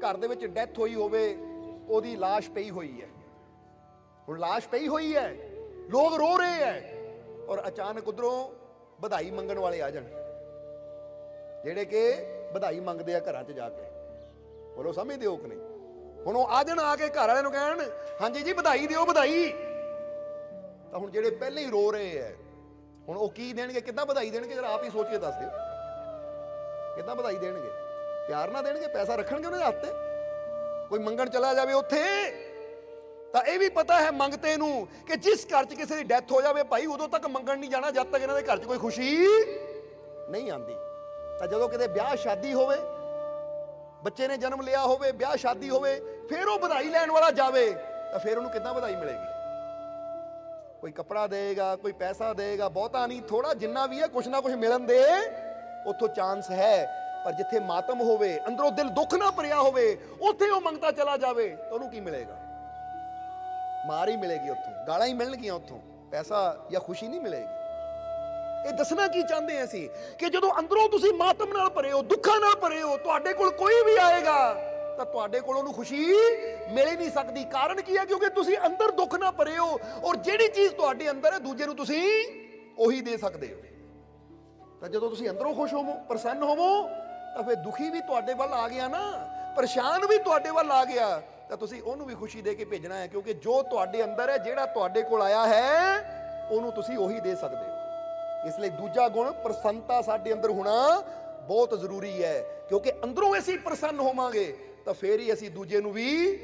ਘਰ ਦੇ ਵਿੱਚ ਡੈਥ ਹੋਈ ਹੋਵੇ, ਉਹਦੀ ਲਾਸ਼ ਪਈ ਹੋਈ ਹੈ। ਹੁਣ ਲਾਸ਼ ਪਈ ਹੋਈ ਹੈ, ਲੋਕ ਰੋ ਰਹੇ ਹੈ, ਔਰ ਅਚਾਨਕ ਉਧਰੋਂ ਵਧਾਈ ਮੰਗਣ ਵਾਲੇ ਆ ਜਾਣ, ਜਿਹੜੇ ਕਿ ਵਧਾਈ ਮੰਗਦੇ ਆ ਘਰਾਂ 'ਚ ਜਾ ਕੇ। ਬੋਲੋ ਸਮਝਦੇ ਹੋ ਕਿ ਨਹੀਂ? ਹੁਣ ਉਹ ਆ ਜਾਣ, ਆ ਕੇ ਘਰ ਵਾਲਿਆਂ ਨੂੰ ਕਹਿਣ ਹਾਂਜੀ ਜੀ ਵਧਾਈ ਦਿਓ, ਵਧਾਈ। ਤਾਂ ਹੁਣ ਜਿਹੜੇ ਪਹਿਲੇ ਹੀ ਰੋ ਰਹੇ ਹੈ, ਹੁਣ ਉਹ ਕੀ ਦੇਣਗੇ, ਕਿੱਦਾਂ ਵਧਾਈ ਦੇਣਗੇ? ਜਰਾ ਆਪ ਹੀ ਸੋਚ ਕੇ ਦੱਸ ਦਿਓ, ਕਿੱਦਾਂ ਵਧਾਈ ਦੇਣਗੇ? ਪਿਆਰ ਨਾਲ ਦੇਣਗੇ? ਪੈਸਾ ਰੱਖਣਗੇ ਉਹਨਾਂ ਦੇ ਹੱਥ ਤੇ? ਕੋਈ ਮੰਗਣ ਚਲਾ ਜਾਵੇ ਉੱਥੇ ਤਾਂ ਇਹ ਵੀ ਪਤਾ ਹੈ ਮੰਗਤੇ ਨੂੰ ਕਿ ਜਿਸ ਘਰ 'ਚ ਕਿਸੇ ਦੀ ਡੈਥ ਹੋ ਜਾਵੇ ਭਾਈ, ਉਦੋਂ ਤੱਕ ਮੰਗਣ ਨਹੀਂ ਜਾਣਾ ਜਦ ਤੱਕ ਇਹਨਾਂ ਦੇ ਘਰ 'ਚ ਕੋਈ ਖੁਸ਼ੀ ਨਹੀਂ ਆਂਦੀ। ਤਾਂ ਜਦੋਂ ਕਿਤੇ ਵਿਆਹ ਸ਼ਾਦੀ ਹੋਵੇ, ਬੱਚੇ ਨੇ ਜਨਮ ਲਿਆ ਹੋਵੇ, ਵਿਆਹ ਸ਼ਾਦੀ ਹੋਵੇ, ਫਿਰ ਉਹ ਵਧਾਈ ਲੈਣ ਵਾਲਾ ਜਾਵੇ ਤਾਂ ਫਿਰ ਉਹਨੂੰ ਕਿੱਦਾਂ ਵਧਾਈ ਮਿਲੇਗੀ? ਕੋਈ ਕੱਪੜਾ ਦੇਗਾ, ਕੋਈ ਪੈਸਾ ਦੇਗਾ, ਬਹੁਤਾ ਨਹੀਂ, ਥੋੜਾ ਜਿੰਨਾ ਵੀ ਹੈ ਕੁਛ ਨਾ ਕੁਛ ਮਿਲਣ ਦੇ ਉੱਥੋਂ ਚਾਂਸ ਹੈ। ਪਰ ਜਿੱਥੇ ਮਾਤਮ ਹੋਵੇ, ਅੰਦਰੋਂ ਦਿਲ ਦੁੱਖ ਨਾ ਭਰਿਆ ਹੋਵੇ, ਉੱਥੇ ਉਹ ਮੰਗਤਾ ਚਲਾ ਜਾਵੇ ਤਾਂ ਉਹਨੂੰ ਕੀ ਮਿਲੇਗਾ? ਮਾਰ ਹੀ ਮਿਲੇਗੀ, ਉੱਥੋਂ ਗਾਲਾਂ ਹੀ ਮਿਲਣਗੀਆਂ, ਉੱਥੋਂ ਪੈਸਾ ਜਾਂ ਖੁਸ਼ੀ ਨਹੀਂ ਮਿਲੇਗੀ। ਇਹ ਦੱਸਣਾ ਕੀ ਚਾਹੁੰਦੇ ਅਸੀਂ ਕਿ ਜਦੋਂ ਅੰਦਰੋਂ ਤੁਸੀਂ ਮਾਤਮ ਨਾਲ ਭਰੇ ਹੋ, ਦੁੱਖਾਂ ਨਾਲ ਭਰੇ ਹੋ, ਤੁਹਾਡੇ ਕੋਲ ਕੋਈ ਵੀ ਆਏਗਾ ਤਾਂ ਤੁਹਾਡੇ ਕੋਲ ਉਹਨੂੰ ਖੁਸ਼ੀ ਮਿਲ ਹੀ ਨਹੀਂ ਸਕਦੀ। ਕਾਰਨ ਕੀ ਹੈ? ਕਿਉਂਕਿ ਤੁਸੀਂ ਅੰਦਰ ਦੁੱਖ ਨਾਲ ਭਰੇ ਹੋ, ਔਰ ਜਿਹੜੀ ਚੀਜ਼ ਤੁਹਾਡੇ ਅੰਦਰ ਹੈ ਦੂਜੇ ਨੂੰ ਤੁਸੀਂ ਉਹੀ ਦੇ ਸਕਦੇ ਹੋ। ਤਾਂ ਜਦੋਂ ਤੁਸੀਂ ਅੰਦਰੋਂ ਖੁਸ਼ ਹੋਵੋ, ਪ੍ਰਸੰਨ ਹੋਵੋ, ਤਾਂ ਫਿਰ ਦੁਖੀ ਵੀ ਤੁਹਾਡੇ ਵੱਲ ਆ ਗਿਆ ਨਾ, ਪਰੇਸ਼ਾਨ ਵੀ ਤੁਹਾਡੇ ਵੱਲ ਆ ਗਿਆ, ਤਾਂ ਤੁਸੀਂ ਉਹਨੂੰ ਵੀ ਖੁਸ਼ੀ ਦੇ ਕੇ ਭੇਜਣਾ ਹੈ। ਕਿਉਂਕਿ ਜੋ ਤੁਹਾਡੇ ਅੰਦਰ ਹੈ, ਜਿਹੜਾ ਤੁਹਾਡੇ ਕੋਲ ਆਇਆ ਹੈ, ਉਹਨੂੰ ਤੁਸੀਂ ਉਹੀ ਦੇ ਸਕਦੇ ਹੋ। ਇਸ ਲਈ ਦੂਜਾ ਗੁਣ ਪ੍ਰਸੰਨਤਾ ਸਾਡੇ ਅੰਦਰ ਹੋਣਾ ਬਹੁਤ ਜ਼ਰੂਰੀ ਹੈ। ਕਿਉਂਕਿ ਅੰਦਰੋਂ ਅਸੀਂ ਪ੍ਰਸੰਨ ਹੋਵਾਂਗੇ ਤਾਂ ਫੇਰ ਹੀ ਅਸੀਂ ਦੂਜੇ ਨੂੰ ਵੀ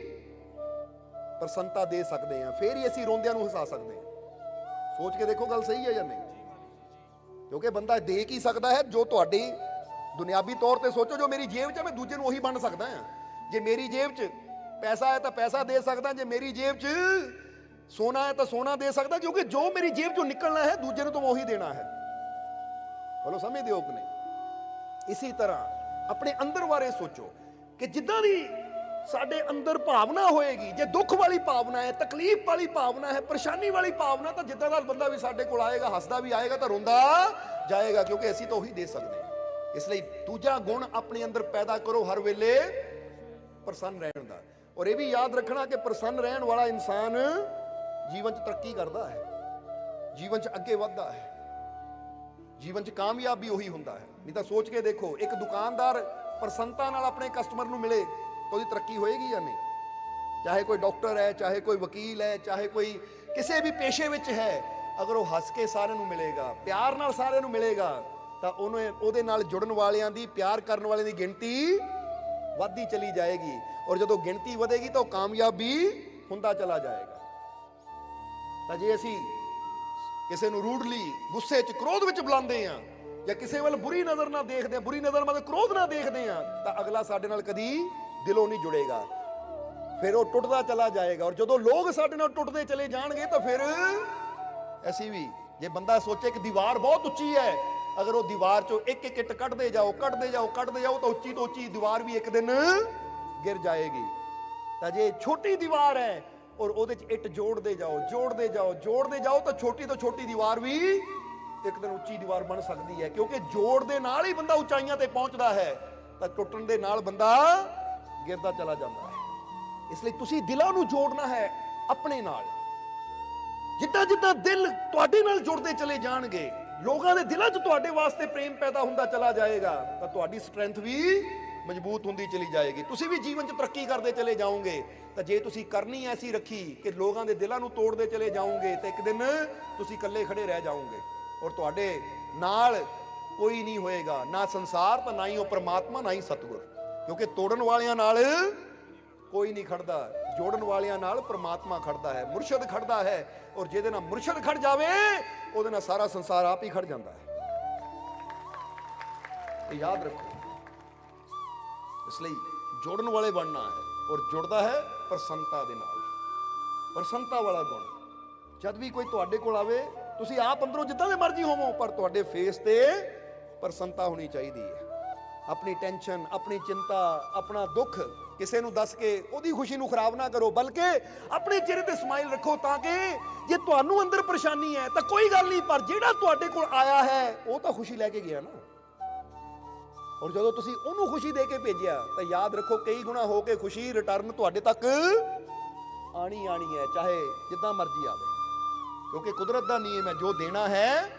ਪ੍ਰਸੰਨਤਾ ਦੇ ਸਕਦੇ ਹਾਂ, ਫੇਰ ਹੀ ਅਸੀਂ ਰੋਂਦਿਆਂ ਨੂੰ ਹਸਾ ਸਕਦੇ ਹਾਂ। ਸੋਚ ਕੇ ਦੇਖੋ ਗੱਲ ਸਹੀ ਹੈ ਜਾਂ ਨਹੀਂ? ਕਿਉਂਕਿ ਬੰਦਾ ਦੇ ਕੀ ਸਕਦਾ ਹੈ ਜੋ ਤੁਹਾਡੀ ਦੁਨਿਆਵੀ ਤੌਰ ਤੇ ਸੋਚੋ, ਜੋ ਮੇਰੀ ਜੇਬ 'ਚ ਹੈ ਮੈਂ ਦੂਜੇ ਨੂੰ ਉਹੀ ਵੰਡ ਸਕਦਾ ਹਾਂ। ਜੇ ਮੇਰੀ ਜੇਬ 'ਚ ਪੈਸਾ ਹੈ ਤਾਂ ਪੈਸਾ ਦੇ ਸਕਦਾ, ਜੇ ਮੇਰੀ ਜੇਬ 'ਚ ਸੋਨਾ ਹੈ ਤਾਂ ਸੋਨਾ ਦੇ ਸਕਦਾ, ਕਿਉਂਕਿ ਜੋ ਮੇਰੀ ਜੇਬ 'ਚੋਂ ਨਿਕਲਣਾ ਹੈ ਦੂਜੇ ਨੂੰ ਤਾਂ ਉਹੀ ਦੇਣਾ ਹੈ। ਬੋਲੋ ਸਮਝਦੇ ਹੋ ਕਿ ਨਹੀਂ? ਇਸੇ ਤਰ੍ਹਾਂ ਆਪਣੇ ਅੰਦਰ ਬਾਰੇ ਸੋਚੋ ਕਿ ਜਿੱਦਾਂ ਦੀ ਸਾਡੇ ਅੰਦਰ ਭਾਵਨਾ ਹੋਏਗੀ, ਜੇ ਦੁੱਖ ਵਾਲੀ ਭਾਵਨਾ ਹੈ, ਤਕਲੀਫ ਵਾਲੀ ਭਾਵਨਾ ਹੈ, ਪਰੇਸ਼ਾਨੀ ਵਾਲੀ ਭਾਵਨਾ, ਤਾਂ ਜਿੱਦਾਂ ਦਾ ਬੰਦਾ ਵੀ ਸਾਡੇ ਕੋਲ ਆਏਗਾ, ਹੱਸਦਾ ਵੀ ਆਏਗਾ ਤਾਂ ਰੋਂਦਾ ਜਾਏਗਾ, ਕਿਉਂਕਿ ਅਸੀਂ ਤਾਂ ਉਹੀ ਦੇ ਸਕਦੇ ਹਾਂ। ਇਸ ਲਈ ਦੂਜਾ ਗੁਣ ਆਪਣੇ ਅੰਦਰ ਪੈਦਾ ਕਰੋ, ਹਰ ਵੇਲੇ ਪ੍ਰਸੰਨ ਰਹਿਣ ਦਾ। ਔਰ ਇਹ ਵੀ ਯਾਦ ਰੱਖਣਾ ਕਿ ਪ੍ਰਸੰਨ ਰਹਿਣ ਵਾਲਾ ਇਨਸਾਨ ਜੀਵਨ 'ਚ ਤਰੱਕੀ ਕਰਦਾ ਹੈ, ਜੀਵਨ 'ਚ ਅੱਗੇ ਵੱਧਦਾ ਹੈ, ਜੀਵਨ 'ਚ ਕਾਮਯਾਬ ਵੀ ਉਹੀ ਹੁੰਦਾ ਹੈ। ਨਹੀਂ ਤਾਂ ਸੋਚ ਕੇ ਦੇਖੋ, ਇੱਕ ਦੁਕਾਨਦਾਰ ਪ੍ਰਸੰਨਤਾ ਨਾਲ ਆਪਣੇ ਕਸਟਮਰ ਨੂੰ ਮਿਲੇ ਤਾਂ ਉਹਦੀ ਤਰੱਕੀ ਹੋਏਗੀ ਜਾਂ ਨਹੀਂ? ਚਾਹੇ ਕੋਈ ਡਾਕਟਰ ਹੈ, ਚਾਹੇ ਕੋਈ ਵਕੀਲ ਹੈ, ਚਾਹੇ ਕੋਈ ਕਿਸੇ ਵੀ ਪੇਸ਼ੇ ਵਿੱਚ ਹੈ, ਅਗਰ ਉਹ ਹੱਸ ਕੇ ਸਾਰਿਆਂ ਨੂੰ ਮਿਲੇਗਾ, ਪਿਆਰ ਨਾਲ ਸਾਰਿਆਂ ਨੂੰ ਮਿਲੇਗਾ, ਤਾਂ ਉਹਦੇ ਨਾਲ ਜੁੜਨ ਵਾਲਿਆਂ ਦੀ, ਪਿਆਰ ਕਰਨ ਵਾਲਿਆਂ ਦੀ ਗਿਣਤੀ ਵੱਧਦੀ ਚਲੀ ਜਾਏਗੀ। ਔਰ ਜਦੋਂ ਗਿਣਤੀ ਵਧੇਗੀ ਤਾਂ ਉਹ ਕਾਮਯਾਬ ਵੀ ਹੁੰਦਾ ਚਲਾ ਜਾਏਗਾ। ਤਾਂ ਜੇ ਅਸੀਂ ਕਿਸੇ ਨੂੰ ਰੂਡਲੀ, ਗੁੱਸੇ 'ਚ, ਕ੍ਰੋਧ ਵਿੱਚ ਬੁਲਾਉਂਦੇ ਆ, ਜਾਂ ਕਿਸੇ ਵੱਲ ਬੁਰੀ ਨਜ਼ਰ ਨਾਲ ਦੇਖਦੇ ਆ, ਬੁਰੀ ਨਜ਼ਰ ਮਤਲਬ ਕ੍ਰੋਧ ਨਾਲ ਦੇਖਦੇ ਆ, ਤਾਂ ਅਗਲਾ ਸਾਡੇ ਨਾਲ ਕਦੀ ਦਿਲੋਂ ਨਹੀਂ ਜੁੜੇਗਾ, ਫਿਰ ਉਹ ਟੁੱਟਦਾ ਚਲਾ ਜਾਏਗਾ। ਔਰ ਜਦੋਂ ਲੋਕ ਸਾਡੇ ਨਾਲ ਟੁੱਟਦੇ ਚਲੇ ਜਾਣਗੇ ਤਾਂ ਫਿਰ ਅਸੀਂ ਵੀ, ਜੇ ਬੰਦਾ ਸੋਚੇ ਕਿ ਦੀਵਾਰ ਬਹੁਤ ਉੱਚੀ ਹੈ, ਅਗਰ ਉਹ ਦੀਵਾਰ ਚੋਂ ਇੱਕ ਇੱਕ ਇੱਟ ਕੱਢਦੇ ਜਾਓ ਤਾਂ ਉੱਚੀ ਤੋਂ ਉੱਚੀ ਦੀਵਾਰ ਵੀ ਇੱਕ ਦਿਨ ਗਿਰ ਜਾਏਗੀ। ਤਾਂ ਜੇ ਛੋਟੀ ਦੀਵਾਰ ਹੈ ਔਰ ਉਹਦੇ 'ਚ ਇੱਟ ਜੋੜਦੇ ਜਾਓ ਤਾਂ ਛੋਟੀ ਤੋਂ ਛੋਟੀ ਦੀਵਾਰ ਵੀ ਇੱਕ ਦਿਨ ਉੱਚੀ ਦੀਵਾਰ ਬਣ ਸਕਦੀ ਹੈ, ਕਿਉਂਕਿ ਜੋੜ ਦੇ ਨਾਲ ਹੀ ਬੰਦਾ ਉਚਾਈਆਂ ਤੇ ਪਹੁੰਚਦਾ ਹੈ, ਤਾਂ ਟੁੱਟਣ ਦੇ ਨਾਲ ਬੰਦਾ ਗਿਰਦਾ ਚਲਾ ਜਾਂਦਾ ਹੈ। ਇਸ ਲਈ ਤੁਸੀਂ ਦਿਲਾਂ ਨੂੰ ਜੋੜਨਾ ਹੈ ਆਪਣੇ ਨਾਲ। ਜਿੱਦਾਂ ਜਿੱਦਾਂ ਦਿਲ ਤੁਹਾਡੇ ਨਾਲ ਜੁੜਦੇ ਚਲੇ ਜਾਣਗੇ, ਲੋਕਾਂ ਦੇ ਦਿਲਾਂ 'ਚ ਤੁਹਾਡੇ ਵਾਸਤੇ ਪ੍ਰੇਮ ਪੈਦਾ ਹੁੰਦਾ ਚਲਾ ਜਾਏਗਾ, ਤਾਂ ਤੁਹਾਡੀ ਸਟਰੈਂਥ ਵੀ ਮਜ਼ਬੂਤ ਹੁੰਦੀ ਚਲੀ ਜਾਏਗੀ। ਤੁਸੀਂ ਵੀ ਜੀਵਨ 'ਚ ਤਰੱਕੀ ਕਰਦੇ ਚਲੇ ਜਾਓਗੇ। ਤਾਂ ਜੇ ਤੁਸੀਂ ਕਰਨੀ ਐਸੀ ਰੱਖੀ ਕਿ ਲੋਕਾਂ ਦੇ ਦਿਲਾਂ ਨੂੰ ਤੋੜਦੇ ਚਲੇ ਜਾਓਗੇ, ਤਾਂ ਇੱਕ ਦਿਨ ਤੁਸੀਂ ਇਕੱਲੇ ਖੜੇ ਰਹਿ ਜਾਓਗੇ ਔਰ ਤੁਹਾਡੇ ਨਾਲ ਕੋਈ ਨਹੀਂ ਹੋਏਗਾ, ਨਾ ਸੰਸਾਰ, ਤਾਂ ਨਾ ਹੀ ਉਹ ਪ੍ਰਮਾਤਮਾ, ਨਾ ਹੀ ਸਤਿਗੁਰ। ਕਿਉਂਕਿ ਤੋੜਨ ਵਾਲਿਆਂ ਨਾਲ ਕੋਈ ਨਹੀਂ ਖੜਦਾ, ਜੋੜਨ ਵਾਲਿਆਂ ਨਾਲ ਪ੍ਰਮਾਤਮਾ ਖੜਦਾ ਹੈ, ਮੁਰਸ਼ਦ ਖੜਦਾ ਹੈ। ਔਰ ਜਿਹਦੇ ਨਾਲ ਮੁਰਸ਼ਦ ਖੜ ਜਾਵੇ, ਉਹਦੇ ਨਾਲ ਸਾਰਾ ਸੰਸਾਰ ਆਪ ਹੀ ਖੜ ਜਾਂਦਾ ਹੈ। ਇਹ ਯਾਦ ਰੱਖੋ। ਇਸ ਲਈ ਜੋੜਨ ਵਾਲੇ ਬਣਨਾ ਹੈ, ਔਰ ਜੁੜਦਾ ਹੈ ਪ੍ਰਸੰਨਤਾ ਦੇ ਨਾਲ, ਪ੍ਰਸੰਨਤਾ ਵਾਲਾ ਗੁਣ। ਜਦ ਵੀ ਕੋਈ ਤੁਹਾਡੇ ਕੋਲ ਆਵੇ, ਤੁਸੀਂ ਆਪ ਅੰਦਰੋਂ ਜਿੱਦਾਂ ਦੇ ਮਰਜ਼ੀ ਹੋਵੋ, ਪਰ ਤੁਹਾਡੇ ਫੇਸ ਤੇ ਪ੍ਰਸੰਨਤਾ ਹੋਣੀ ਚਾਹੀਦੀ ਹੈ। ਆਪਣੀ ਟੈਨਸ਼ਨ, ਆਪਣੀ ਚਿੰਤਾ, ਆਪਣਾ ਦੁੱਖ ਕਿਸੇ ਨੂੰ ਦੱਸ ਕੇ ਉਹਦੀ ਖੁਸ਼ੀ ਨੂੰ ਖਰਾਬ ਨਾ ਕਰੋ, ਬਲਕਿ ਆਪਣੇ ਚਿਹਰੇ ਤੇ ਸਮਾਈਲ ਰੱਖੋ, ਤਾਂ ਕਿ ਜੇ ਤੁਹਾਨੂੰ ਅੰਦਰ ਪਰੇਸ਼ਾਨੀ ਹੈ ਤਾਂ ਕੋਈ ਗੱਲ ਨਹੀਂ, ਪਰ ਜਿਹੜਾ ਤੁਹਾਡੇ ਕੋਲ ਆਇਆ ਹੈ ਉਹ ਤਾਂ ਖੁਸ਼ੀ ਲੈ ਕੇ ਗਿਆ ਨਾ। ਔਰ ਜਦੋਂ ਤੁਸੀਂ ਉਹਨੂੰ ਖੁਸ਼ੀ ਦੇ ਕੇ ਭੇਜਿਆ, ਤਾਂ ਯਾਦ ਰੱਖੋ ਕਈ ਗੁਣਾ ਹੋ ਕੇ ਖੁਸ਼ੀ ਰਿਟਰਨ ਤੁਹਾਡੇ ਤੱਕ ਆਣੀ ਹੈ, ਚਾਹੇ ਜਿੱਦਾਂ ਮਰਜ਼ੀ ਆਵੇ, ਕਿਉਂਕਿ ਕੁਦਰਤ ਦਾ ਨਿਯਮ ਹੈ, ਜੋ ਦੇਣਾ ਹੈ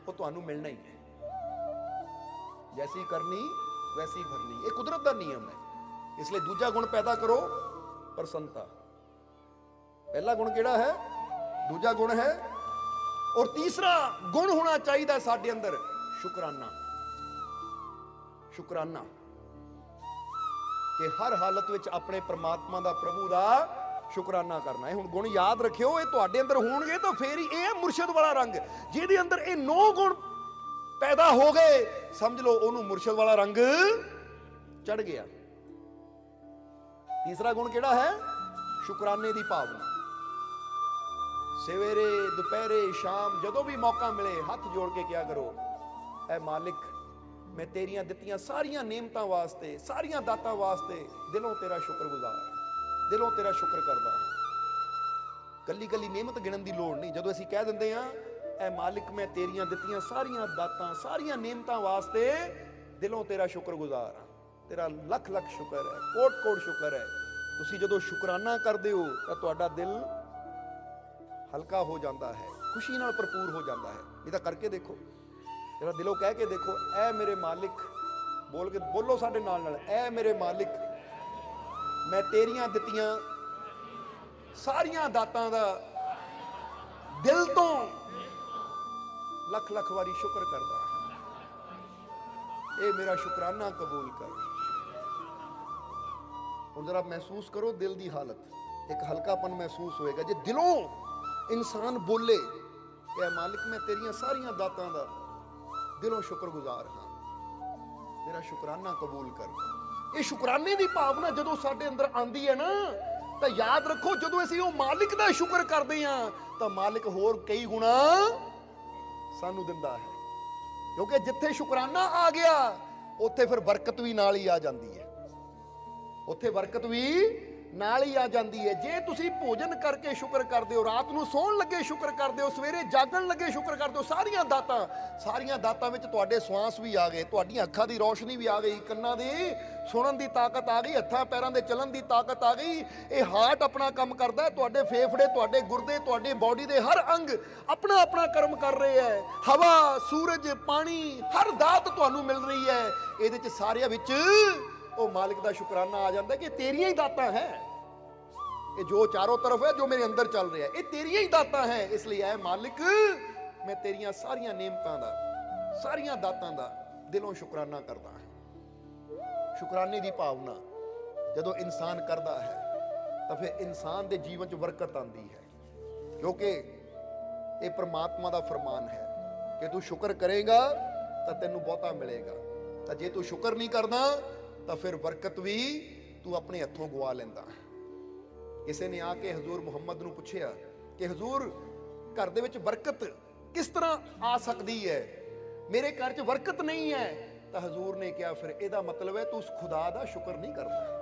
ਉਹ ਤੁਹਾਨੂੰ ਮਿਲਣਾ ਹੀ ਹੈ। ਜੈਸੀ ਕਰਨੀ ਵੈਸੀ ਭਰਨੀ, ਇਹ ਕੁਦਰਤ ਦਾ ਨਿਯਮ ਹੈ। ਇਸ ਲਈ ਦੂਜਾ ਗੁਣ ਪੈਦਾ ਕਰੋ, ਪ੍ਰਸੰਨਤਾ। ਪਹਿਲਾ ਗੁਣ ਕਿਹੜਾ ਹੈ? ਦੂਜਾ ਗੁਣ ਹੈ। ਔਰ ਤੀਸਰਾ ਗੁਣ ਹੋਣਾ ਚਾਹੀਦਾ ਸਾਡੇ ਅੰਦਰ, ਸ਼ੁਕਰਾਨਾ। ਸ਼ੁਕਰਾਨਾ ਕਿ ਹਰ ਹਾਲਤ ਵਿੱਚ ਆਪਣੇ ਪ੍ਰਮਾਤਮਾ ਦਾ, ਪ੍ਰਭੂ ਦਾ ਸ਼ੁਕਰਾਨਾ ਕਰਨਾ ਹੈ। ਹੁਣ ਗੁਣ ਯਾਦ ਰੱਖਿਓ, ਇਹ ਤੁਹਾਡੇ ਅੰਦਰ ਹੋਣਗੇ ਤਾਂ ਫੇਰ ਹੀ, ਇਹ ਮੁਰਸ਼ਦ ਵਾਲਾ ਰੰਗ। ਜਿਹਦੇ ਅੰਦਰ ਇਹ 9 ਗੁਣ ਪੈਦਾ ਹੋ ਗਏ, ਸਮਝ ਲਓ ਉਹਨੂੰ ਮੁਰਸ਼ਦ ਵਾਲਾ ਰੰਗ ਚੜ ਗਿਆ। ਤੀਸਰਾ ਗੁਣ ਕਿਹੜਾ ਹੈ? ਸ਼ੁਕਰਾਨੇ ਦੀ ਭਾਵਨਾ। ਸਵੇਰੇ, ਦੁਪਹਿਰੇ, ਸ਼ਾਮ, ਜਦੋਂ ਵੀ ਮੌਕਾ ਮਿਲੇ, ਹੱਥ ਜੋੜ ਕੇ ਕਿਹਾ ਕਰੋ, ਐ ਮਾਲਿਕ, ਮੈਂ ਤੇਰੀਆਂ ਦਿੱਤੀਆਂ ਸਾਰੀਆਂ ਨੇਮਤਾਂ ਵਾਸਤੇ, ਸਾਰੀਆਂ ਦਾਤਾਂ ਵਾਸਤੇ ਦਿਲੋਂ ਤੇਰਾ ਸ਼ੁਕਰਗੁਜ਼ਾਰ, ਦਿਲੋਂ ਤੇਰਾ ਸ਼ੁਕਰ ਕਰਦਾ ਹਾਂ। ਕੱਲੀ ਕੱਲੀ ਨੇਮਤ ਗਿਣਨ ਦੀ ਲੋੜ ਨਹੀਂ। ਜਦੋਂ ਅਸੀਂ ਕਹਿ ਦਿੰਦੇ ਹਾਂ, ਐ ਮਾਲਿਕ, ਮੈਂ ਤੇਰੀਆਂ ਦਿੱਤੀਆਂ ਸਾਰੀਆਂ ਦਾਤਾਂ, ਸਾਰੀਆਂ ਨੇਮਤਾਂ ਵਾਸਤੇ ਦਿਲੋਂ ਤੇਰਾ ਸ਼ੁਕਰਗੁਜ਼ਾਰ ਹਾਂ, ਤੇਰਾ ਲੱਖ ਲੱਖ ਸ਼ੁਕਰ ਹੈ, ਕੋਟ ਕੋਟ ਸ਼ੁਕਰ ਹੈ। ਤੁਸੀਂ ਜਦੋਂ ਸ਼ੁਕਰਾਨਾ ਕਰਦੇ ਹੋ ਤਾਂ ਤੁਹਾਡਾ ਦਿਲ ਹਲਕਾ ਹੋ ਜਾਂਦਾ ਹੈ, ਖੁਸ਼ੀ ਨਾਲ ਭਰਪੂਰ ਹੋ ਜਾਂਦਾ ਹੈ। ਇਹ ਤਾਂ ਕਰਕੇ ਦੇਖੋ, ਜਿਹੜਾ ਦਿਲੋਂ ਕਹਿ ਕੇ ਦੇਖੋ, ਐ ਮੇਰੇ ਮਾਲਿਕ, ਬੋਲ ਕੇ ਬੋਲੋ ਸਾਡੇ ਨਾਲ ਨਾਲ, ਐ ਮੇਰੇ ਮਾਲਿਕ, ਮੈਂ ਤੇਰੀਆਂ ਦਿੱਤੀਆਂ ਸਾਰੀਆਂ ਦਾਤਾਂ ਦਾ ਦਿਲ ਤੋਂ ਲੱਖ ਲੱਖ ਵਾਰੀ ਸ਼ੁਕਰ ਕਰਦਾ ਹਾਂ, ਇਹ ਮੇਰਾ ਸ਼ੁਕਰਾਨਾ ਕਬੂਲ ਕਰ। ਹੁਣ ਜਰਾ ਮਹਿਸੂਸ ਕਰੋ ਦਿਲ ਦੀ ਹਾਲਤ, ਇੱਕ ਹਲਕਾਪਨ ਮਹਿਸੂਸ ਹੋਏਗਾ ਜੇ ਦਿਲੋਂ ਇਨਸਾਨ ਬੋਲੇ ਕਿ ਮਾਲਿਕ, ਮੈਂ ਤੇਰੀਆਂ ਸਾਰੀਆਂ ਦਾਤਾਂ ਦਾ ਦਿਲੋਂ ਸ਼ੁਕਰਗੁਜ਼ਾਰ ਹਾਂ, ਮੇਰਾ ਸ਼ੁਕਰਾਨਾ ਕਬੂਲ ਕਰ। ਇਹ ਸ਼ੁਕਰਾਨੇ ਦੀ ਭਾਵਨਾ ਜਦੋਂ ਸਾਡੇ ਅੰਦਰ ਆਂਦੀ ਹੈ ਨਾ, ਤਾਂ ਯਾਦ ਰੱਖੋ, ਜਦੋਂ ਅਸੀਂ ਉਹ ਮਾਲਿਕ ਦਾ ਸ਼ੁਕਰ ਕਰਦੇ ਹਾਂ ਤਾਂ ਮਾਲਿਕ ਹੋਰ ਕਈ ਗੁਣਾ ਸਾਨੂੰ ਦਿੰਦਾ ਹੈ। ਕਿਉਂਕਿ ਜਿੱਥੇ ਸ਼ੁਕਰਾਨਾ ਆ ਗਿਆ, ਉੱਥੇ ਫਿਰ ਬਰਕਤ ਵੀ ਨਾਲ ਹੀ ਆ ਜਾਂਦੀ ਹੈ, ਉੱਥੇ ਬਰਕਤ ਵੀ ਨਾਲ ਹੀ ਆ ਜਾਂਦੀ ਹੈ। ਜੇ ਤੁਸੀਂ ਭੋਜਨ ਕਰਕੇ ਸ਼ੁਕਰ ਕਰਦੇ ਹੋ, ਰਾਤ ਨੂੰ ਸੌਣ ਲੱਗੇ ਸ਼ੁਕਰ ਕਰਦੇ ਹੋ, ਸਵੇਰੇ ਜਾਗਣ ਲੱਗੇ ਸ਼ੁਕਰ ਕਰਦੇ ਹੋ, ਸਾਰੀਆਂ ਦਾਤਾਂ ਵਿੱਚ ਤੁਹਾਡੇ ਸਵਾਸ ਵੀ ਆ ਗਏ, ਤੁਹਾਡੀਆਂ ਅੱਖਾਂ ਦੀ ਰੌਸ਼ਨੀ ਵੀ ਆ ਗਈ, ਕੰਨਾਂ ਦੀ ਸੁਣਨ ਦੀ ਤਾਕਤ ਆ ਗਈ, ਹੱਥਾਂ ਪੈਰਾਂ ਦੇ ਚੱਲਣ ਦੀ ਤਾਕਤ ਆ ਗਈ, ਇਹ ਹਾਰਟ ਆਪਣਾ ਕੰਮ ਕਰਦਾ ਹੈ, ਤੁਹਾਡੇ ਫੇਫੜੇ, ਤੁਹਾਡੇ ਗੁਰਦੇ, ਤੁਹਾਡੇ ਬਾਡੀ ਦੇ ਹਰ ਅੰਗ ਆਪਣਾ ਆਪਣਾ ਕਰਮ ਕਰ ਰਹੇ ਹੈ, ਹਵਾ, ਸੂਰਜ, ਪਾਣੀ, ਹਰ ਦਾਤ ਤੁਹਾਨੂੰ ਮਿਲ ਰਹੀ ਹੈ। ਇਹਦੇ ਚ ਸਾਰਿਆਂ ਵਿੱਚ ਉਹ ਮਾਲਿਕ ਦਾ ਸ਼ੁਕਰਾਨਾ ਆ ਜਾਂਦਾ ਕਿ ਤੇਰੀਆਂ ਹੀ ਦਾਤਾਂ ਹੈ, ਇਹ ਜੋ ਚਾਰੋਂ ਤਰਫ ਹੈ, ਜੋ ਮੇਰੇ ਅੰਦਰ ਚੱਲ ਰਿਹਾ, ਇਹ ਤੇਰੀਆਂ ਹੀ ਦਾਤਾਂ ਹੈ। ਇਸ ਲਈ ਐ ਮਾਲਿਕ, ਮੈਂ ਤੇਰੀਆਂ ਸਾਰੀਆਂ ਨੇਮਤਾਂ ਦਾ ਸਾਰੀਆਂ ਦਾਤਾਂ ਦਾ ਦਿਲੋਂ ਸ਼ੁਕਰਾਨਾ ਕਰਦਾ ਹੈ। ਸ਼ੁਕਰਾਨੇ ਦੀ ਭਾਵਨਾ ਜਦੋਂ ਇਨਸਾਨ ਕਰਦਾ ਹੈ ਤਾਂ ਫਿਰ ਇਨਸਾਨ ਦੇ ਜੀਵਨ 'ਚ ਬਰਕਤ ਆਉਂਦੀ ਹੈ, ਕਿਉਂਕਿ ਇਹ ਪ੍ਰਮਾਤਮਾ ਦਾ ਫਰਮਾਨ ਹੈ ਕਿ ਤੂੰ ਸ਼ੁਕਰ ਕਰੇਗਾ ਤਾਂ ਤੈਨੂੰ ਬਹੁਤਾ ਮਿਲੇਗਾ, ਤਾਂ ਜੇ ਤੂੰ ਸ਼ੁਕਰ ਨਹੀਂ ਕਰਦਾ ਤਾਂ ਫਿਰ ਬਰਕਤ ਵੀ ਤੂੰ ਆਪਣੇ ਹੱਥੋਂ ਗਵਾ ਲੈਂਦਾ। ਕਿਸੇ ਨੇ ਆ ਕੇ ਹਜ਼ੂਰ ਮੁਹੰਮਦ ਨੂੰ ਪੁੱਛਿਆ ਕਿ ਹਜ਼ੂਰ, ਘਰ ਦੇ ਵਿੱਚ ਬਰਕਤ ਕਿਸ ਤਰ੍ਹਾਂ ਆ ਸਕਦੀ ਹੈ, ਮੇਰੇ ਘਰ 'ਚ ਬਰਕਤ ਨਹੀਂ ਹੈ। ਤਾਂ ਹਜ਼ੂਰ ਨੇ ਕਿਹਾ ਫਿਰ ਇਹਦਾ ਮਤਲਬ ਹੈ ਤੂੰ ਉਸ ਖੁਦਾ ਦਾ ਸ਼ੁਕਰ ਨਹੀਂ ਕਰਦਾ,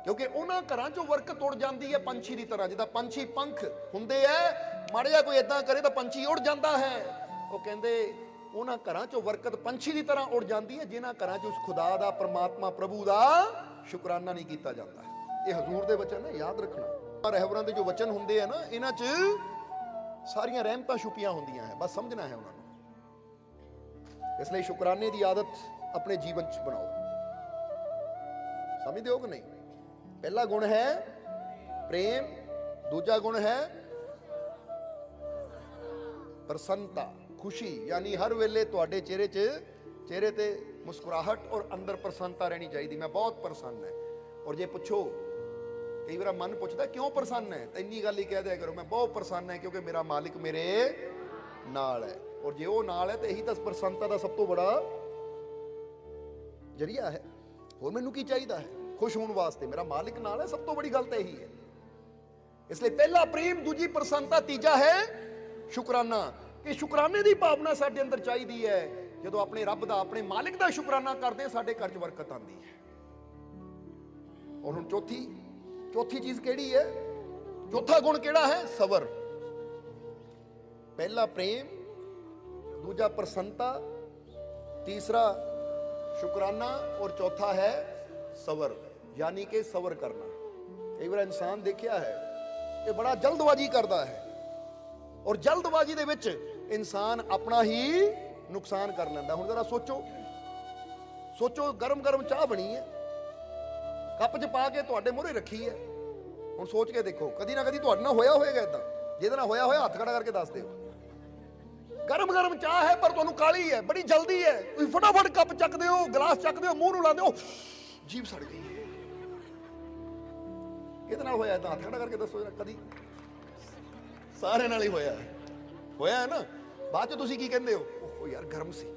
ਕਿਉਂਕਿ ਉਹਨਾਂ ਘਰਾਂ 'ਚੋਂ ਬਰਕਤ ਉੜ ਜਾਂਦੀ ਹੈ ਪੰਛੀ ਦੀ ਤਰ੍ਹਾਂ। ਜਿੱਦਾਂ ਪੰਛੀ ਪੰਖ ਹੁੰਦੇ ਐ, ਮਾੜਾ ਜਿਹਾ ਕੋਈ ਏਦਾਂ ਕਰੇ ਤਾਂ ਪੰਛੀ ਉੜ ਜਾਂਦਾ ਹੈ। ਉਹ ਕਹਿੰਦੇ ਉਹਨਾਂ ਘਰਾਂ 'ਚੋਂ ਬਰਕਤ ਪੰਛੀ ਦੀ ਤਰ੍ਹਾਂ ਉੜ ਜਾਂਦੀ ਹੈ ਜਿਨ੍ਹਾਂ ਘਰਾਂ 'ਚ ਉਸ ਖੁਦਾ ਦਾ, ਪਰਮਾਤਮਾ ਪ੍ਰਭੂ ਦਾ ਸ਼ੁਕਰਾਨਾ ਨਹੀਂ ਕੀਤਾ ਜਾਂਦਾ। ਇਹ ਹਜ਼ੂਰ ਦੇ ਵਚਨ ਨੇ, ਯਾਦ ਰੱਖਣਾ। ਰਹਿਬਰਾਂ ਦੇ ਜੋ ਵਚਨ ਹੁੰਦੇ ਆ ਨਾ, ਇਹਨਾਂ 'ਚ ਸਾਰੀਆਂ ਰਹਿਮਤਾਂ ਛੁਪੀਆਂ ਹੁੰਦੀਆਂ ਹੈ, ਬਸ ਸਮਝਣਾ ਹੈ ਉਹਨਾਂ ਨੂੰ। ਇਸ ਲਈ ਸ਼ੁਕਰਾਨੇ ਦੀ ਆਦਤ ਆਪਣੇ ਜੀਵਨ 'ਚ ਬਣਾਓ। ਸਮਝਦੇ ਹੋ ਕਿ ਨਹੀਂ? ਪਹਿਲਾ ਗੁਣ ਹੈ ਪ੍ਰੇਮ, ਦੂਜਾ ਗੁਣ ਹੈ ਪ੍ਰਸੰਨਤਾ, ਖੁਸ਼ੀ। ਯਾਨੀ ਹਰ ਵੇਲੇ ਤੁਹਾਡੇ ਚਿਹਰੇ ਤੇ ਮੁਸਕਰਾਹਟ ਔਰ ਅੰਦਰ ਪ੍ਰਸੰਨਤਾ ਰਹਿਣੀ ਚਾਹੀਦੀ। ਮੈਂ ਬਹੁਤ ਪ੍ਰਸੰਨ ਹੈ। ਔਰ ਜੇ ਪੁੱਛੋ, ਕਈ ਵਾਰ ਮਨ ਪੁੱਛਦਾ ਕਿਉਂ ਪ੍ਰਸੰਨ ਹੈ, ਤਾਂ ਇੰਨੀ ਗੱਲ ਹੀ ਕਹਿ ਦਿਆ ਕਰੋ, ਮੈਂ ਬਹੁਤ ਪ੍ਰਸੰਨ ਹੈ ਕਿਉਂਕਿ ਮੇਰਾ ਮਾਲਿਕ ਮੇਰੇ ਨਾਲ ਹੈ। ਔਰ ਜੇ ਉਹ ਨਾਲ ਹੈ ਤਾਂ ਇਹੀ ਤਾਂ ਪ੍ਰਸੰਨਤਾ ਦਾ ਸਭ ਤੋਂ ਬੜਾ ਜਰੀਆ ਹੈ। ਹੋਰ ਮੈਨੂੰ ਕੀ ਚਾਹੀਦਾ ਹੈ ਖੁਸ਼ ਹੋਣ ਵਾਸਤੇ? ਮੇਰਾ ਮਾਲਿਕ ਨਾਲ ਹੈ, ਸਭ ਤੋਂ ਬੜੀ ਗੱਲ ਤਾਂ ਇਹੀ ਹੈ। ਇਸ ਲਈ ਪਹਿਲਾ ਪ੍ਰੇਮ, ਦੂਜੀ ਪ੍ਰਸੰਨਤਾ, ਤੀਜਾ ਹੈ ਸ਼ੁਕਰਾਨਾ। ਕਿ ਸ਼ੁਕਰਾਨੇ ਦੀ ਭਾਵਨਾ ਸਾਡੇ ਅੰਦਰ ਚਾਹੀਦੀ ਹੈ। ਜਦੋਂ ਆਪਣੇ ਰੱਬ ਦਾ, ਆਪਣੇ ਮਾਲਿਕ ਦਾ ਸ਼ੁਕਰਾਨਾ ਕਰਦੇ, ਸਾਡੇ ਘਰ 'ਚ ਬਰਕਤ ਆਉਂਦੀ ਹੈ। ਔਰ ਹੁਣ ਚੌਥੀ ਚੀਜ਼ ਕਿਹੜੀ ਹੈ? ਚੌਥਾ ਗੁਣ ਕਿਹੜਾ ਹੈ? ਸਬਰ। ਪਹਿਲਾ ਪ੍ਰੇਮ, ਦੂਜਾ ਪ੍ਰਸੰਨਤਾ, ਤੀਸਰਾ ਸ਼ੁਕਰਾਨਾ ਔਰ ਚੌਥਾ ਹੈ ਸਬਰ, ਯਾਨੀ ਕਿ ਸਬਰ ਕਰਨਾ। ਕਈ ਵਾਰ ਇਨਸਾਨ ਦੇਖਿਆ ਹੈ ਇਹ ਬੜਾ ਜਲਦਬਾਜ਼ੀ ਕਰਦਾ ਹੈ, ਔਰ ਜਲਦਬਾਜ਼ੀ ਦੇ ਵਿੱਚ ਇਨਸਾਨ ਆਪਣਾ ਹੀ ਨੁਕਸਾਨ ਕਰ ਲੈਂਦਾ। ਹੁਣ ਜ਼ਰਾ ਸੋਚੋ, ਗਰਮ ਚਾਹ ਬਣੀ ਹੈ, ਕੱਪ 'ਚ ਪਾ ਕੇ ਤੁਹਾਡੇ ਮੂਹਰੇ ਰੱਖੀ ਹੈ। ਹੁਣ ਸੋਚ ਕੇ ਦੇਖੋ, ਕਦੀ ਨਾ ਕਦੀ ਤੁਹਾਡੇ ਨਾਲ ਹੋਇਆ ਹੋਏਗਾ ਇਦਾਂ। ਜਿਹਦੇ ਨਾਲ ਹੋਇਆ ਹੱਥ ਖੜਾ ਕਰਕੇ ਦੱਸ ਦਿਓ। ਗਰਮ ਚਾਹ ਹੈ ਪਰ ਤੁਹਾਨੂੰ ਕਾਹਲੀ ਹੈ, ਬੜੀ ਜਲਦੀ ਹੈ, ਤੁਸੀਂ ਫਟਾਫਟ ਕੱਪ ਚੱਕਦੇ ਹੋ, ਗਲਾਸ ਚੱਕਦੇ ਹੋ, ਮੂੰਹ ਨੂੰ ਲਾਉਂਦੇ ਹੋ, ਜੀਭ ਸੜ ਗਈ। ਕਿਹਦੇ ਨਾਲ ਹੋਇਆ ਇਦਾਂ? ਹੱਥ ਖੜਾ ਕਰਕੇ ਦੱਸੋ ਜਰਾ। ਕਦੀ? ਸਾਰੇ ਨਾਲ ਹੀ ਹੋਇਆ ਹੈ ਨਾ। ਬਾਅਦ 'ਚ ਤੁਸੀਂ ਕੀ ਕਹਿੰਦੇ ਹੋ? ਓਹ ਯਾਰ ਗਰਮ ਸੀ।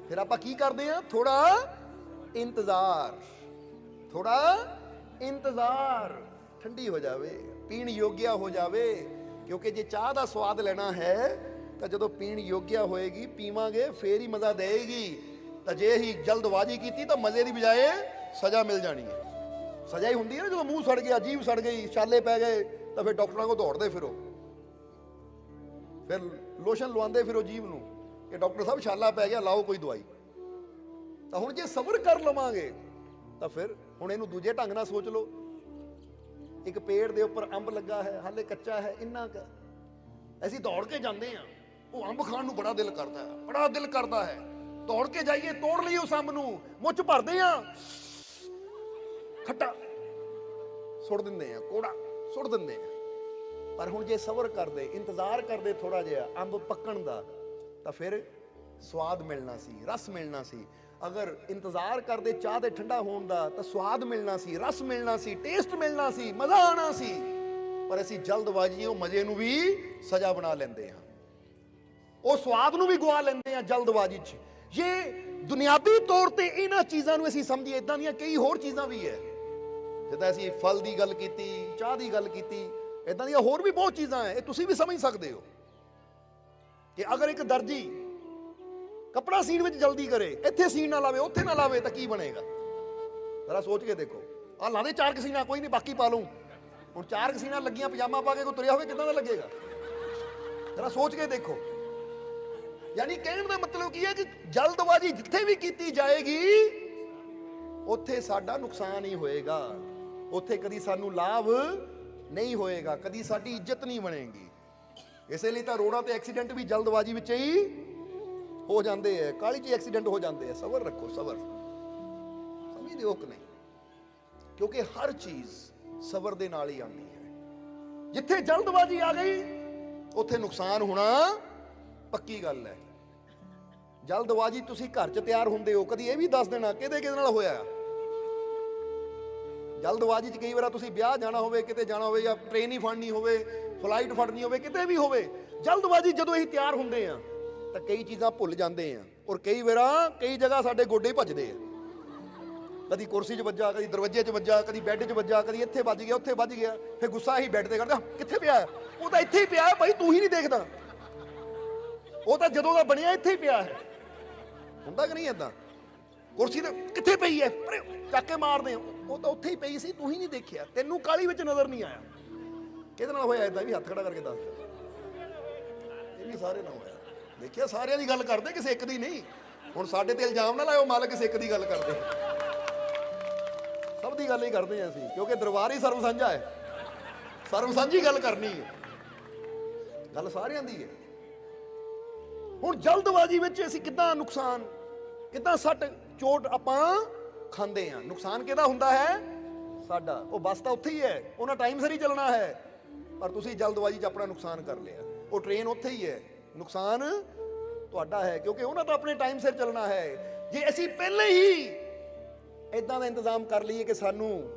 ਫਿਰ ਆਪਾਂ ਕੀ ਕਰਦੇ ਹਾਂ? ਥੋੜਾ ਇੰਤਜ਼ਾਰ, ਠੰਡੀ ਹੋ ਜਾਵੇ, ਪੀਣ ਯੋਗਿਆ ਹੋ ਜਾਵੇ। ਕਿਉਂਕਿ ਜੇ ਚਾਹ ਦਾ ਸਵਾਦ ਲੈਣਾ ਹੈ ਤਾਂ ਜਦੋਂ ਪੀਣ ਯੋਗਿਆ ਹੋਏਗੀ, ਪੀਵਾਂਗੇ, ਫੇਰ ਹੀ ਮਜ਼ਾ ਦੇਏਗੀ। ਤਾਂ ਜੇ ਹੀ ਜਲਦਬਾਜ਼ੀ ਕੀਤੀ ਤਾਂ ਮਜ਼ੇ ਦੀ ਬਜਾਏ ਸਜ਼ਾ ਮਿਲ ਜਾਣੀ ਹੈ। ਸਜ਼ਾ ਹੀ ਹੁੰਦੀ ਹੈ ਨਾ, ਜਦੋਂ ਮੂੰਹ ਸੜ ਗਿਆ, ਜੀਭ ਸੜ ਗਈ, ਛਾਲੇ ਪੈ ਗਏ, ਤਾਂ ਫਿਰ ਡਾਕਟਰਾਂ ਕੋਲ ਦੌੜਦੇ ਫਿਰੋ, ਫਿਰ ਲੋਸ਼ਨ ਲਵਾਉਂਦੇ ਫਿਰੋ ਜੀਭ ਨੂੰ ਕਿ ਡਾਕਟਰ ਸਾਹਿਬ ਛਾਲਾ ਪੈ ਗਿਆ, ਲਾਓ ਕੋਈ ਦਵਾਈ। ਤਾਂ ਹੁਣ ਜੇ ਸਬਰ ਕਰ ਲਵਾਂਗੇ ਤਾਂ ਫਿਰ ਹੁਣ ਇਹਨੂੰ ਦੂਜੇ ਢੰਗ ਨਾਲ ਸੋਚ ਲਓ। ਇੱਕ ਪੇੜ ਦੇ ਉੱਪਰ ਅੰਬ ਲੱਗਾ ਹੈ, ਹਾਲੇ ਕੱਚਾ ਹੈ, ਇੰਨਾ ਕੁ ਅਸੀਂ ਦੌੜ ਕੇ ਜਾਂਦੇ ਹਾਂ। ਉਹ ਅੰਬ ਖਾਣ ਨੂੰ ਬੜਾ ਦਿਲ ਕਰਦਾ ਹੈ, ਦੌੜ ਕੇ ਜਾਈਏ, ਤੋੜ ਲਈਏ ਉਸ ਅੰਬ ਨੂੰ, ਮੁੱਛ ਭਰਦੇ ਆ, ਖੱਟਾ ਸੁੱਟ ਦਿੰਦੇ ਆ, ਕੋੜਾ ਸੁੱਟ ਦਿੰਦੇ ਆ। ਪਰ ਹੁਣ ਜੇ ਸਬਰ ਕਰਦੇ, ਇੰਤਜ਼ਾਰ ਕਰਦੇ ਥੋੜਾ ਜਿਹਾ ਅੰਬ ਪੱਕਣ ਦਾ, ਤਾਂ ਫਿਰ ਸਵਾਦ ਮਿਲਣਾ ਸੀ, ਰਸ ਮਿਲਣਾ ਸੀ। ਅਗਰ ਇੰਤਜ਼ਾਰ ਕਰਦੇ ਚਾਹ ਦੇ ਠੰਡਾ ਹੋਣ ਦਾ, ਤਾਂ ਸਵਾਦ ਮਿਲਣਾ ਸੀ, ਰਸ ਮਿਲਣਾ ਸੀ, ਟੇਸਟ ਮਿਲਣਾ ਸੀ, ਮਜ਼ਾ ਆਣਾ ਸੀ। ਪਰ ਅਸੀਂ ਜਲਦਬਾਜ਼ੀ ਉਹ ਮਜ਼ੇ ਨੂੰ ਵੀ ਸਜ਼ਾ ਬਣਾ ਲੈਂਦੇ ਹਾਂ, ਉਹ ਸਵਾਦ ਨੂੰ ਵੀ ਗਵਾ ਲੈਂਦੇ ਹਾਂ ਜਲਦਬਾਜ਼ੀ 'ਚ। ਜੇ ਦੁਨਿਆਵੀ ਤੌਰ ਤੇ ਇਹਨਾਂ ਚੀਜ਼ਾਂ ਨੂੰ ਅਸੀਂ ਸਮਝੀਏ, ਇਦਾਂ ਦੀਆਂ ਕਈ ਹੋਰ ਚੀਜ਼ਾਂ ਵੀ ਹੈ। ਜਿੱਦਾਂ ਅਸੀਂ ਫਲ ਦੀ ਗੱਲ ਕੀਤੀ, ਚਾਹ ਦੀ ਗੱਲ ਕੀਤੀ, ਇਦਾਂ ਦੀਆਂ ਹੋਰ ਵੀ ਬਹੁਤ ਚੀਜ਼ਾਂ ਹੈ। ਇਹ ਤੁਸੀਂ ਵੀ ਸਮਝ ਸਕਦੇ ਹੋ ਕਿ ਅਗਰ ਇੱਕ ਦਰਜੀ ਕੱਪੜਾ ਸੀਨ ਵਿੱਚ ਜਲਦੀ ਕਰੇ, ਇੱਥੇ ਸੀਨ ਨਾ ਲਾਵੇ, ਉੱਥੇ ਨਾ ਲਾਵੇ, ਤਾਂ ਕੀ ਬਣੇਗਾ? ਜ਼ਰਾ ਸੋਚ ਕੇ ਦੇਖੋ। ਆਹ ਲਾ ਦੇ 4 ਸੀਨਾ, ਕੋਈ ਨਹੀਂ, ਬਾਕੀ ਪਾ ਲੂੰ। ਹੁਣ 4 ਸੀਨਾ ਲੱਗੀਆਂ, ਪਜਾਮਾ ਪਾ ਕੇ ਕੋਈ ਤੁਰਿਆ ਹੋਵੇ, ਕਿੱਦਾਂ ਦਾ ਲੱਗੇਗਾ? ਜ਼ਰਾ ਸੋਚ ਕੇ ਦੇਖੋ। ਯਾਨੀ ਕਹਿਣ ਦਾ ਮਤਲਬ ਕੀ ਹੈ ਕਿ ਜਲਦਬਾਜ਼ੀ ਜਿੱਥੇ ਵੀ ਕੀਤੀ ਜਾਏਗੀ, ਉੱਥੇ ਸਾਡਾ ਨੁਕਸਾਨ ਹੀ ਹੋਏਗਾ, ਉੱਥੇ ਕਦੀ ਸਾਨੂੰ ਲਾਭ ਨਹੀਂ ਹੋਏਗਾ, ਕਦੀ ਸਾਡੀ ਇੱਜ਼ਤ ਨਹੀਂ ਬਣੇਗੀ। ਇਸੇ ਲਈ ਤਾਂ ਰੋਡਾਂ ਤੇ ਐਕਸੀਡੈਂਟ ਵੀ ਜਲਦਬਾਜ਼ੀ ਵਿੱਚ ਹੀ ਹੋ ਜਾਂਦੇ ਹੈ, ਕਾਹਲੀ 'ਚ ਐਕਸੀਡੈਂਟ ਹੋ ਜਾਂਦੇ ਆ। ਸਬਰ ਰੱਖੋ, ਸਬਰ। ਸਮਝਦੇ ਹੋ ਕਿ ਨਹੀਂ? ਕਿਉਂਕਿ ਹਰ ਚੀਜ਼ ਸਬਰ ਦੇ ਨਾਲ ਹੀ ਆਉਂਦੀ ਹੈ। ਜਿੱਥੇ ਜਲਦਬਾਜ਼ੀ ਆ ਗਈ, ਉੱਥੇ ਨੁਕਸਾਨ ਹੋਣਾ ਪੱਕੀ ਗੱਲ ਹੈ। ਜਲਦਬਾਜ਼ੀ ਤੁਸੀਂ ਘਰ 'ਚ ਤਿਆਰ ਹੁੰਦੇ ਹੋ, ਕਦੀ ਇਹ ਵੀ ਦੱਸ ਦੇਣਾ ਕਿਹਦੇ ਕਿਹਦੇ ਨਾਲ ਹੋਇਆ। ਜਲਦਬਾਜ਼ੀ 'ਚ ਕਈ ਵਾਰ ਤੁਸੀਂ ਵਿਆਹ ਜਾਣਾ ਹੋਵੇ, ਕਿਤੇ ਜਾਣਾ ਹੋਵੇ, ਜਾਂ ਟ੍ਰੇਨ ਹੀ ਫੜਨੀ ਹੋਵੇ, ਫਲਾਈਟ ਫੜਨੀ ਹੋਵੇ, ਕਿਤੇ ਵੀ ਹੋਵੇ, ਜਲਦਬਾਜ਼ੀ ਜਦੋਂ ਅਸੀਂ ਤਿਆਰ ਹੁੰਦੇ ਆ ਤਾਂ ਕਈ ਚੀਜ਼ਾਂ ਭੁੱਲ ਜਾਂਦੇ ਆ। ਔਰ ਕਈ ਵਾਰ ਕਈ ਜਗ੍ਹਾ ਸਾਡੇ ਗੋਡੇ ਭੱਜਦੇ ਆ, ਕਦੀ ਕੁਰਸੀ 'ਚ ਵੱਜਾ, ਕਦੀ ਦਰਵਾਜ਼ੇ 'ਚ ਵੱਜਾ, ਕਦੀ ਬੈੱਡ 'ਚ ਵੱਜਾ, ਕਦੀ ਇੱਥੇ ਵੱਜ ਗਿਆ, ਉੱਥੇ ਵੱਜ ਗਿਆ। ਫਿਰ ਗੁੱਸਾ ਹੀ ਬੈੱਡ ਤੇ ਕਰਦਾ, ਕਿੱਥੇ ਪਿਆ? ਉਹ ਤਾਂ ਇੱਥੇ ਹੀ ਪਿਆ ਭਾਈ, ਤੂੰ ਹੀ ਨਹੀਂ ਦੇਖਦਾ। ਉਹ ਤਾਂ ਜਦੋਂ ਦਾ ਬਣਿਆ ਇੱਥੇ ਹੀ ਪਿਆ ਹੈ। ਹੁੰਦਾ ਕਿ ਨਹੀਂ ਏਦਾਂ? ਕੁਰਸੀ ਤੇ ਕਿੱਥੇ ਪਈ ਹੈ, ਚੱਕ ਕੇ ਮਾਰਦੇ ਹੋ, ਉਹ ਤਾਂ ਉੱਥੇ ਹੀ ਪਈ ਸੀ, ਤੂੰ ਹੀ ਨਹੀਂ ਦੇਖਿਆ, ਤੈਨੂੰ ਕਾਲੀ ਵਿੱਚ ਨਜ਼ਰ ਨਹੀਂ ਆਇਆ। ਕਿਹਦੇ ਨਾਲ ਹੋਇਆ ਏਦਾਂ? ਵੀ ਹੱਥ ਖੜਾ ਕਰਕੇ ਦੱਸ। ਇਹ ਵੀ ਸਾਰੇ ਨਾਲ ਹੋਇਆ। ਦੇਖਿਆ, ਸਾਰਿਆਂ ਦੀ ਗੱਲ ਕਰਦੇ, ਕਿਸੇ ਇੱਕ ਦੀ ਨਹੀਂ। ਹੁਣ ਸਾਡੇ ਤੇ ਇਲਜ਼ਾਮ ਨਾ ਲਾਇਓ ਮਾਲਕ ਕਿਸੇ ਇੱਕ ਦੀ ਗੱਲ ਕਰਦੇ, ਸਭ ਦੀ ਗੱਲ ਹੀ ਕਰਦੇ ਹਾਂ ਅਸੀਂ, ਕਿਉਂਕਿ ਦਰਬਾਰ ਹੀ ਸਰਬ ਸਾਂਝਾ ਹੈ, ਸਰਬ ਸਾਂਝੀ ਗੱਲ ਕਰਨੀ ਹੈ, ਗੱਲ ਸਾਰਿਆਂ ਦੀ ਹੈ। ਹੁਣ ਜਲਦਬਾਜ਼ੀ ਵਿੱਚ ਅਸੀਂ ਕਿੱਦਾਂ ਨੁਕਸਾਨ, ਕਿੱਦਾਂ ਸੱਟ ਚੋਟ ਆਪਾਂ ਖਾਂਦੇ ਆ। ਨੁਕਸਾਨ ਕਿਹਦਾ ਹੁੰਦਾ ਹੈ? ਸਾਡਾ। ਉਹ ਬੱਸ ਤਾਂ ਉੱਥੇ ਹੀ ਹੈ, ਉਹਨਾਂ ਟਾਈਮ ਸਿਰ ਹੀ ਚੱਲਣਾ ਹੈ, ਪਰ ਤੁਸੀਂ ਜਲਦਬਾਜ਼ੀ 'ਚ ਆਪਣਾ ਨੁਕਸਾਨ ਕਰ ਲਿਆ। ਉਹ ਟ੍ਰੇਨ ਉੱਥੇ ਹੀ ਹੈ, ਨੁਕਸਾਨ ਤੁਹਾਡਾ ਹੈ, ਕਿਉਂਕਿ ਉਹਨਾਂ ਤਾਂ ਆਪਣੇ ਟਾਈਮ ਸਿਰ ਚੱਲਣਾ ਹੈ। ਜੇ ਅਸੀਂ ਪਹਿਲੇ ਹੀ ਇਦਾਂ ਦਾ ਇੰਤਜ਼ਾਮ ਕਰ ਲਈਏ ਕਿ ਸਾਨੂੰ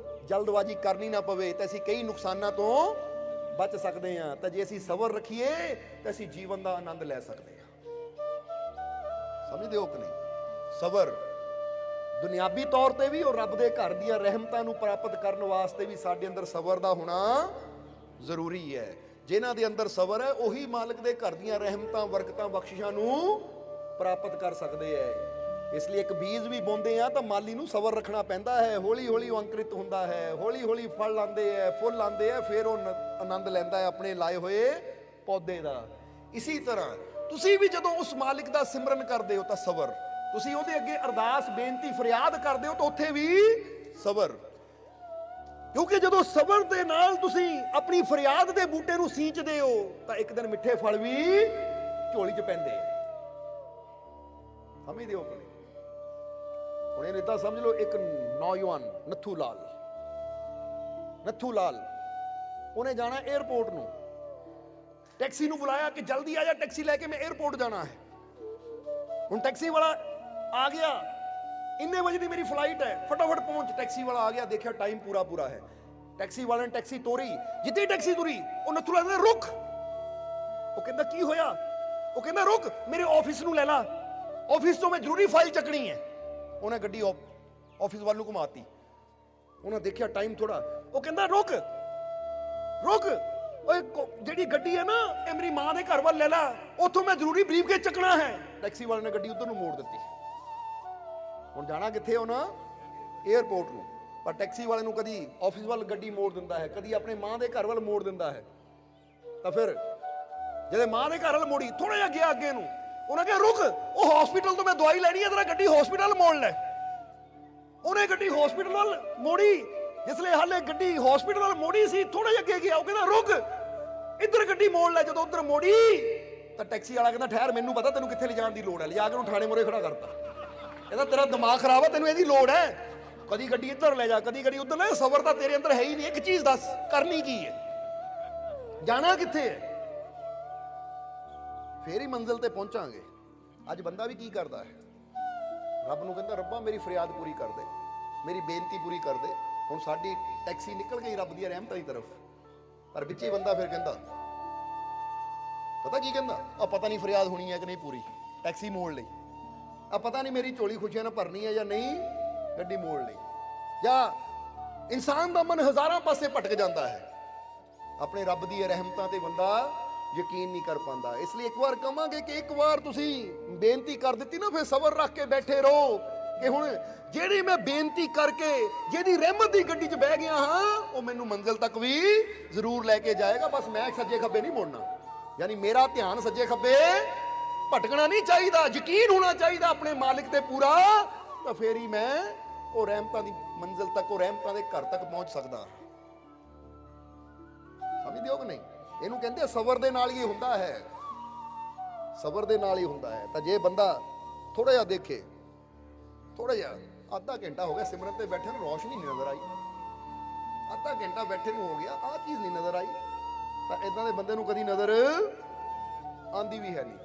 ਜਲਦਬਾਜ਼ੀ ਕਰਨੀ ਨਾ ਪਵੇ, ਤਾਂ ਅਸੀਂ ਕਈ ਨੁਕਸਾਨਾਂ ਤੋਂ ਬਚ ਸਕਦੇ ਹਾਂ। ਤਾਂ ਜੇ ਅਸੀਂ ਸਬਰ ਰੱਖੀਏ ਤਾਂ ਅਸੀਂ ਜੀਵਨ ਦਾ ਆਨੰਦ ਲੈ ਸਕਦੇ ਹਾਂ। ਸਮਝਦੇ ਹੋ ਕਿ ਨਹੀਂ? ਸਬਰ ਦੁਨਿਆਵੀ ਤੌਰ ਤੇ ਵੀ, ਔਰ ਰੱਬ ਦੇ ਘਰ ਦੀਆਂ ਰਹਿਮਤਾਂ ਨੂੰ ਪ੍ਰਾਪਤ ਕਰਨ ਵਾਸਤੇ ਵੀ ਸਾਡੇ ਅੰਦਰ ਸਬਰ ਦਾ ਹੋਣਾ ਜ਼ਰੂਰੀ ਹੈ। ਜਿਨ੍ਹਾਂ ਦੇ ਅੰਦਰ ਸਬਰ ਹੈ, ਉਹੀ ਮਾਲਕ ਦੇ ਘਰ ਦੀਆਂ ਰਹਿਮਤਾਂ, ਬਰਕਤਾਂ, ਬਖਸ਼ਿਸ਼ਾਂ ਨੂੰ ਪ੍ਰਾਪਤ ਕਰ ਸਕਦੇ ਹੈ। ਇਸ ਲਈ ਇੱਕ ਬੀਜ ਵੀ ਬੋਂਦੇ ਆ ਤਾਂ ਮਾਲੀ ਨੂੰ ਸਬਰ ਰੱਖਣਾ ਪੈਂਦਾ ਹੈ। ਹੌਲੀ ਹੌਲੀ ਉਹ ਅੰਕੁਰਿਤ ਹੁੰਦਾ ਹੈ, ਹੌਲੀ ਹੌਲੀ ਫਲ ਆਉਂਦੇ ਹੈ, ਫੁੱਲ ਆਉਂਦੇ ਹੈ, ਫਿਰ ਉਹ ਆਨੰਦ ਲੈਂਦਾ ਹੈ ਆਪਣੇ ਲਾਏ ਹੋਏ ਪੌਦੇ ਦਾ। ਇਸੀ ਤਰ੍ਹਾਂ ਤੁਸੀਂ ਵੀ ਜਦੋਂ ਉਸ ਮਾਲਿਕ ਦਾ ਸਿਮਰਨ ਕਰਦੇ ਹੋ ਤਾਂ ਸਬਰ, ਤੁਸੀਂ ਉਹਦੇ ਅੱਗੇ ਅਰਦਾਸ, ਬੇਨਤੀ, ਫਰਿਆਦ ਕਰਦੇ ਹੋ ਤਾਂ ਉੱਥੇ ਵੀ ਸਬਰ। ਕਿਉਂਕਿ ਜਦੋਂ ਸਬਰ ਦੇ ਨਾਲ ਤੁਸੀਂ ਆਪਣੀ ਫਰਿਆਦ ਦੇ ਬੂਟੇ ਨੂੰ ਸੀਂਚਦੇ ਹੋ ਤਾਂ ਇੱਕ ਦਿਨ ਮਿੱਠੇ ਫਲ ਵੀ ਝੋਲੀ 'ਚ ਪੈਂਦੇ। ਸਮਝਦੇ ਹੋ ਕਿ ਨਹੀਂ? ਹੁਣ ਇਹ ਇਦਾਂ ਸਮਝ ਲਓ, ਇੱਕ ਨੌਜਵਾਨ ਨੱਥੂ ਲਾਲ ਉਹਨੇ ਜਾਣਾ 에ਅਰਪੋਰਟ ਨੂੰ, ਟੈਕਸੀ ਨੂੰ ਬੁਲਾਇਆ ਕਿ ਜਲਦੀ ਆ ਜਾ, ਟੈਕਸੀ ਲੈ ਕੇ ਮੈਂ 에ਅਰਪੋਰਟ ਜਾਣਾ ਹੈ। ਹੁਣ ਟੈਕਸੀ ਵਾਲਾ ਆ ਗਿਆ, ਇੰਨੇ ਵਜੇ ਦੀ ਮੇਰੀ ਫਲਾਈਟ ਹੈ, ਫਟਾਫਟ ਪਹੁੰਚ। ਟੈਕਸੀ ਵਾਲਾ ਆ ਗਿਆ, ਦੇਖਿਆ ਟਾਈਮ ਪੂਰਾ ਹੈ। ਟੈਕਸੀ ਵਾਲੇ ਨੇ ਟੈਕਸੀ ਤੋਰੀ, ਜਿੱਥੇ ਹੀ ਟੈਕਸੀ ਤੁਰੀ ਉਹ ਨੱਥੂ ਲਾਲ ਕਹਿੰਦਾ ਰੁਕ। ਉਹ ਕਹਿੰਦਾ ਕੀ ਹੋਇਆ? ਉਹ ਕਹਿੰਦਾ ਰੁਕ, ਮੇਰੇ ਆਫਿਸ ਨੂੰ ਲੈ ਲਾ, ਆਫਿਸ ਤੋਂ ਮੈਂ ਜ਼ਰੂਰੀ ਫਾਈਲ ਚੱਕਣੀ ਹੈ। ਉਹਨੇ ਗੱਡੀ ਆਫਿਸ ਵੱਲ ਨੂੰ ਘੁਮਾਤੀ। ਉਹਨੇ ਦੇਖਿਆ ਟਾਈਮ ਥੋੜਾ, ਉਹ ਕਹਿੰਦਾ ਰੁਕ, ਓਏ ਜਿਹੜੀ ਗੱਡੀ ਹੈ ਨਾ, ਇਹ ਮੇਰੀ ਮਾਂ ਦੇ ਘਰ ਵੱਲ ਲੈ ਲਾ, ਉੱਥੋਂ ਮੈਂ ਜ਼ਰੂਰੀ ਬਰੀਫਕੇਸ ਚੱਕਣਾ ਹੈ। ਟੈਕਸੀ ਵਾਲੇ ਨੇ ਗੱਡੀ ਉਧਰ ਨੂੰ ਮੋੜ ਦਿੱਤੀ। ਹੁਣ ਜਾਣਾ ਕਿੱਥੇ ਉਹਨਾਂ? 에ਅਰਪੋਰਟ ਨੂੰ। ਪਰ ਟੈਕਸੀ ਵਾਲੇ ਨੂੰ ਕਦੀ ਆਫਿਸ ਵੱਲ ਗੱਡੀ ਮੋੜ ਦਿੰਦਾ ਹੈ, ਕਦੀ ਆਪਣੇ ਮਾਂ ਦੇ ਘਰ ਵੱਲ ਮੋੜ ਦਿੰਦਾ ਹੈ। ਤਾਂ ਫਿਰ ਜਦੋਂ ਮਾਂ ਦੇ ਘਰ ਵੱਲ ਮੋੜੀ, ਥੋੜਾ ਜਿਹਾ ਗਿਆ ਅੱਗੇ ਨੂੰ, ਉਹਨੇ ਕਿਹਾ ਰੁਕ, ਉਹ ਹਸਪੀਟਲ ਤੋਂ ਮੈਂ ਦਵਾਈ ਲੈਣੀ ਹੈ, ਤੇਰਾ ਗੱਡੀ ਹਸਪੀਟਲ ਮੋੜ ਲੈ। ਉਹਨੇ ਗੱਡੀ ਹਸਪੀਟਲ ਵੱਲ ਮੋੜੀ। ਜਿਸਲੇ ਹਾਲੇ ਗੱਡੀ ਹਸਪੀਟਲ ਵੱਲ ਮੋੜੀ ਸੀ, ਥੋੜਾ ਜਿਹਾ ਅੱਗੇ ਗਿਆ, ਉਹ ਕਹਿੰਦਾ ਰੁਕ, ਇੱਧਰ ਗੱਡੀ ਮੋੜ ਲੈ। ਜਦੋਂ ਉੱਧਰ ਮੋੜੀ ਤਾਂ ਟੈਕਸੀ ਵਾਲਾ ਕਹਿੰਦਾ ਠਹਿਰ, ਮੈਨੂੰ ਪਤਾ ਤੈਨੂੰ ਕਿੱਥੇ ਲਿਜਾਣ ਦੀ ਲੋੜ ਹੈ। ਲਿਜਾ ਕੇ ਉਹਨੂੰ ਥਾਣੇ ਮੂਹਰੇ ਖੜਾ ਕਰਤਾ। ਕਹਿੰਦਾ ਤੇਰਾ ਦਿਮਾਗ ਖਰਾਬ ਹੈ, ਤੈਨੂੰ ਇਹਦੀ ਲੋੜ ਹੈ, ਕਦੀ ਗੱਡੀ ਇੱਧਰ ਲੈ ਜਾ, ਕਦੀ ਗੱਡੀ ਉੱਧਰ ਲੈ। ਸਬਰ ਤਾਂ ਤੇਰੇ ਅੰਦਰ ਹੈ ਹੀ ਨਹੀਂ। ਇੱਕ ਚੀਜ਼ ਦੱਸ, ਕਰਨੀ ਕੀ ਹੈ, ਜਾਣਾ ਕਿੱਥੇ ਹੈ, ਫੇਰ ਹੀ ਮੰਜ਼ਿਲ ਤੇ ਪਹੁੰਚਾਂਗੇ। ਅੱਜ ਬੰਦਾ ਵੀ ਕੀ ਕਰਦਾ ਹੈ? ਰੱਬ ਨੂੰ ਕਹਿੰਦਾ ਰੱਬਾ ਮੇਰੀ ਫਰਿਆਦ ਪੂਰੀ ਕਰ ਦੇ, ਮੇਰੀ ਬੇਨਤੀ ਪੂਰੀ ਕਰ ਦੇ। ਹੁਣ ਸਾਡੀ ਟੈਕਸੀ ਨਿਕਲ ਗਈ ਰੱਬ ਦੀਆਂ ਰਹਿਮਤਾਂ ਦੀ ਤਰਫ, ਪਰ ਵਿੱਚੇ ਬੰਦਾ ਫਿਰ ਕਹਿੰਦਾ, ਪਤਾ ਕੀ ਕਹਿੰਦਾ? ਆ ਪਤਾ ਨਹੀਂ ਫਰਿਆਦ ਹੋਣੀ ਹੈ ਕਿ ਨਹੀਂ ਪੂਰੀ, ਟੈਕਸੀ ਮੋੜ ਲਈ। ਆ ਪਤਾ ਨਹੀਂ ਮੇਰੀ ਝੋਲੀ ਖੁਸ਼ੀਆਂ ਨਾਲ ਭਰਨੀ ਹੈ ਜਾਂ ਨਹੀਂ, ਗੱਡੀ ਮੋੜ ਲਈ। ਜਾਂ ਇਨਸਾਨ ਦਾ ਮਨ ਹਜ਼ਾਰਾਂ ਪਾਸੇ ਭਟਕ ਜਾਂਦਾ ਹੈ, ਆਪਣੇ ਰੱਬ ਦੀ ਰਹਿਮਤਾਂ ਤੇ ਬੰਦਾ ਯਕੀਨ ਨਹੀਂ ਕਰ ਪਾਉਂਦਾ। ਇਸ ਲਈ ਇੱਕ ਵਾਰ ਕਹਾਂਗੇ ਕਿ ਇੱਕ ਵਾਰ ਤੁਸੀਂ ਬੇਨਤੀ ਕਰ ਦਿੱਤੀ ਨਾ, ਫਿਰ ਸਬਰ ਰੱਖ ਕੇ ਬੈਠੇ ਰਹੋ ਕਿ ਹੁਣ ਜਿਹੜੀ ਮੈਂ ਬੇਨਤੀ ਕਰਕੇ ਜਿਹਦੀ ਰਹਿਮਤ ਦੀ ਗੱਡੀ 'ਚ ਬਹਿ ਗਿਆ ਹਾਂ, ਉਹ ਮੈਨੂੰ ਮੰਜ਼ਿਲ ਤੱਕ ਵੀ ਜ਼ਰੂਰ ਲੈ ਕੇ ਜਾਏਗਾ। ਬਸ ਮੈਂ ਸੱਜੇ ਖੱਬੇ ਨਹੀਂ ਮੁੜਨਾ, ਯਾਨੀ ਮੇਰਾ ਧਿਆਨ ਸੱਜੇ ਖੱਬੇ ਭਟਕਣਾ ਨਹੀਂ ਚਾਹੀਦਾ, ਯਕੀਨ ਹੋਣਾ ਚਾਹੀਦਾ ਆਪਣੇ ਮਾਲਿਕ ਤੇ ਪੂਰਾ। ਤਾਂ ਫੇਰ ਹੀ ਮੈਂ ਉਹ ਰਹਿਮਤਾਂ ਦੀ ਮੰਜ਼ਿਲ ਤੱਕ, ਉਹ ਰਹਿਮਤਾਂ ਦੇ ਘਰ ਤੱਕ ਪਹੁੰਚ ਸਕਦਾ। ਸਮਝਦੇ ਹੋ ਕਿ ਨਹੀਂ? ਇਹਨੂੰ ਕਹਿੰਦੇ ਸਬਰ ਦੇ ਨਾਲ ਹੀ ਹੁੰਦਾ ਹੈ, ਸਬਰ ਦੇ ਨਾਲ ਹੀ ਹੁੰਦਾ ਹੈ। ਤਾਂ ਜੇ ਬੰਦਾ ਥੋੜਾ ਜਿਹਾ ਦੇਖੇ, ਥੋੜਾ ਜਿਹਾ, ਅੱਧਾ ਘੰਟਾ ਹੋ ਗਿਆ ਸਿਮਰਨ ਤੇ ਬੈਠੇ ਨੂੰ, ਰੌਸ਼ਨੀ ਨਹੀਂ ਨਜ਼ਰ ਆਈ, ਅੱਧਾ ਘੰਟਾ ਬੈਠੇ ਨੂੰ ਹੋ ਗਿਆ, ਆਹ ਚੀਜ਼ ਨਹੀਂ ਨਜ਼ਰ ਆਈ, ਤਾਂ ਇਦਾਂ ਦੇ ਬੰਦੇ ਨੂੰ ਕਦੀ ਨਜ਼ਰ ਆਂਦੀ ਵੀ ਹੈ ਨਹੀਂ।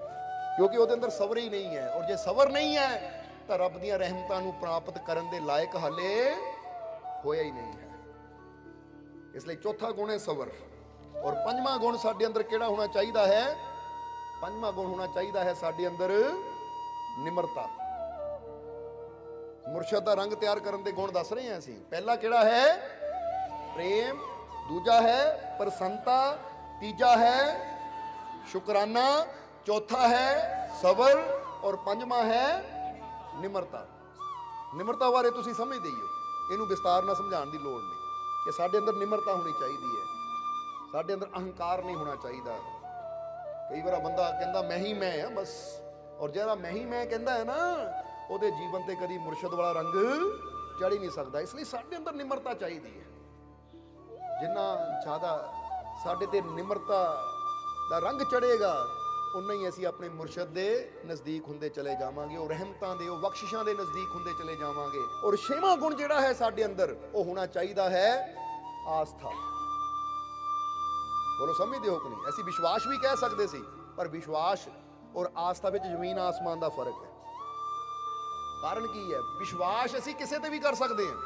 ਕਿਉਂਕਿ ਉਹਦੇ ਅੰਦਰ ਸਬਰ ਹੀ ਨਹੀਂ ਹੈ, ਔਰ ਜੇ ਸਬਰ ਨਹੀਂ ਹੈ ਤਾਂ ਰੱਬ ਦੀਆਂ ਰਹਿਮਤਾਂ ਨੂੰ ਪ੍ਰਾਪਤ ਕਰਨ ਦੇ ਲਾਇਕ ਹਾਲੇ ਹੋਇਆ ਹੀ ਨਹੀਂ ਹੈ। ਇਸ ਲਈ ਚੌਥਾ ਗੁਣ ਹੈ ਸਬਰ। ਔਰ ਪੰਜਵਾਂ ਗੁਣ ਸਾਡੇ ਅੰਦਰ ਕਿਹੜਾ ਹੋਣਾ ਚਾਹੀਦਾ ਹੈ? ਪੰਜਵਾਂ ਗੁਣ ਹੋਣਾ ਚਾਹੀਦਾ ਹੈ ਸਾਡੇ ਅੰਦਰ ਨਿਮਰਤਾ। ਮੁਰਸ਼ਦ ਦਾ ਰੰਗ ਤਿਆਰ ਕਰਨ ਦੇ ਗੁਣ ਦੱਸ ਰਹੇ ਹਾਂ ਅਸੀਂ। ਪਹਿਲਾ ਕਿਹੜਾ ਹੈ? ਪ੍ਰੇਮ। ਦੂਜਾ ਹੈ ਪ੍ਰਸੰਨਤਾ। ਤੀਜਾ ਹੈ ਸ਼ੁਕਰਾਨਾ। ਚੌਥਾ ਹੈ ਸਬਰ। ਔਰ ਪੰਜਵਾਂ ਹੈ ਨਿਮਰਤਾ। ਨਿਮਰਤਾ ਬਾਰੇ ਤੁਸੀਂ ਸਮਝਦੇ ਹੀ ਹੋ, ਇਹਨੂੰ ਵਿਸਤਾਰ ਨਾਲ ਸਮਝਾਉਣ ਦੀ ਲੋੜ ਨਹੀਂ ਕਿ ਸਾਡੇ ਅੰਦਰ ਨਿਮਰਤਾ ਹੋਣੀ ਚਾਹੀਦੀ ਹੈ। ਸਾਡੇ ਅੰਦਰ ਅਹੰਕਾਰ ਨਹੀਂ ਹੋਣਾ ਚਾਹੀਦਾ। ਕਈ ਵਾਰ ਬੰਦਾ ਕਹਿੰਦਾ ਮੈਂ ਹੀ ਮੈਂ ਆ ਬਸ, ਔਰ ਜਿਹੜਾ ਮੈਂ ਹੀ ਮੈਂ ਕਹਿੰਦਾ ਹੈ ਨਾ, ਉਹਦੇ ਜੀਵਨ ਤੇ ਕਦੀ ਮੁਰਸ਼ਦ ਵਾਲਾ ਰੰਗ ਚੜ੍ਹ ਹੀ ਨਹੀਂ ਸਕਦਾ। ਇਸ ਲਈ ਸਾਡੇ ਅੰਦਰ ਨਿਮਰਤਾ ਚਾਹੀਦੀ ਹੈ। ਜਿੰਨਾ ਜ਼ਿਆਦਾ ਸਾਡੇ ਤੇ ਨਿਮਰਤਾ ਦਾ ਰੰਗ ਚੜ੍ਹੇਗਾ, ਉਨਾ ਹੀ ਅਸੀਂ ਆਪਣੇ ਮੁਰਸ਼ਦ ਦੇ ਨਜ਼ਦੀਕ ਹੁੰਦੇ ਚਲੇ ਜਾਵਾਂਗੇ, ਉਹ ਰਹਿਮਤਾਂ ਦੇ, ਉਹ ਬਖਸ਼ਿਸ਼ਾਂ ਦੇ ਨਜ਼ਦੀਕ ਹੁੰਦੇ ਚਲੇ ਜਾਵਾਂਗੇ। ਔਰ ਛੇਵਾਂ ਗੁਣ ਜਿਹੜਾ ਹੈ ਸਾਡੇ ਅੰਦਰ, ਉਹ ਹੋਣਾ ਚਾਹੀਦਾ ਹੈ ਆਸਥਾ। ਬੋਲੋ ਸਮਝਦੇ ਹੋ ਕਿ ਨਹੀਂ? ਅਸੀਂ ਵਿਸ਼ਵਾਸ ਵੀ ਕਹਿ ਸਕਦੇ ਸੀ, ਪਰ ਵਿਸ਼ਵਾਸ ਔਰ ਆਸਥਾ ਵਿੱਚ ਜ਼ਮੀਨ ਆਸਮਾਨ ਦਾ ਫਰਕ ਹੈ। ਕਾਰਨ ਕੀ ਹੈ? ਵਿਸ਼ਵਾਸ ਅਸੀਂ ਕਿਸੇ ਤੇ ਵੀ ਕਰ ਸਕਦੇ ਹਾਂ।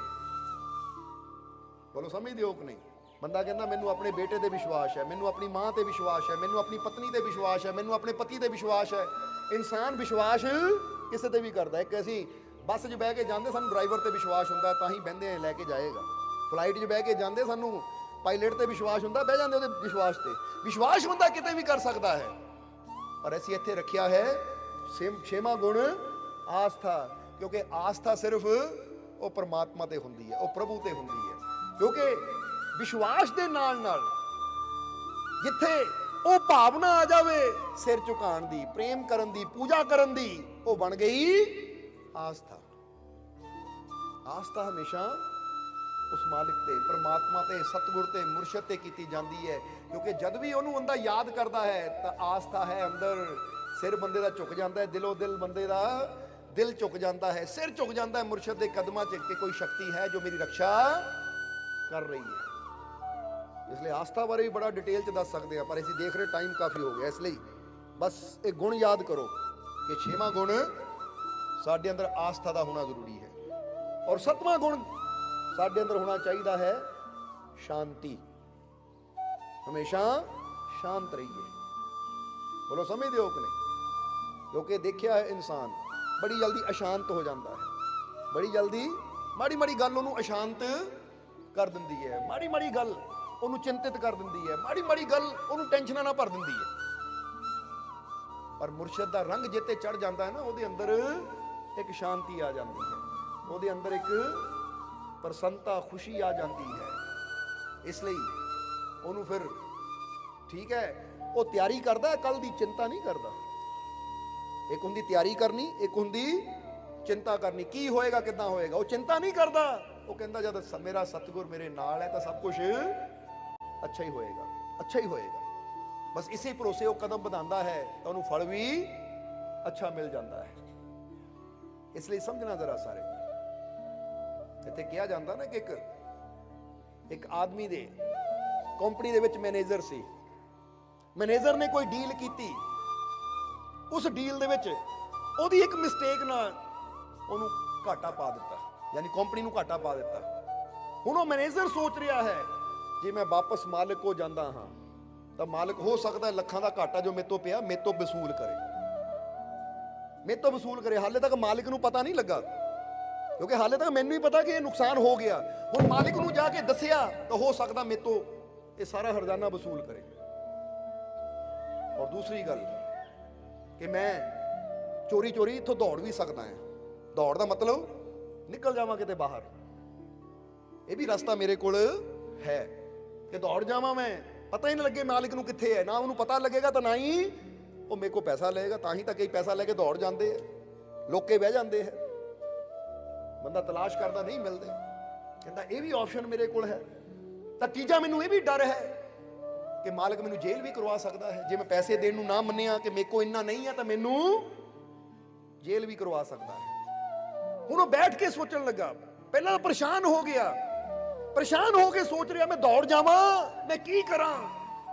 ਬੋਲੋ ਸਮਝਦੇ ਹੋ ਕਿ ਨਹੀਂ? ਬੰਦਾ ਕਹਿੰਦਾ ਮੈਨੂੰ ਆਪਣੇ ਬੇਟੇ ਤੇ ਵਿਸ਼ਵਾਸ ਹੈ, ਮੈਨੂੰ ਆਪਣੀ ਮਾਂ ਤੇ ਵਿਸ਼ਵਾਸ ਹੈ, ਮੈਨੂੰ ਆਪਣੀ ਪਤਨੀ ਤੇ ਵਿਸ਼ਵਾਸ ਹੈ, ਮੈਨੂੰ ਆਪਣੇ ਪਤੀ ਤੇ ਵਿਸ਼ਵਾਸ ਹੈ। ਇਨਸਾਨ ਵਿਸ਼ਵਾਸ ਕਿਸੇ ਤੇ ਵੀ ਕਰਦਾ ਹੈ। ਕਿ ਅਸੀਂ ਬੱਸ 'ਚ ਬਹਿ ਕੇ ਜਾਂਦੇ, ਸਾਨੂੰ ਡਰਾਈਵਰ ਤੇ ਵਿਸ਼ਵਾਸ ਹੁੰਦਾ ਤਾਂ ਹੀ ਬਹਿੰਦੇ ਲੈ ਕੇ ਜਾਏਗਾ। ਫਲਾਈਟ 'ਚ ਬਹਿ ਕੇ ਜਾਂਦੇ, ਸਾਨੂੰ ਪਾਇਲਟ ਤੇ ਵਿਸ਼ਵਾਸ ਹੁੰਦਾ, ਬਹਿ ਜਾਂਦੇ ਉਹਦੇ ਵਿਸ਼ਵਾਸ ਤੇ। ਵਿਸ਼ਵਾਸ ਬੰਦਾ ਕਿਤੇ ਵੀ ਕਰ ਸਕਦਾ ਹੈ, ਪਰ ਅਸੀਂ ਇੱਥੇ ਰੱਖਿਆ ਹੈ ਛੇਵਾਂ ਗੁਣ ਆਸਥਾ। ਕਿਉਂਕਿ ਆਸਥਾ ਸਿਰਫ ਉਹ ਪਰਮਾਤਮਾ ਤੇ ਹੁੰਦੀ ਹੈ, ਉਹ ਪ੍ਰਭੂ ਤੇ ਹੁੰਦੀ ਹੈ। ਕਿਉਂਕਿ ਵਿਸ਼ਵਾਸ ਦੇ ਨਾਲ ਨਾਲ ਜਿੱਥੇ ਉਹ ਭਾਵਨਾ ਆ ਜਾਵੇ ਸਿਰ ਝੁਕਾਉਣ ਦੀ, ਪ੍ਰੇਮ ਕਰਨ ਦੀ, ਪੂਜਾ ਕਰਨ ਦੀ, ਉਹ ਬਣ ਗਈ ਆਸਥਾ। ਆਸਥਾ ਹਮੇਸ਼ਾ ਉਸ ਮਾਲਿਕ ਤੇ, ਪਰਮਾਤਮਾ ਤੇ, ਸਤਿਗੁਰ ਤੇ, ਮੁਰਸ਼ਦ ਤੇ ਕੀਤੀ ਜਾਂਦੀ ਹੈ। ਕਿਉਂਕਿ ਜਦ ਵੀ ਉਹਨੂੰ ਬੰਦਾ ਯਾਦ ਕਰਦਾ ਹੈ ਤਾਂ ਆਸਥਾ ਹੈ ਅੰਦਰ, ਸਿਰ ਬੰਦੇ ਦਾ ਝੁਕ ਜਾਂਦਾ ਹੈ, ਦਿਲੋਂ ਦਿਲ ਬੰਦੇ ਦਾ ਦਿਲ ਝੁਕ ਜਾਂਦਾ ਹੈ, ਸਿਰ ਝੁਕ ਜਾਂਦਾ ਹੈ ਮੁਰਸ਼ਦ ਦੇ ਕਦਮਾਂ 'ਚ ਕਿ ਕੋਈ ਸ਼ਕਤੀ ਹੈ ਜੋ ਮੇਰੀ ਰੱਖਿਆ ਕਰ ਰਹੀ ਹੈ। ਇਸ ਲਈ ਆਸਥਾ ਬਾਰੇ ਵੀ ਬੜਾ ਡਿਟੇਲ 'ਚ ਦੱਸ ਸਕਦੇ ਆ, ਪਰ ਅਸੀਂ ਦੇਖ ਰਹੇ ਟਾਈਮ ਕਾਫੀ ਹੋ ਗਿਆ। ਇਸ ਲਈ ਬਸ ਇਹ ਗੁਣ ਯਾਦ ਕਰੋ ਕਿ ਛੇਵਾਂ ਗੁਣ ਸਾਡੇ ਅੰਦਰ ਆਸਥਾ ਦਾ ਹੋਣਾ ਜ਼ਰੂਰੀ ਹੈ। ਔਰ ਸੱਤਵਾਂ ਗੁਣ ਸਾਡੇ ਅੰਦਰ ਹੋਣਾ ਚਾਹੀਦਾ ਹੈ ਸ਼ਾਂਤੀ। ਹਮੇਸ਼ਾ ਸ਼ਾਂਤ ਰਹੀਏ। ਬੋਲੋ ਸਮਝਦੇ ਹੋ ਕਿ ਨਹੀਂ? ਕਿਉਂਕਿ ਦੇਖਿਆ ਹੈ ਇਨਸਾਨ ਬੜੀ ਜਲਦੀ ਅਸ਼ਾਂਤ ਹੋ ਜਾਂਦਾ ਹੈ। ਬੜੀ ਜਲਦੀ ਮਾੜੀ ਮਾੜੀ ਗੱਲ ਉਹਨੂੰ ਅਸ਼ਾਂਤ ਕਰ ਦਿੰਦੀ ਹੈ, ਮਾੜੀ ਮਾੜੀ ਗੱਲ ਉਹਨੂੰ ਚਿੰਤਿਤ ਕਰ ਦਿੰਦੀ ਹੈ, ਮਾੜੀ ਮਾੜੀ ਗੱਲ ਉਹਨੂੰ ਟੈਨਸ਼ਨਾਂ ਨਾਲ ਭਰ ਦਿੰਦੀ ਹੈ। ਪਰ ਮੁਰਸ਼ਦ ਦਾ ਰੰਗ ਜਿੱਤੇ ਚੜ ਜਾਂਦਾ ਹੈ ਨਾ, ਉਹਦੇ ਅੰਦਰ ਇੱਕ ਸ਼ਾਂਤੀ ਆ ਜਾਂਦੀ ਹੈ, ਉਹਦੇ ਅੰਦਰ ਇੱਕ ਪ੍ਰਸੰਨਤਾ, ਖੁਸ਼ੀ ਆ ਜਾਂਦੀ ਹੈ। ਇਸ ਲਈ ਉਹਨੂੰ ਫਿਰ ਠੀਕ ਹੈ, ਉਹ ਤਿਆਰੀ ਕਰਦਾ, ਕੱਲ ਦੀ ਚਿੰਤਾ ਨਹੀਂ ਕਰਦਾ। ਇੱਕ ਹੁੰਦੀ ਤਿਆਰੀ ਕਰਨੀ, ਇੱਕ ਹੁੰਦੀ ਚਿੰਤਾ ਕਰਨੀ। ਕੀ ਹੋਏਗਾ, ਕਿੱਦਾਂ ਹੋਏਗਾ, ਉਹ ਚਿੰਤਾ ਨਹੀਂ ਕਰਦਾ। ਉਹ ਕਹਿੰਦਾ ਜਦ ਮੇਰਾ ਸਤਿਗੁਰ ਮੇਰੇ ਨਾਲ ਹੈ ਤਾਂ ਸਭ ਕੁਝ ਅੱਛਾ ਹੀ ਹੋਏਗਾ, ਅੱਛਾ ਹੀ ਹੋਏਗਾ। ਬਸ ਇਸੇ ਭਰੋਸੇ ਉਹ ਕਦਮ ਵਧਾਉਂਦਾ ਹੈ ਤਾਂ ਉਹਨੂੰ ਫਲ ਵੀ ਅੱਛਾ ਮਿਲ ਜਾਂਦਾ ਹੈ। ਇਸ ਲਈ ਸਮਝਣਾ ਜ਼ਰਾ ਸਾਰੇ, ਇੱਥੇ ਕਿਹਾ ਜਾਂਦਾ ਨਾ ਕਿ ਇੱਕ ਆਦਮੀ ਦੇ ਕੰਪਨੀ ਦੇ ਵਿੱਚ ਮੈਨੇਜਰ ਸੀ। ਮੈਨੇਜਰ ਨੇ ਕੋਈ ਡੀਲ ਕੀਤੀ, ਉਸ ਡੀਲ ਦੇ ਵਿੱਚ ਉਹਦੀ ਇੱਕ ਮਿਸਟੇਕ ਨਾਲ ਉਹਨੂੰ ਘਾਟਾ ਪਾ ਦਿੱਤਾ, ਯਾਨੀ ਕੰਪਨੀ ਨੂੰ ਘਾਟਾ ਪਾ ਦਿੱਤਾ। ਹੁਣ ਉਹ ਮੈਨੇਜਰ ਸੋਚ ਰਿਹਾ ਹੈ ਜੇ ਮੈਂ ਵਾਪਸ ਮਾਲਕ ਕੋ ਜਾਂਦਾ ਹਾਂ ਤਾਂ ਮਾਲਕ ਹੋ ਸਕਦਾ ਲੱਖਾਂ ਦਾ ਘਾਟਾ ਜੋ ਮੇਰੇ ਤੋਂ ਪਿਆ ਮੇਰੇ ਤੋਂ ਵਸੂਲ ਕਰੇ, ਮੇਰੇ ਤੋਂ ਵਸੂਲ ਕਰੇ। ਹਾਲੇ ਤੱਕ ਮਾਲਿਕ ਨੂੰ ਪਤਾ ਨਹੀਂ ਲੱਗਾ, ਕਿਉਂਕਿ ਹਾਲੇ ਤੱਕ ਮੈਨੂੰ ਹੀ ਪਤਾ ਕਿ ਇਹ ਨੁਕਸਾਨ ਹੋ ਗਿਆ। ਹੁਣ ਮਾਲਿਕ ਨੂੰ ਜਾ ਕੇ ਦੱਸਿਆ ਤਾਂ ਹੋ ਸਕਦਾ ਮੇਰੇ ਤੋਂ ਇਹ ਸਾਰਾ ਹਰਜਾਨਾ ਵਸੂਲ ਕਰੇ। ਔਰ ਦੂਸਰੀ ਗੱਲ ਕਿ ਮੈਂ ਚੋਰੀ ਚੋਰੀ ਇੱਥੋਂ ਦੌੜ ਵੀ ਸਕਦਾ ਹਾਂ। ਦੌੜ ਦਾ ਮਤਲਬ ਨਿਕਲ ਜਾਵਾਂ ਕਿਤੇ ਬਾਹਰ, ਇਹ ਵੀ ਰਸਤਾ ਮੇਰੇ ਕੋਲ ਹੈ ਕਿ ਦੌੜ ਜਾਵਾਂ ਮੈਂ, ਪਤਾ ਹੀ ਨਾ ਲੱਗੇ ਮਾਲਿਕ ਨੂੰ ਕਿੱਥੇ ਹੈ। ਨਾ ਉਹਨੂੰ ਪਤਾ ਲੱਗੇਗਾ ਤਾਂ ਨਾ ਹੀ ਉਹ ਮੇਰੇ ਕੋਲ ਪੈਸਾ ਲਏਗਾ। ਤਾਂ ਹੀ ਤਾਂ ਕਈ ਪੈਸਾ ਲੈ ਕੇ ਦੌੜ ਜਾਂਦੇ ਹੈ, ਲੋਕੇ ਬਹਿ ਜਾਂਦੇ ਹੈ। ਬੰਦਾ ਤਲਾਸ਼ ਕਰਦਾ ਨਹੀਂ ਮਿਲਦੇ, ਕਹਿੰਦਾ ਇਹ ਵੀ ਆਪਸ਼ਨ ਮੇਰੇ ਕੋਲ ਹੈ। ਤਾਂ ਤੀਜਾ ਮੈਨੂੰ ਇਹ ਵੀ ਡਰ ਹੈ ਕਿ ਮਾਲਕ ਮੈਨੂੰ ਜੇਲ੍ਹ ਵੀ ਕਰਵਾ ਸਕਦਾ ਹੈ। ਜੇ ਮੈਂ ਪੈਸੇ ਦੇਣ ਨੂੰ ਨਾ ਮੰਨਿਆ ਕਿ ਮੇਰੇ ਕੋਲ ਇੰਨਾ ਨਹੀਂ ਹੈ ਤਾਂ ਮੈਨੂੰ ਜੇਲ੍ਹ ਵੀ ਕਰਵਾ ਸਕਦਾ ਹੈ। ਹੁਣ ਉਹ ਬੈਠ ਕੇ ਸੋਚਣ ਲੱਗਾ, ਪਹਿਲਾਂ ਤਾਂ ਪਰੇਸ਼ਾਨ ਹੋ ਗਿਆ, ਪਰੇਸ਼ਾਨ ਹੋ ਕੇ ਸੋਚ ਰਿਹਾ ਮੈਂ ਦੌੜ ਜਾਵਾਂ, ਮੈਂ ਕੀ ਕਰਾਂ।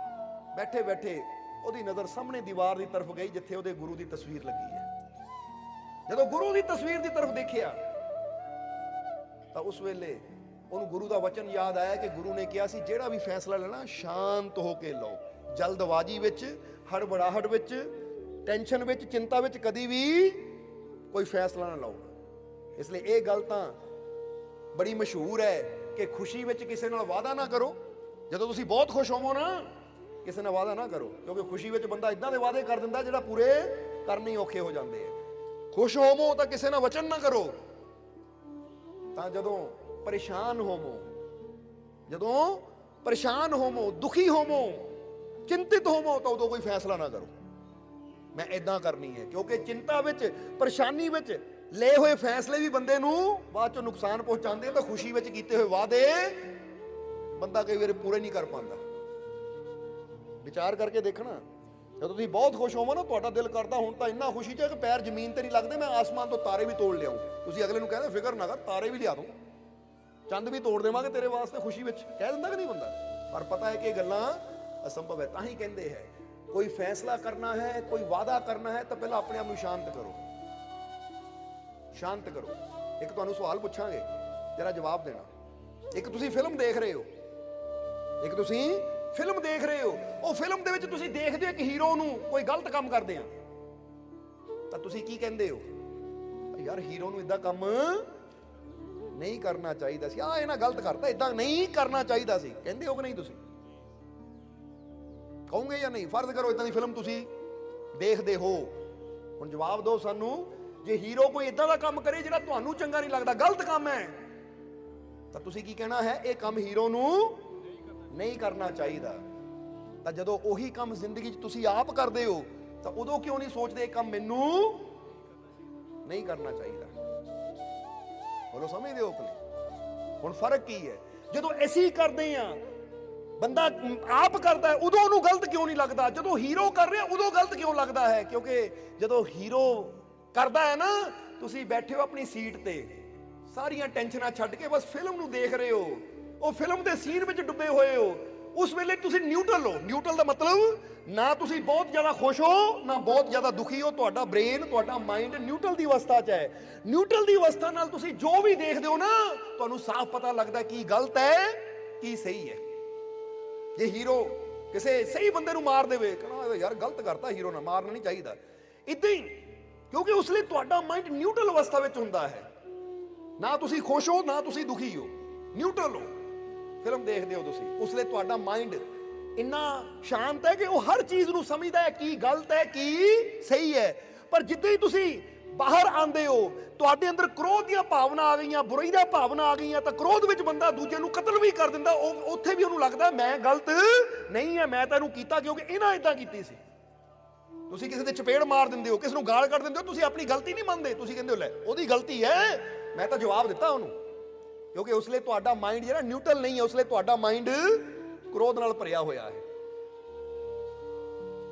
ਬੈਠੇ ਬੈਠੇ ਉਹਦੀ ਨਜ਼ਰ ਸਾਹਮਣੇ ਦੀਵਾਰ ਦੀ ਤਰਫ ਗਈ ਜਿੱਥੇ ਉਹਦੇ ਗੁਰੂ ਦੀ ਤਸਵੀਰ ਲੱਗੀ ਹੈ। ਜਦੋਂ ਗੁਰੂ ਦੀ ਤਸਵੀਰ ਦੀ ਤਰਫ ਦੇਖਿਆ ਤਾਂ ਉਸ ਵੇਲੇ ਉਹਨੂੰ ਗੁਰੂ ਦਾ ਵਚਨ ਯਾਦ ਆਇਆ ਕਿ ਗੁਰੂ ਨੇ ਕਿਹਾ ਸੀ ਜਿਹੜਾ ਵੀ ਫੈਸਲਾ ਲੈਣਾ ਸ਼ਾਂਤ ਹੋ ਕੇ ਲਓ, ਜਲਦਬਾਜ਼ੀ ਵਿੱਚ, ਹੜਬੜਾਹਟ ਵਿੱਚ, ਟੈਨਸ਼ਨ ਵਿੱਚ, ਚਿੰਤਾ ਵਿੱਚ ਕਦੀ ਵੀ ਕੋਈ ਫੈਸਲਾ ਨਾ ਲਓ। ਇਸ ਲਈ ਇਹ ਗੱਲ ਤਾਂ ਬੜੀ ਮਸ਼ਹੂਰ ਹੈ ਕਿ ਖੁਸ਼ੀ ਵਿੱਚ ਕਿਸੇ ਨਾਲ ਵਾਅਦਾ ਨਾ ਕਰੋ। ਜਦੋਂ ਤੁਸੀਂ ਬਹੁਤ ਖੁਸ਼ ਹੋਵੋ ਨਾ, ਕਿਸੇ ਨਾਲ ਵਾਅਦਾ ਨਾ ਕਰੋ, ਕਿਉਂਕਿ ਖੁਸ਼ੀ ਵਿੱਚ ਬੰਦਾ ਇਦਾਂ ਦੇ ਵਾਅਦੇ ਕਰ ਦਿੰਦਾ ਜਿਹੜਾ ਪੂਰੇ ਕਰਨੇ ਔਖੇ ਹੋ ਜਾਂਦੇ ਆ। ਖੁਸ਼ ਹੋਵੋ ਤਾਂ ਕਿਸੇ ਨਾਲ ਵਚਨ ਨਾ ਕਰੋ, ਤਾਂ ਜਦੋਂ ਪਰੇਸ਼ਾਨ ਹੋਵੋ, ਦੁਖੀ ਹੋਵੋ, ਚਿੰਤਿਤ ਹੋਵੋ ਤਾਂ ਉਦੋਂ ਕੋਈ ਫੈਸਲਾ ਨਾ ਕਰੋ ਮੈਂ ਇਦਾਂ ਕਰਨੀ ਹੈ, ਕਿਉਂਕਿ ਚਿੰਤਾ ਵਿੱਚ, ਪਰੇਸ਼ਾਨੀ ਵਿੱਚ ਲਏ ਹੋਏ ਫੈਸਲੇ ਵੀ ਬੰਦੇ ਨੂੰ ਬਾਅਦ ਚੋਂ ਨੁਕਸਾਨ ਪਹੁੰਚਾਉਂਦੇ। ਤਾਂ ਖੁਸ਼ੀ ਵਿੱਚ ਕੀਤੇ ਹੋਏ ਵਾਅਦੇ ਬੰਦਾ ਕਈ ਵਾਰ ਪੂਰੇ ਨਹੀਂ ਕਰ ਪਾਉਂਦਾ। ਵਿਚਾਰ ਕਰਕੇ ਦੇਖਣਾ, ਜਦੋਂ ਤੁਸੀਂ ਬਹੁਤ ਖੁਸ਼ ਹੋਵੋ ਨਾ, ਤੁਹਾਡਾ ਦਿਲ ਕਰਦਾ ਹੁਣ ਤਾਂ ਇੰਨਾ ਖੁਸ਼ੀ ਚ ਕਿ ਪੈਰ ਜ਼ਮੀਨ ਤੇ ਨਹੀਂ ਲੱਗਦੇ, ਮੈਂ ਆਸਮਾਨ ਤੋਂ ਤਾਰੇ ਵੀ ਤੋੜ ਲਿਆਉਂ। ਤੁਸੀਂ ਅਗਲੇ ਨੂੰ ਕਹਿੰਦੇ ਫਿਕਰ ਨਾ ਕਰ, ਤਾਰੇ ਵੀ ਲਿਆ ਦੂੰ, ਚੰਦ ਵੀ ਤੋੜ ਦੇਵਾਂਗੇ ਤੇਰੇ ਵਾਸਤੇ, ਖੁਸ਼ੀ ਵਿੱਚ ਕਹਿ ਦਿੰਦਾ ਕਿ ਨਹੀਂ ਬੰਦਾ। ਪਰ ਪਤਾ ਹੈ ਕਿ ਇਹ ਗੱਲਾਂ ਅਸੰਭਵ ਹੈ। ਤਾਂ ਹੀ ਕਹਿੰਦੇ ਹੈ ਕੋਈ ਫੈਸਲਾ ਕਰਨਾ ਹੈ, ਕੋਈ ਵਾਅਦਾ ਕਰਨਾ ਹੈ ਤਾਂ ਪਹਿਲਾਂ ਆਪਣੇ ਆਪ ਨੂੰ ਸ਼ਾਂਤ ਕਰੋ। ਇੱਕ ਤੁਹਾਨੂੰ ਸਵਾਲ ਪੁੱਛਾਂਗੇ, ਜਰਾ ਜਵਾਬ ਦੇਣਾ। ਇੱਕ ਤੁਸੀਂ ਫਿਲਮ ਦੇਖ ਰਹੇ ਹੋ, ਉਹ ਫਿਲਮ ਦੇ ਵਿੱਚ ਤੁਸੀਂ ਦੇਖਦੇ ਹੋ ਇੱਕ ਹੀਰੋ ਨੂੰ ਕੋਈ ਗਲਤ ਕੰਮ ਕਰਦੇ ਆ, ਤਾਂ ਤੁਸੀਂ ਕੀ ਕਹਿੰਦੇ ਹੋ? ਯਾਰ ਹੀਰੋ ਨੂੰ ਇਦਾਂ ਕੰਮ ਨਹੀਂ ਕਰਨਾ ਚਾਹੀਦਾ ਸੀ, ਆਹ ਇਹਨਾਂ ਗਲਤ ਕਰਤਾ, ਇਦਾਂ ਨਹੀਂ ਕਰਨਾ ਚਾਹੀਦਾ ਸੀ, ਕਹਿੰਦੇ ਹੋ ਕਿ ਨਹੀਂ? ਤੁਸੀਂ ਕਹੋਗੇ ਜਾਂ ਨਹੀਂ? ਫਰਜ਼ ਕਰੋ ਇਦਾਂ ਦੀ ਫਿਲਮ ਤੁਸੀਂ ਦੇਖਦੇ ਹੋ, ਹੁਣ ਜਵਾਬ ਦਿਓ ਸਾਨੂੰ। ਜੇ ਹੀਰੋ ਕੋਈ ਇਦਾਂ ਦਾ ਕੰਮ ਕਰੇ ਜਿਹੜਾ ਤੁਹਾਨੂੰ ਚੰਗਾ ਨਹੀਂ ਲੱਗਦਾ, ਗਲਤ ਕੰਮ ਹੈ, ਤਾਂ ਤੁਸੀਂ ਕੀ ਕਹਿਣਾ ਹੈ? ਇਹ ਕੰਮ ਹੀਰੋ ਨੂੰ ਨਹੀਂ ਕਰਨਾ ਚਾਹੀਦਾ। ਤਾਂ ਜਦੋਂ ਉਹੀ ਕੰਮ ਜ਼ਿੰਦਗੀ 'ਚ ਤੁਸੀਂ ਆਪ ਕਰਦੇ ਹੋ ਤਾਂ ਉਦੋਂ ਕਿਉਂ ਨਹੀਂ ਸੋਚਦੇ ਇਹ ਕੰਮ ਮੈਨੂੰ ਨਹੀਂ ਕਰਨਾ ਚਾਹੀਦਾ? ਬੋਲੋ, ਸਮਝਦੇ ਹੋ ਕਿ ਨਹੀਂ? ਹੁਣ ਫਰਕ ਕੀ ਹੈ? ਜਦੋਂ ਅਸੀਂ ਕਰਦੇ ਆ, ਬੰਦਾ ਆਪ ਕਰਦਾ, ਉਦੋਂ ਉਹਨੂੰ ਗਲਤ ਕਿਉਂ ਨਹੀਂ ਲੱਗਦਾ? ਜਦੋਂ ਹੀਰੋ ਕਰ ਰਿਹਾ ਉਦੋਂ ਗਲਤ ਕਿਉਂ ਲੱਗਦਾ ਹੈ? ਕਿਉਂਕਿ ਜਦੋਂ ਹੀਰੋ ਕਰਦਾ ਹੈ ਨਾ, ਤੁਸੀਂ ਬੈਠੇ ਹੋ ਆਪਣੀ ਸੀਟ ਤੇ, ਸਾਰੀਆਂ ਟੈਨਸ਼ਨਾਂ ਛੱਡ ਕੇ ਬਸ ਫਿਲਮ ਨੂੰ ਦੇਖ ਰਹੇ ਹੋ, ਉਹ ਫਿਲਮ ਦੇ ਸੀਨ ਵਿੱਚ ਡੁੱਬੇ ਹੋਏ ਹੋ। ਉਸ ਵੇਲੇ ਤੁਸੀਂ ਨਿਊਟਰਲ ਹੋ। ਨਿਊਟਰਲ ਦਾ ਮਤਲਬ ਨਾ ਤੁਸੀਂ ਬਹੁਤ ਜ਼ਿਆਦਾ ਖੁਸ਼ ਹੋ ਨਾ ਬਹੁਤ ਜ਼ਿਆਦਾ ਦੁਖੀ ਹੋ, ਤੁਹਾਡਾ ਬ੍ਰੇਨ, ਤੁਹਾਡਾ ਮਾਈਂਡ ਨਿਊਟਰਲ ਦੀ ਅਵਸਥਾ 'ਚ ਹੈ। ਨਿਊਟਰਲ ਦੀ ਅਵਸਥਾ ਨਾਲ ਤੁਸੀਂ ਜੋ ਵੀ ਦੇਖਦੇ ਹੋ ਨਾ, ਤੁਹਾਨੂੰ ਸਾਫ਼ ਪਤਾ ਲੱਗਦਾ ਕੀ ਗਲਤ ਹੈ ਕੀ ਸਹੀ ਹੈ। ਜੇ ਹੀਰੋ ਕਿਸੇ ਸਹੀ ਬੰਦੇ ਨੂੰ ਮਾਰ ਦੇਵੇ, ਕਹਿੰਦਾ ਯਾਰ ਗਲਤ ਕਰਤਾ, ਹੀਰੋ ਨਾਲ ਮਾਰਨਾ ਨਹੀਂ ਚਾਹੀਦਾ, ਇਦਾਂ ਹੀ, ਕਿਉਂਕਿ ਉਸ ਲਈ ਤੁਹਾਡਾ ਮਾਈਂਡ ਨਿਊਟਰਲ ਅਵਸਥਾ ਵਿੱਚ ਹੁੰਦਾ ਹੈ। ਨਾ ਤੁਸੀਂ ਖੁਸ਼ ਹੋ ਨਾ ਤੁਸੀਂ ਦੁਖੀ ਹੋ, ਨਿਊਟਰਲ ਹੋ। ਫਿਲਮ ਦੇਖਦੇ ਹੋ ਤੁਸੀਂ, ਉਸ ਲਈ ਤੁਹਾਡਾ ਮਾਈਂਡ ਇੰਨਾ ਸ਼ਾਂਤ ਹੈ ਕਿ ਉਹ ਹਰ ਚੀਜ਼ ਨੂੰ ਸਮਝਦਾ ਹੈ ਕੀ ਗਲਤ ਹੈ ਕੀ ਸਹੀ ਹੈ। ਪਰ ਜਿੱਦਾਂ ਹੀ ਤੁਸੀਂ ਬਾਹਰ ਆਉਂਦੇ ਹੋ, ਤੁਹਾਡੇ ਅੰਦਰ ਕ੍ਰੋਧ ਦੀਆਂ ਭਾਵਨਾ ਆ ਗਈਆਂ, ਬੁਰਾਈ ਦੀਆਂ ਭਾਵਨਾ ਆ ਗਈਆਂ, ਤਾਂ ਕ੍ਰੋਧ ਵਿੱਚ ਬੰਦਾ ਦੂਜੇ ਨੂੰ ਕਤਲ ਵੀ ਕਰ ਦਿੰਦਾ। ਉੱਥੇ ਵੀ ਉਹਨੂੰ ਲੱਗਦਾ ਮੈਂ ਗਲਤ ਨਹੀਂ ਹੈ, ਮੈਂ ਤਾਂ ਇਹਨੂੰ ਕੀਤਾ ਕਿਉਂਕਿ ਇਹਨਾਂ ਇਦਾਂ ਕੀਤੀ ਸੀ। ਤੁਸੀਂ ਕਿਸੇ ਦੇ ਚਪੇੜ ਮਾਰ ਦਿੰਦੇ ਹੋ, ਕਿਸੇ ਨੂੰ ਗਾਲ ਕੱਢ ਦਿੰਦੇ ਹੋ, ਤੁਸੀਂ ਆਪਣੀ ਗਲਤੀ ਨਹੀਂ ਮੰਨਦੇ, ਤੁਸੀਂ ਕਹਿੰਦੇ ਹੋ ਲੈ ਉਹਦੀ ਗਲਤੀ ਹੈ, ਮੈਂ ਤਾਂ ਜਵਾਬ ਦਿੱਤਾ ਉਹਨੂੰ। ਕਿਉਂਕਿ ਉਸ ਲਈ ਤੁਹਾਡਾ ਮਾਈਂਡ ਜਿਹੜਾ ਨਿਊਟਰਲ ਨਹੀਂ ਹੈ, ਉਸ ਲਈ ਤੁਹਾਡਾ ਮਾਈਂਡ ਕ੍ਰੋਧ ਨਾਲ ਭਰਿਆ ਹੋਇਆ ਹੈ।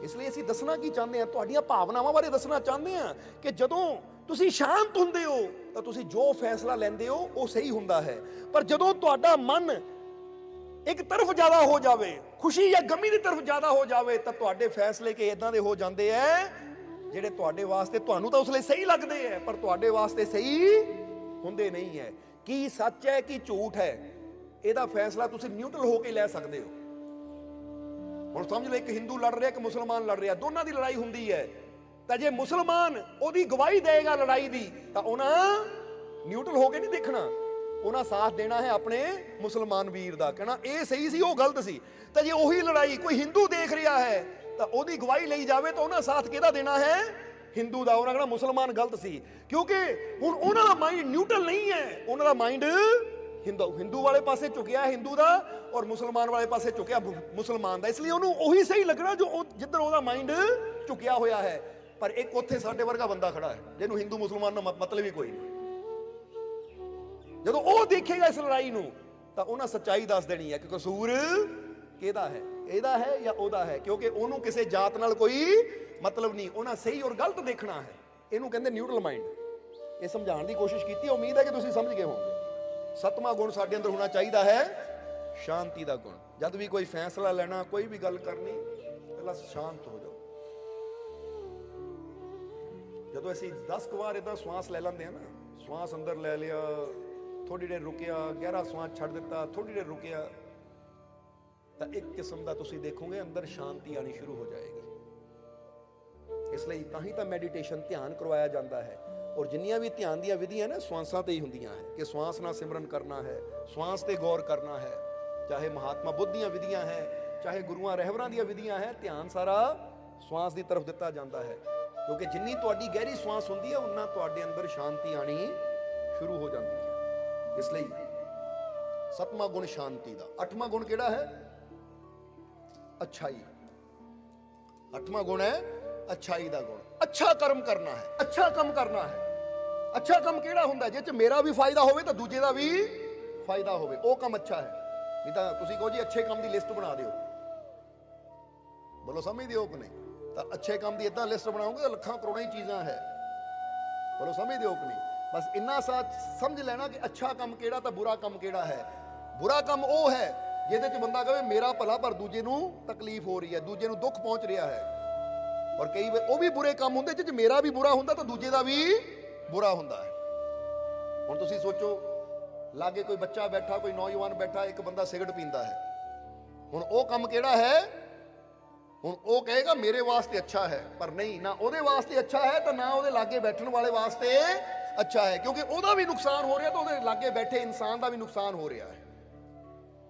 ਇਸ ਲਈ ਅਸੀਂ ਦੱਸਣਾ ਕੀ ਚਾਹੁੰਦੇ ਹਾਂ, ਤੁਹਾਡੀਆਂ ਭਾਵਨਾਵਾਂ ਬਾਰੇ ਦੱਸਣਾ ਚਾਹੁੰਦੇ ਹਾਂ ਕਿ ਜਦੋਂ ਤੁਸੀਂ ਸ਼ਾਂਤ ਹੁੰਦੇ ਹੋ ਤਾਂ ਤੁਸੀਂ ਜੋ ਫੈਸਲਾ ਲੈਂਦੇ ਹੋ ਉਹ ਸਹੀ ਹੁੰਦਾ ਹੈ। ਪਰ ਜਦੋਂ ਤੁਹਾਡਾ ਮਨ ਇੱਕ ਤਰਫ ਜ਼ਿਆਦਾ ਹੋ ਜਾਵੇ, ਖੁਸ਼ੀ ਜਾਂ ਗਮੀ ਦੀ ਤਰਫ ਜ਼ਿਆਦਾ ਹੋ ਜਾਵੇ, ਤਾਂ ਤੁਹਾਡੇ ਫੈਸਲੇ ਕਿ ਇਦਾਂ ਦੇ ਹੋ ਜਾਂਦੇ ਐ ਜਿਹੜੇ ਤੁਹਾਡੇ ਵਾਸਤੇ, ਤੁਹਾਨੂੰ ਤਾਂ ਉਸ ਲਈ ਸਹੀ ਲੱਗਦੇ ਐ ਪਰ ਤੁਹਾਡੇ ਵਾਸਤੇ ਸਹੀ ਹੁੰਦੇ ਨਹੀਂ ਹੈ। ਕੀ ਸੱਚ ਹੈ ਕੀ ਝੂਠ ਹੈ, ਇਹਦਾ ਫੈਸਲਾ ਤੁਸੀਂ ਨਿਊਟਰਲ ਹੋ ਕੇ ਲੈ ਸਕਦੇ ਹੋ। ਹੁਣ ਸਮਝ ਲਓ ਇੱਕ ਹਿੰਦੂ ਲੜ ਰਿਹਾ, ਇੱਕ ਮੁਸਲਮਾਨ ਲੜ ਰਿਹਾ, ਦੋਨਾਂ ਦੀ ਲੜਾਈ ਹੁੰਦੀ ਹੈ। ਤਾਂ ਜੇ ਮੁਸਲਮਾਨ ਉਹਦੀ ਗਵਾਹੀ ਦੇਗਾ ਲੜਾਈ ਦੀ, ਤਾਂ ਉਹਨਾਂ ਨਿਊਟਰਲ ਹੋ ਕੇ ਨਹੀਂ ਦੇਖਣਾ, ਉਹਨਾਂ ਸਾਥ ਦੇਣਾ ਹੈ ਆਪਣੇ ਮੁਸਲਮਾਨ ਵੀਰ ਦਾ, ਕਹਿਣਾ ਇਹ ਸਹੀ ਸੀ ਉਹ ਗਲਤ ਸੀ। ਤਾਂ ਜੇ ਉਹੀ ਲੜਾਈ ਕੋਈ ਹਿੰਦੂ ਦੇਖ ਰਿਹਾ ਹੈ ਤਾਂ ਉਹਦੀ ਗਵਾਹੀ ਲਈ ਜਾਵੇ ਤਾਂ ਉਹਨਾਂ ਸਾਥ ਕਿਹਦਾ ਦੇਣਾ ਹੈ? ਹਿੰਦੂ ਦਾ। ਉਹਨਾਂ ਕਹਿਣਾ ਮੁਸਲਮਾਨ ਗਲਤ ਸੀ, ਕਿਉਂਕਿ ਹੁਣ ਉਹਨਾਂ ਦਾ ਮਾਈਂਡ ਨਿਊਟਰਲ ਨਹੀਂ ਹੈ, ਉਹਨਾਂ ਦਾ ਮਾਈਂਡ ਹਿੰਦੂ ਵਾਲੇ ਪਾਸੇ ਝੁਕਿਆ ਹਿੰਦੂ ਦਾ, ਔਰ ਮੁਸਲਮਾਨ ਵਾਲੇ ਪਾਸੇ ਝੁਕਿਆ ਮੁਸਲਮਾਨ ਦਾ। ਇਸ ਲਈ ਉਹਨੂੰ ਉਹੀ ਸਹੀ ਲੱਗਣਾ ਜੋ ਜਿੱਧਰ ਉਹਦਾ ਮਾਈਂਡ ਝੁਕਿਆ ਹੋਇਆ ਹੈ। ਪਰ ਇੱਕ ਉੱਥੇ ਸਾਡੇ ਵਰਗਾ ਬੰਦਾ ਖੜਾ ਹੈ ਜਿਹਨੂੰ ਹਿੰਦੂ ਮੁਸਲਮਾਨ ਨਾਲ ਮਤਲਬ ਹੀ ਕੋਈ ਨਹੀਂ। ਜਦੋਂ ਉਹ ਦੇਖੇਗਾ ਇਸ ਲੜਾਈ ਨੂੰ ਤਾਂ ਉਹਨਾਂ ਸੱਚਾਈ ਦੱਸ ਦੇਣੀ ਹੈ ਕਿ ਕਸੂਰ ਕਿਹਦਾ ਹੈ, ਇਹਦਾ ਹੈ ਜਾਂ ਉਹਦਾ ਹੈ, ਕਿਉਂਕਿ ਉਹਨੂੰ ਕਿਸੇ ਜਾਤ ਨਾਲ ਕੋਈ ਮਤਲਬ ਨਹੀਂ, ਉਹਨਾਂ ਸਹੀ ਔਰ ਗਲਤ ਦੇਖਣਾ ਹੈ। ਇਹਨੂੰ ਕਹਿੰਦੇ ਨਿਊਟਰਲ ਮਾਈਂਡ। ਇਹ ਸਮਝਾਉਣ ਦੀ ਕੋਸ਼ਿਸ਼ ਕੀਤੀ, ਉਮੀਦ ਹੈ ਕਿ ਤੁਸੀਂ ਸਮਝ ਗਏ ਹੋਵੋਗੇ। 7ਵਾਂ ਗੁਣ ਸਾਡੇ ਅੰਦਰ ਹੋਣਾ ਚਾਹੀਦਾ ਹੈ ਸ਼ਾਂਤੀ ਦਾ ਗੁਣ। ਜਦ ਵੀ ਕੋਈ ਫੈਸਲਾ ਲੈਣਾ, ਕੋਈ ਵੀ ਗੱਲ ਕਰਨੀ, ਪਹਿਲਾਂ ਸ਼ਾਂਤ ਹੋ ਜਾਓ। ਜਦੋਂ ਅਸੀਂ 10 ਕੁ ਵਾਰ ਇਦਾਂ ਸਵਾਸ ਲੈ ਲੈਂਦੇ ਆ ਨਾ, ਸਵਾਸ ਅੰਦਰ ਲੈ ਲਿਆ, ਥੋੜੀ ਦੇਰ ਰੁਕਿਆ, ਗਹਿਰਾ ਸਵਾਸ ਛੱਡ ਦਿੱਤਾ, ਥੋੜੀ ਦੇਰ ਰੁਕਿਆ, ਤਾਂ ਇੱਕ ਕਿਸਮ ਦਾ ਤੁਸੀਂ ਦੇਖੋਗੇ ਅੰਦਰ ਸ਼ਾਂਤੀ ਆਣੀ ਸ਼ੁਰੂ ਹੋ ਜਾਏਗੀ। ਇਸ ਲਈ ਤਾਂ ਹੀ ਤਾਂ ਮੈਡੀਟੇਸ਼ਨ, ਧਿਆਨ ਕਰਵਾਇਆ ਜਾਂਦਾ ਹੈ। ਔਰ ਜਿੰਨੀਆਂ ਵੀ ਧਿਆਨ ਦੀਆਂ ਵਿਧੀਆਂ ਨੇ ਸਵਾਸਾਂ ਤੇ ਹੀ ਹੁੰਦੀਆਂ ਹੈ ਕਿ ਸਵਾਸ ਨਾਲ ਸਿਮਰਨ ਕਰਨਾ ਹੈ, ਸਵਾਸ ਤੇ ਗੌਰ ਕਰਨਾ ਹੈ। ਚਾਹੇ ਮਹਾਤਮਾ ਬੁੱਧ ਦੀਆਂ ਵਿਧੀਆਂ ਹੈ, ਚਾਹੇ ਗੁਰੂਆਂ ਰਹਿਬਰਾਂ ਦੀਆਂ ਵਿਧੀਆਂ ਹੈ, ਧਿਆਨ ਸਾਰਾ ਸਵਾਸ ਦੀ ਤਰਫ ਦਿੱਤਾ ਜਾਂਦਾ ਹੈ। ਕਿਉਂਕਿ ਜਿੰਨੀ ਤੁਹਾਡੀ ਗਹਿਰੀ ਸਵਾਸ ਹੁੰਦੀ ਹੈ ਉਨਾ ਤੁਹਾਡੇ ਅੰਦਰ ਸ਼ਾਂਤੀ ਆਣੀ ਸ਼ੁਰੂ ਹੋ ਜਾਂਦੀ ਹੈ। ਇਸ ਲਈ 7ਵਾਂ ਗੁਣ ਸ਼ਾਂਤੀ ਦਾ। 8ਵਾਂ ਗੁਣ ਕਿਹੜਾ ਹੈ? ਅੱਛਾਈ। 8ਵਾਂ ਗੁਣ ਹੈ ਅੱਛਾਈ ਦਾ ਗੁਣ। ਅੱਛਾ ਕਰਮ ਕਰਨਾ ਹੈ, ਅੱਛਾ ਕੰਮ ਕਰਨਾ ਹੈ। ਅੱਛਾ ਕੰਮ ਕਿਹੜਾ ਹੁੰਦਾ? ਜਿਹ ਚ ਮੇਰਾ ਵੀ ਫਾਇਦਾ ਹੋਵੇ ਤਾਂ ਦੂਜੇ ਦਾ ਵੀ ਫਾਇਦਾ ਹੋਵੇ, ਉਹ ਕੰਮ ਅੱਛਾ ਹੈ। ਨਹੀਂ ਤਾਂ ਤੁਸੀਂ ਕਹੋ ਜੀ ਅੱਛੇ ਕੰਮ ਦੀ ਲਿਸਟ ਬਣਾ ਦਿਓ, ਬੋਲੋ ਸਮਝਦੇ ਹੋ ਕਿ ਨਹੀਂ? ਤਾਂ ਅੱਛੇ ਕੰਮ ਦੀ ਇਦਾਂ ਲਿਸਟ ਬਣਾਉਂਗੇ ਤਾਂ ਲੱਖਾਂ ਕਰੋੜਾਂ ਹੀ ਚੀਜ਼ਾਂ ਹੈ, ਬੋਲੋ ਸਮਝਦੇ ਹੋ ਕਿ ਨਹੀਂ? ਬਸ ਇੰਨਾ ਸਮਝ ਲੈਣਾ ਕਿ ਅੱਛਾ ਕੰਮ ਕਿਹੜਾ ਤਾਂ ਬੁਰਾ ਕੰਮ ਕਿਹੜਾ ਹੈ। ਬੁਰਾ ਕੰਮ ਉਹ ਹੈ ਜਿਹਦੇ 'ਚ ਬੰਦਾ ਕਹੇ ਮੇਰਾ ਭਲਾ ਪਰ ਦੂਜੇ ਨੂੰ ਤਕਲੀਫ ਹੋ ਰਹੀ ਹੈ, ਦੂਜੇ ਨੂੰ ਦੁੱਖ ਪਹੁੰਚ ਰਿਹਾ ਹੈ। ਔਰ ਕਈ ਵਾਰ ਉਹ ਵੀ ਬੁਰੇ ਕੰਮ ਹੁੰਦੇ ਜਿਹ 'ਚ ਮੇਰਾ ਵੀ ਬੁਰਾ ਹੁੰਦਾ ਤਾਂ ਦੂਜੇ ਦਾ ਵੀ ਬੁਰਾ ਹੁੰਦਾ ਹੈ। ਹੁਣ ਤੁਸੀਂ ਸੋਚੋ, ਲਾਗੇ ਕੋਈ ਬੱਚਾ ਬੈਠਾ, ਕੋਈ ਨੌਜਵਾਨ ਬੈਠਾ, ਇੱਕ ਬੰਦਾ ਸਿਗਰਟ ਪੀਂਦਾ ਹੈ। ਹੁਣ ਉਹ ਕੰਮ ਕਿਹੜਾ ਹੈ? ਹੁਣ ਉਹ ਕਹੇਗਾ ਮੇਰੇ ਵਾਸਤੇ ਅੱਛਾ ਹੈ, ਪਰ ਨਹੀਂ, ਨਾ ਉਹਦੇ ਵਾਸਤੇ ਅੱਛਾ ਹੈ ਤਾਂ ਨਾ ਉਹਦੇ ਲਾਗੇ ਬੈਠਣ ਵਾਲੇ ਵਾਸਤੇ ਅੱਛਾ ਹੈ, ਕਿਉਂਕਿ ਉਹਦਾ ਵੀ ਨੁਕਸਾਨ ਹੋ ਰਿਹਾ ਤਾਂ ਉਹਦੇ ਲਾਗੇ ਬੈਠੇ ਇਨਸਾਨ ਦਾ ਵੀ ਨੁਕਸਾਨ ਹੋ ਰਿਹਾ ਹੈ।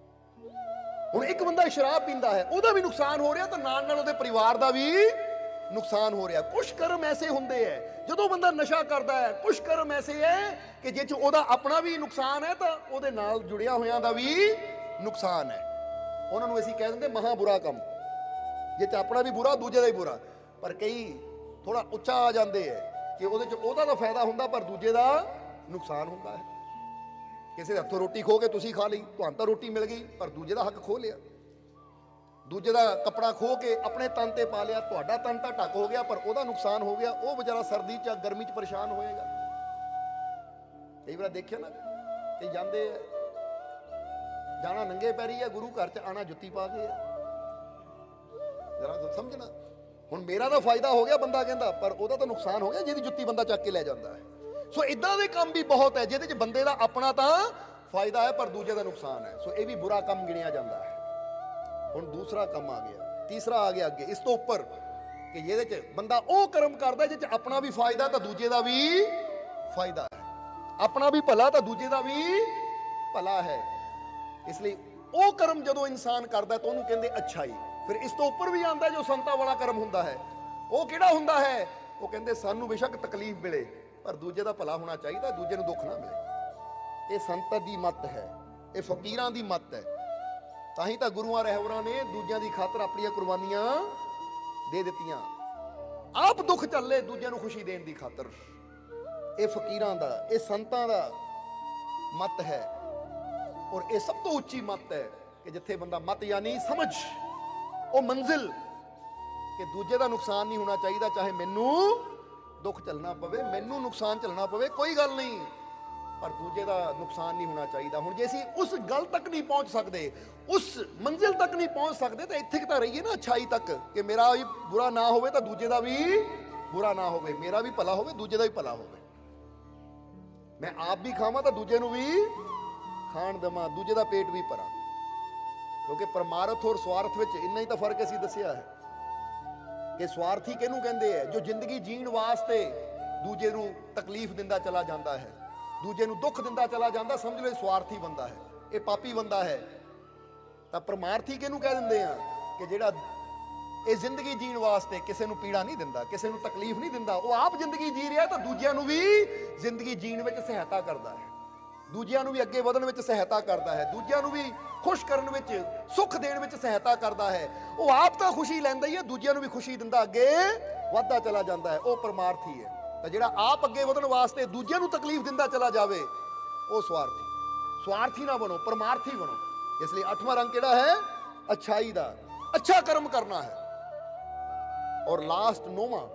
ਹੁਣ ਇੱਕ ਬੰਦਾ ਸ਼ਰਾਬ ਪੀਂਦਾ ਹੈ, ਉਹਦਾ ਵੀ ਨੁਕਸਾਨ ਹੋ ਰਿਹਾ ਤਾਂ ਨਾਲ ਨਾਲ ਉਹਦੇ ਪਰਿਵਾਰ ਦਾ ਵੀ ਨੁਕਸਾਨ ਹੋ ਰਿਹਾ। ਕੁਝ ਕਰਮ ਐਸੇ ਹੁੰਦੇ ਹੈ ਜਦੋਂ ਬੰਦਾ ਨਸ਼ਾ ਕਰਦਾ ਹੈ, ਕੁਝ ਕਰਮ ਐਸੇ ਹੈ ਕਿ ਜਿਹ 'ਚ ਉਹਦਾ ਆਪਣਾ ਵੀ ਨੁਕਸਾਨ ਹੈ ਤਾਂ ਉਹਦੇ ਨਾਲ ਜੁੜਿਆ ਹੋਇਆਂ ਦਾ ਵੀ ਨੁਕਸਾਨ ਹੈ। ਉਹਨਾਂ ਨੂੰ ਅਸੀਂ ਕਹਿ ਦਿੰਦੇ ਮਹਾ ਬੁਰਾ ਕੰਮ, ਜੇ 'ਚ ਆਪਣਾ ਵੀ ਬੁਰਾ ਦੂਜੇ ਦਾ ਹੀ ਬੁਰਾ। ਪਰ ਕਈ ਥੋੜਾ ਉੱਚਾ ਆ ਜਾਂਦੇ ਹੈ ਕਿ ਉਹਦੇ 'ਚ ਉਹਦਾ ਤਾਂ ਫਾਇਦਾ ਹੁੰਦਾ ਪਰ ਦੂਜੇ ਦਾ ਨੁਕਸਾਨ ਹੁੰਦਾ ਹੈ। ਕਿਸੇ ਦੇ ਹੱਥੋਂ ਰੋਟੀ ਖੋ ਕੇ ਤੁਸੀਂ ਖਾ ਲਈ, ਤੁਹਾਨੂੰ ਤਾਂ ਰੋਟੀ ਮਿਲ ਗਈ ਪਰ ਦੂਜੇ ਦਾ ਹੱਕ ਖੋ ਲਿਆ। ਦੂਜੇ ਦਾ ਕੱਪੜਾ ਖੋ ਕੇ ਆਪਣੇ ਤਨ ਤੇ ਪਾ ਲਿਆ, ਤੁਹਾਡਾ ਤਨ ਤਾਂ ਢੱਕ ਹੋ ਗਿਆ ਪਰ ਉਹਦਾ ਨੁਕਸਾਨ ਹੋ ਗਿਆ। ਉਹ ਵਿਚਾਰਾ ਸਰਦੀ 'ਚ ਗਰਮੀ 'ਚ ਪਰੇਸ਼ਾਨ ਹੋਏਗਾ। ਕਈ ਵਾਰ ਦੇਖਿਆ ਨਾ, ਕਈ ਜਾਂਦੇ ਆ, ਜਾਣਾ ਨੰਗੇ ਪੈਰੀ ਆ ਗੁਰੂ ਘਰ 'ਚ, ਆਣਾ ਜੁੱਤੀ ਪਾ ਕੇ ਆ। ਜਰਾ ਸਮਝਣਾ, ਹੁਣ ਮੇਰਾ ਤਾਂ ਫਾਇਦਾ ਹੋ ਗਿਆ ਬੰਦਾ ਕਹਿੰਦਾ, ਪਰ ਉਹਦਾ ਤਾਂ ਨੁਕਸਾਨ ਹੋ ਗਿਆ ਜਿਹਦੀ ਜੁੱਤੀ ਬੰਦਾ ਚੱਕ ਕੇ ਲੈ ਜਾਂਦਾ ਹੈ। ਸੋ ਇਦਾਂ ਦੇ ਕੰਮ ਵੀ ਬਹੁਤ ਹੈ ਜਿਹਦੇ 'ਚ ਬੰਦੇ ਦਾ ਆਪਣਾ ਤਾਂ ਫਾਇਦਾ ਹੈ ਪਰ ਦੂਜੇ ਦਾ ਨੁਕਸਾਨ ਹੈ। ਸੋ ਇਹ ਵੀ ਬੁਰਾ ਕੰਮ ਗਿਣਿਆ ਜਾਂਦਾ ਹੈ। ਹੁਣ ਦੂਸਰਾ ਕੰਮ ਆ ਗਿਆ, ਤੀਸਰਾ ਆ ਗਿਆ ਅੱਗੇ ਇਸ ਤੋਂ ਉੱਪਰ, ਕਿ ਜਿਹਦੇ 'ਚ ਬੰਦਾ ਉਹ ਕਰਮ ਕਰਦਾ ਜਿਹਦੇ 'ਚ ਆਪਣਾ ਵੀ ਫਾਇਦਾ ਤਾਂ ਦੂਜੇ ਦਾ ਵੀ ਫਾਇਦਾ ਹੈ, ਆਪਣਾ ਵੀ ਭਲਾ ਤਾਂ ਦੂਜੇ ਦਾ ਵੀ ਭਲਾ ਹੈ। ਇਸ ਲਈ ਉਹ ਕਰਮ ਜਦੋਂ ਇਨਸਾਨ ਕਰਦਾ ਤਾਂ ਉਹਨੂੰ ਕਹਿੰਦੇ ਅੱਛਾਈ। ਫਿਰ ਇਸ ਤੋਂ ਉੱਪਰ ਵੀ ਆਉਂਦਾ ਜੋ ਸੰਤਾਂ ਵਾਲਾ ਕਰਮ ਹੁੰਦਾ ਹੈ। ਉਹ ਕਿਹੜਾ ਹੁੰਦਾ ਹੈ? ਉਹ ਕਹਿੰਦੇ ਸਾਨੂੰ ਬੇਸ਼ੱਕ ਤਕਲੀਫ ਮਿਲੇ ਪਰ ਦੂਜੇ ਦਾ ਭਲਾ ਹੋਣਾ ਚਾਹੀਦਾ, ਦੂਜੇ ਨੂੰ ਦੁੱਖ ਨਾ ਮਿਲੇ। ਇਹ ਸੰਤਾਂ ਦੀ ਮੱਤ ਹੈ, ਇਹ ਫਕੀਰਾਂ ਦੀ ਮੱਤ ਹੈ। ਤਾਂ ਹੀ ਤਾਂ ਗੁਰੂਆਂ ਰਹਿਬਰਾਂ ਨੇ ਦੂਜਿਆਂ ਦੀ ਖਾਤਰ ਆਪਣੀਆਂ ਕੁਰਬਾਨੀਆਂ ਦੇ ਦਿੱਤੀਆਂ। ਆਪ ਦੁੱਖ ਚੱਲੇ ਦੂਜਿਆਂ ਨੂੰ ਖੁਸ਼ੀ ਦੇਣ ਦੀ ਖਾਤਰ। ਇਹ ਫਕੀਰਾਂ ਦਾ, ਇਹ ਸੰਤਾਂ ਦਾ ਮੱਤ ਹੈ। ਔਰ ਇਹ ਸਭ ਤੋਂ ਉੱਚੀ ਮੱਤ ਹੈ ਕਿ ਜਿੱਥੇ ਬੰਦਾ ਮੱਤ ਯਾਨੀ ਸਮਝ, ਉਹ ਮੰਜ਼ਿਲ ਕਿ ਦੂਜੇ ਦਾ ਨੁਕਸਾਨ ਨਹੀਂ ਹੋਣਾ ਚਾਹੀਦਾ, ਚਾਹੇ ਮੈਨੂੰ ਦੁੱਖ ਝੱਲਣਾ ਪਵੇ, ਮੈਨੂੰ ਨੁਕਸਾਨ ਝੱਲਣਾ ਪਵੇ, ਕੋਈ ਗੱਲ ਨਹੀਂ, ਪਰ ਦੂਜੇ ਦਾ ਨੁਕਸਾਨ ਨਹੀਂ ਹੋਣਾ ਚਾਹੀਦਾ। ਹੁਣ ਜੇ ਅਸੀਂ ਉਸ ਗੱਲ ਤੱਕ ਨਹੀਂ ਪਹੁੰਚ ਸਕਦੇ, ਉਸ ਮੰਜ਼ਿਲ ਤੱਕ ਨਹੀਂ ਪਹੁੰਚ ਸਕਦੇ, ਤਾਂ ਇੱਥੇ ਤਾਂ ਰਹੀਏ ਨਾ ਅੱਛਾਈ ਤੱਕ, ਕਿ ਮੇਰਾ ਵੀ ਬੁਰਾ ਨਾ ਹੋਵੇ ਤਾਂ ਦੂਜੇ ਦਾ ਵੀ ਬੁਰਾ ਨਾ ਹੋਵੇ, ਮੇਰਾ ਵੀ ਭਲਾ ਹੋਵੇ ਦੂਜੇ ਦਾ ਵੀ ਭਲਾ ਹੋਵੇ। ਮੈਂ ਆਪ ਵੀ ਖਾਵਾਂ ਤਾਂ ਦੂਜੇ ਨੂੰ ਵੀ ਖਾਣ ਦੇਵਾਂ, ਦੂਜੇ ਦਾ ਪੇਟ ਵੀ ਭਰਾਂ। ਕਿਉਂਕਿ ਪਰਮਾਰਥ ਔਰ ਸਵਾਰਥ ਵਿੱਚ ਇੰਨਾ ਹੀ ਤਾਂ ਫਰਕ ਅਸੀਂ ਦੱਸਿਆ ਹੈ ਕਿ ਸਵਾਰਥੀ ਕਿਹਨੂੰ ਕਹਿੰਦੇ ਹੈ? ਜੋ ਜ਼ਿੰਦਗੀ ਜੀਣ ਵਾਸਤੇ ਦੂਜੇ ਨੂੰ ਤਕਲੀਫ ਦਿੰਦਾ ਚਲਾ ਜਾਂਦਾ ਹੈ, ਦੂਜੇ ਨੂੰ ਦੁੱਖ ਦਿੰਦਾ ਚਲਾ ਜਾਂਦਾ, ਸਮਝ ਲਓ ਸਵਾਰਥੀ ਬੰਦਾ ਹੈ, ਇਹ ਪਾਪੀ ਬੰਦਾ ਹੈ। ਤਾਂ ਪਰਮਾਰਥੀ ਕਿਹਨੂੰ ਕਹਿ ਦਿੰਦੇ ਆ? ਕਿ ਜਿਹੜਾ ਇਹ ਜ਼ਿੰਦਗੀ ਜੀਣ ਵਾਸਤੇ ਕਿਸੇ ਨੂੰ ਪੀੜਾ ਨਹੀਂ ਦਿੰਦਾ, ਕਿਸੇ ਨੂੰ ਤਕਲੀਫ ਨਹੀਂ ਦਿੰਦਾ, ਉਹ ਆਪ ਜ਼ਿੰਦਗੀ ਜੀ ਰਿਹਾ ਤਾਂ ਦੂਜਿਆਂ ਨੂੰ ਵੀ ਜ਼ਿੰਦਗੀ ਜੀਣ ਵਿੱਚ ਸਹਾਇਤਾ ਕਰਦਾ ਹੈ, ਦੂਜਿਆਂ ਨੂੰ ਵੀ ਅੱਗੇ ਵਧਣ ਵਿੱਚ ਸਹਾਇਤਾ ਕਰਦਾ ਹੈ, ਦੂਜਿਆਂ ਨੂੰ ਵੀ ਖੁਸ਼ ਕਰਨ ਵਿੱਚ, ਸੁੱਖ ਦੇਣ ਵਿੱਚ ਸਹਾਇਤਾ ਕਰਦਾ ਹੈ। ਉਹ ਆਪ ਤਾਂ ਖੁਸ਼ੀ ਲੈਂਦਾ ਹੀ ਹੈ, ਦੂਜਿਆਂ ਨੂੰ ਵੀ ਖੁਸ਼ੀ ਦਿੰਦਾ, ਅੱਗੇ ਵੱਧਦਾ ਚਲਾ ਜਾਂਦਾ ਹੈ। ਉਹ ਪਰਮਾਰਥੀ ਹੈ। ਤਾਂ ਜਿਹੜਾ ਆਪ ਅੱਗੇ ਵਧਣ ਵਾਸਤੇ ਦੂਜਿਆਂ ਨੂੰ ਤਕਲੀਫ ਦਿੰਦਾ ਚਲਾ ਜਾਵੇ, ਉਹ ਸਵਾਰਥੀ। ਸਵਾਰਥੀ ਨਾ ਬਣੋ, ਪਰਮਾਰਥੀ ਬਣੋ। ਇਸ ਲਈ 8ਵਾਂ ਰੰਗ ਕਿਹੜਾ ਹੈ? ਅੱਛਾਈ ਦਾ, ਅੱਛਾ ਕਰਮ ਕਰਨਾ ਹੈ। ਔਰ ਲਾਸਟ 9ਵਾਂ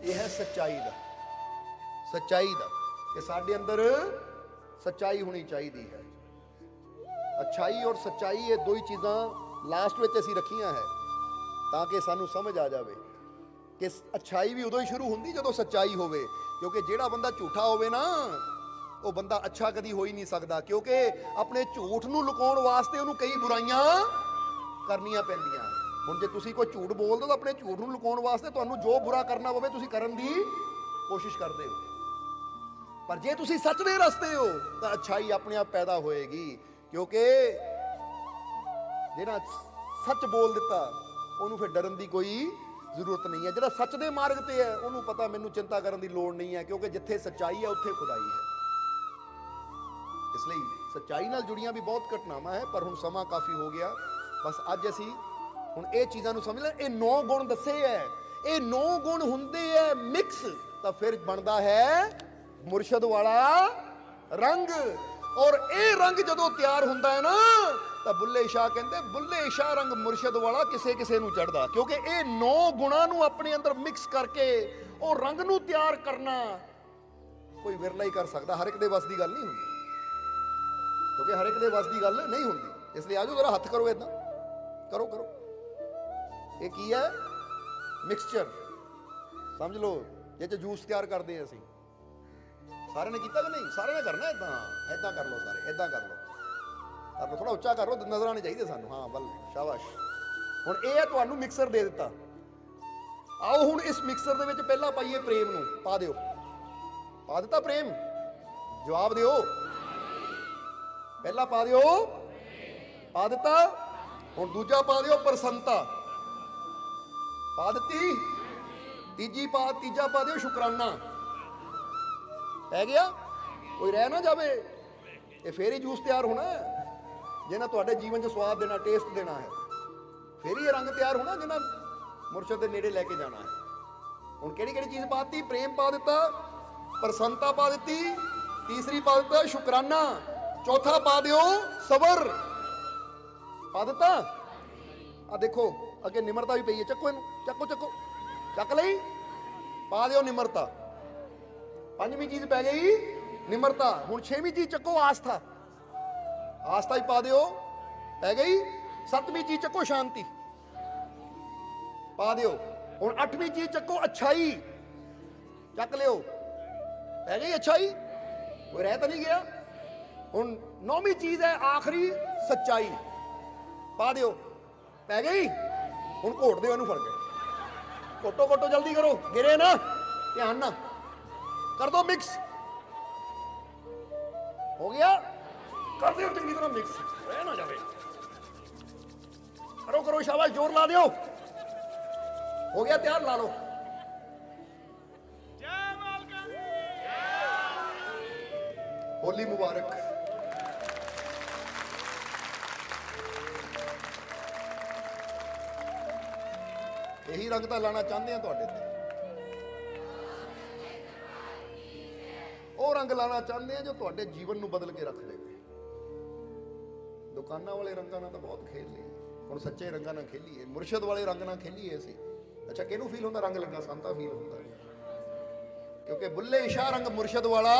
ਇਹ ਹੈ ਸੱਚਾਈ ਦਾ। ਸੱਚਾਈ ਦਾ ਕਿ ਸਾਡੇ ਅੰਦਰ ਸੱਚਾਈ ਹੋਣੀ ਚਾਹੀਦੀ ਹੈ। ਅੱਛਾਈ ਔਰ ਸੱਚਾਈ, ਇਹ ਦੋ ਹੀ ਚੀਜ਼ਾਂ ਲਾਸਟ ਵਿੱਚ ਅਸੀਂ ਰੱਖੀਆਂ ਹੈ ਤਾਂ ਕਿ ਸਾਨੂੰ ਸਮਝ ਆ ਜਾਵੇ ਕਿ ਅੱਛਾਈ ਵੀ ਉਦੋਂ ਹੀ ਸ਼ੁਰੂ ਹੁੰਦੀ ਜਦੋਂ ਸੱਚਾਈ ਹੋਵੇ, ਕਿਉਂਕਿ ਜਿਹੜਾ ਬੰਦਾ ਝੂਠਾ ਹੋਵੇ ਨਾ ਉਹ ਬੰਦਾ ਅੱਛਾ ਕਦੀ ਹੋ ਹੀ ਨਹੀਂ ਸਕਦਾ, ਕਿਉਂਕਿ ਆਪਣੇ ਝੂਠ ਨੂੰ ਲੁਕਾਉਣ ਵਾਸਤੇ ਉਹਨੂੰ ਕਈ ਬੁਰਾਈਆਂ ਕਰਨੀਆਂ ਪੈਂਦੀਆਂ। ਹੁਣ ਜੇ ਤੁਸੀਂ ਕੋਈ ਝੂਠ ਬੋਲਦੇ ਹੋ ਤਾਂ ਆਪਣੇ ਝੂਠ ਨੂੰ ਲੁਕਾਉਣ ਵਾਸਤੇ ਤੁਹਾਨੂੰ ਜੋ ਬੁਰਾ ਕਰਨਾ ਪਵੇ ਤੁਸੀਂ ਕਰਨ ਦੀ ਕੋਸ਼ਿਸ਼ ਕਰਦੇ ਹੋ, ਪਰ ਜੇ ਤੁਸੀਂ ਸੱਚ ਦੇ ਰਸਤੇ ਹੋ ਤਾਂ ਅੱਛਾਈ ਆਪਣੇ ਆਪ ਪੈਦਾ ਹੋਏਗੀ, ਕਿਉਂਕਿ ਜਿਹੜਾ ਸੱਚ ਬੋਲ ਦਿੱਤਾ ਉਹਨੂੰ ਫਿਰ ਡਰਨ ਦੀ ਕੋਈ ਜ਼ਰੂਰਤ ਨਹੀਂ ਹੈ। ਜਿਹੜਾ ਸੱਚ ਦੇ ਮਾਰਗ ਤੇ ਹੈ ਉਹਨੂੰ ਪਤਾ ਮੈਨੂੰ ਚਿੰਤਾ ਕਰਨ ਦੀ ਲੋੜ ਨਹੀਂ ਹੈ, ਕਿਉਂਕਿ ਜਿੱਥੇ ਸੱਚਾਈ ਹੈ ਉੱਥੇ ਖੁਦਾਈ ਹੈ। ਇਸ ਲਈ ਸੱਚਾਈ ਨਾਲ ਜੁੜੀਆਂ ਵੀ ਬਹੁਤ ਘਟਨਾਵਾਂ ਹੈ, ਪਰ ਹੁਣ ਸਮਾਂ ਕਾਫੀ ਹੋ ਗਿਆ। ਬਸ ਅੱਜ ਅਸੀਂ ਹੁਣ ਇਹ ਚੀਜ਼ਾਂ ਨੂੰ ਸਮਝ ਲੈ, ਇਹ 9 ਗੁਣ ਦੱਸੇ ਹੈ, ਇਹ 9 ਗੁਣ ਹੁੰਦੇ ਹੈ ਮਿਕਸ, ਤਾਂ ਫਿਰ ਬਣਦਾ ਹੈ ਮੁਰਸ਼ਦ ਵਾਲਾ ਰੰਗ। ਔਰ ਇਹ ਰੰਗ ਜਦੋਂ ਤਿਆਰ ਹੁੰਦਾ ਹੈ ਨਾ ਤਾਂ ਬੁੱਲੇ ਸ਼ਾਹ ਕਹਿੰਦੇ ਬੁੱਲੇ ਸ਼ਾਹ ਰੰਗ ਮੁਰਸ਼ਦ ਵਾਲਾ ਕਿਸੇ ਕਿਸੇ ਨੂੰ ਚੜਦਾ, ਕਿਉਂਕਿ ਇਹ 9 ਗੁਣਾਂ ਨੂੰ ਆਪਣੇ ਅੰਦਰ ਮਿਕਸ ਕਰਕੇ ਉਹ ਰੰਗ ਨੂੰ ਤਿਆਰ ਕਰਨਾ ਕੋਈ ਵਿਰਲਾ ਹੀ ਕਰ ਸਕਦਾ, ਹਰ ਇੱਕ ਦੇ ਵੱਸ ਦੀ ਗੱਲ ਨਹੀਂ ਹੁੰਦੀ, ਕਿਉਂਕਿ ਹਰ ਇੱਕ ਦੇ ਵੱਸ ਦੀ ਗੱਲ ਨਹੀਂ ਹੁੰਦੀ। ਇਸ ਲਈ ਆਜੋ ਜ਼ਰਾ ਹੱਥ ਕਰੋ, ਇਦਾਂ ਕਰੋ ਕਰੋ। ਇਹ ਕੀ ਹੈ? ਮਿਕਸਚਰ ਸਮਝ ਲਓ, ਇਹ ਚ ਜੂਸ ਤਿਆਰ ਕਰਦੇ ਹਾਂ ਅਸੀਂ। ਸਾਰਿਆਂ ਨੇ ਕੀਤਾ ਕਿ ਨਹੀਂ? ਸਾਰਿਆਂ ਨੇ ਕਰਨਾ ਇਦਾਂ, ਇਦਾਂ ਕਰ ਲਓ, ਸਾਰੇ ਇਦਾਂ ਕਰ ਲਓ, ਕਰ ਲਓ, ਥੋੜਾ ਉੱਚਾ ਕਰ ਲਓ, ਨਜ਼ਰ ਆਉਣੇ ਚਾਹੀਦੇ ਸਾਨੂੰ। ਹਾਂ ਬੱਲ, ਸ਼ਾਬਾਸ਼। ਹੁਣ ਇਹ ਹੈ ਤੁਹਾਨੂੰ ਮਿਕਸਰ ਦੇ ਦਿੱਤਾ। ਆਓ ਹੁਣ ਇਸ ਮਿਕਸਰ ਦੇ ਵਿੱਚ ਪਹਿਲਾਂ ਪਾਈਏ ਪ੍ਰੇਮ ਨੂੰ, ਪਾ ਦਿਓ। ਪਾ ਦਿੱਤਾ ਪ੍ਰੇਮ? ਜਵਾਬ ਦਿਓ। ਪਹਿਲਾਂ ਪਾ ਦਿਓ, ਪਾ ਦਿੱਤਾ। ਹੁਣ ਦੂਜਾ ਪਾ ਦਿਓ ਪ੍ਰਸੰਨਤਾ, ਪਾ ਦਿੱਤੀ। ਤੀਜਾ ਪਾ ਦਿਓ ਸ਼ੁਕਰਾਨਾ। ਪੈ ਗਿਆ? ਕੋਈ ਰਹਿ ਨਾ ਜਾਵੇ। ਇਹ ਫੇਰ ਹੀ ਜੂਸ ਤਿਆਰ ਹੋਣਾ ਹੈ, ਜਿਹਨਾਂ ਤੁਹਾਡੇ ਜੀਵਨ 'ਚ ਸਵਾਦ ਦੇਣਾ, ਟੇਸਟ ਦੇਣਾ ਹੈ। ਫੇਰ ਹੀ ਇਹ ਰੰਗ ਤਿਆਰ ਹੋਣਾ ਜਿਹਨਾਂ ਮੁਰਸ਼ਦ ਦੇ ਨੇੜੇ ਲੈ ਕੇ ਜਾਣਾ ਹੈ। ਹੁਣ ਕਿਹੜੀ ਕਿਹੜੀ ਚੀਜ਼ ਪਾਤੀ? ਪ੍ਰੇਮ ਪਾ ਦਿੱਤਾ, ਪ੍ਰਸੰਨਤਾ ਪਾ ਦਿੱਤੀ, ਤੀਸਰੀ ਪਾ ਦਿੱਤਾ ਸ਼ੁਕਰਾਨਾ, ਚੌਥਾ ਪਾ ਦਿਓ ਸਬਰ। ਪਾ ਦਿੱਤਾ। ਆ ਦੇਖੋ ਅੱਗੇ ਨਿਮਰਤਾ ਵੀ ਪਈ ਹੈ, ਚੱਕੋ ਇਹਨੂੰ, ਚੱਕੋ ਚੱਕੋ, ਚੱਕ ਲਈ। ਪਾ ਦਿਓ ਨਿਮਰਤਾ। ਪੰਜਵੀਂ ਚੀਜ਼ ਪੈ ਗਈ ਨਿਮਰਤਾ। ਹੁਣ 6ਵੀਂ ਚੀਜ਼ ਚੱਕੋ ਆਸਥਾ। ਆਸਥਾ ਹੀ ਪਾ ਦਿਓ, ਪੈ ਗਈ। 7ਵੀਂ ਚੀਜ਼ ਚੱਕੋ ਸ਼ਾਂਤੀ, ਪਾ ਦਿਓ। ਹੁਣ 8ਵੀਂ ਚੀਜ਼ ਚੱਕੋ ਅੱਛਾਈ, ਚੱਕ ਲਿਓ, ਪੈ ਗਈ ਅੱਛਾਈ। ਕੋਈ ਰਹਿ ਤਾਂ ਨਹੀਂ ਗਿਆ। ਹੁਣ 9ਵੀਂ ਚੀਜ਼ ਹੈ ਆਖਰੀ ਸੱਚਾਈ, ਪਾ ਦਿਓ, ਪੈ ਗਈ। ਹੁਣ ਘੋਟ ਦਿਓ ਇਹਨੂੰ, ਫੜ ਕੇ ਘੋਟੋ ਘੋਟੋ, ਜਲਦੀ ਕਰੋ, ਗਿਰੇ ਨਾ, ਧਿਆਨ ਨਾ, ਕਰ ਦੋ ਮਿਕਸ। ਹੋ ਗਿਆ? ਕਰ ਦਿਓ ਚੰਗੀ ਤਰ੍ਹਾਂ ਮਿਕਸ, ਰਹਿ ਨਾ ਜਾਵੇ। ਕਰੋ ਕਰੋ, ਸ਼ਾਬਾਸ਼, ਜ਼ੋਰ ਲਾ ਦਿਓ। ਹੋ ਗਿਆ ਤਿਆਰ? ਲਾ ਲਓ। ਜੈ ਮਾਲਕਾਂ ਦੀ ਹੋਲੀ ਮੁਬਾਰਕ। ਇਹੀ ਰੰਗ ਤਾਂ ਲਾਣਾ ਚਾਹੁੰਦੇ ਆ ਤੁਹਾਡੇ ਤੇ, ਉਹ ਰੰਗ ਲਾਣਾ ਚਾਹੁੰਦੇ ਆ ਜੋ ਤੁਹਾਡੇ ਜੀਵਨ ਨੂੰ ਬਦਲ ਕੇ ਰੱਖ ਦੇਵੇ। ਦੁਕਾਨਾਂ ਵਾਲੇ ਰੰਗਾਂ ਨਾਲ ਤਾਂ ਬਹੁਤ ਖੇਲ ਲਈ, ਹੁਣ ਸੱਚੇ ਰੰਗਾਂ ਨਾਲ ਖੇਲੀਏ, ਮੁਰਸ਼ਦ ਵਾਲੇ ਰੰਗ ਨਾਲ ਖੇਲੀਏ ਅਸੀਂ। ਅੱਛਾ, ਕਿਹਨੂੰ ਫੀਲ ਹੁੰਦਾ ਰੰਗ ਲੱਗਾ? ਸਾਨੂੰ ਤਾਂ ਫੀਲ ਹੁੰਦਾ, ਕਿਉਂਕਿ ਬੁੱਲੇ ਸ਼ਾਹ ਰੰਗ ਮੁਰਸ਼ਦ ਵਾਲਾ।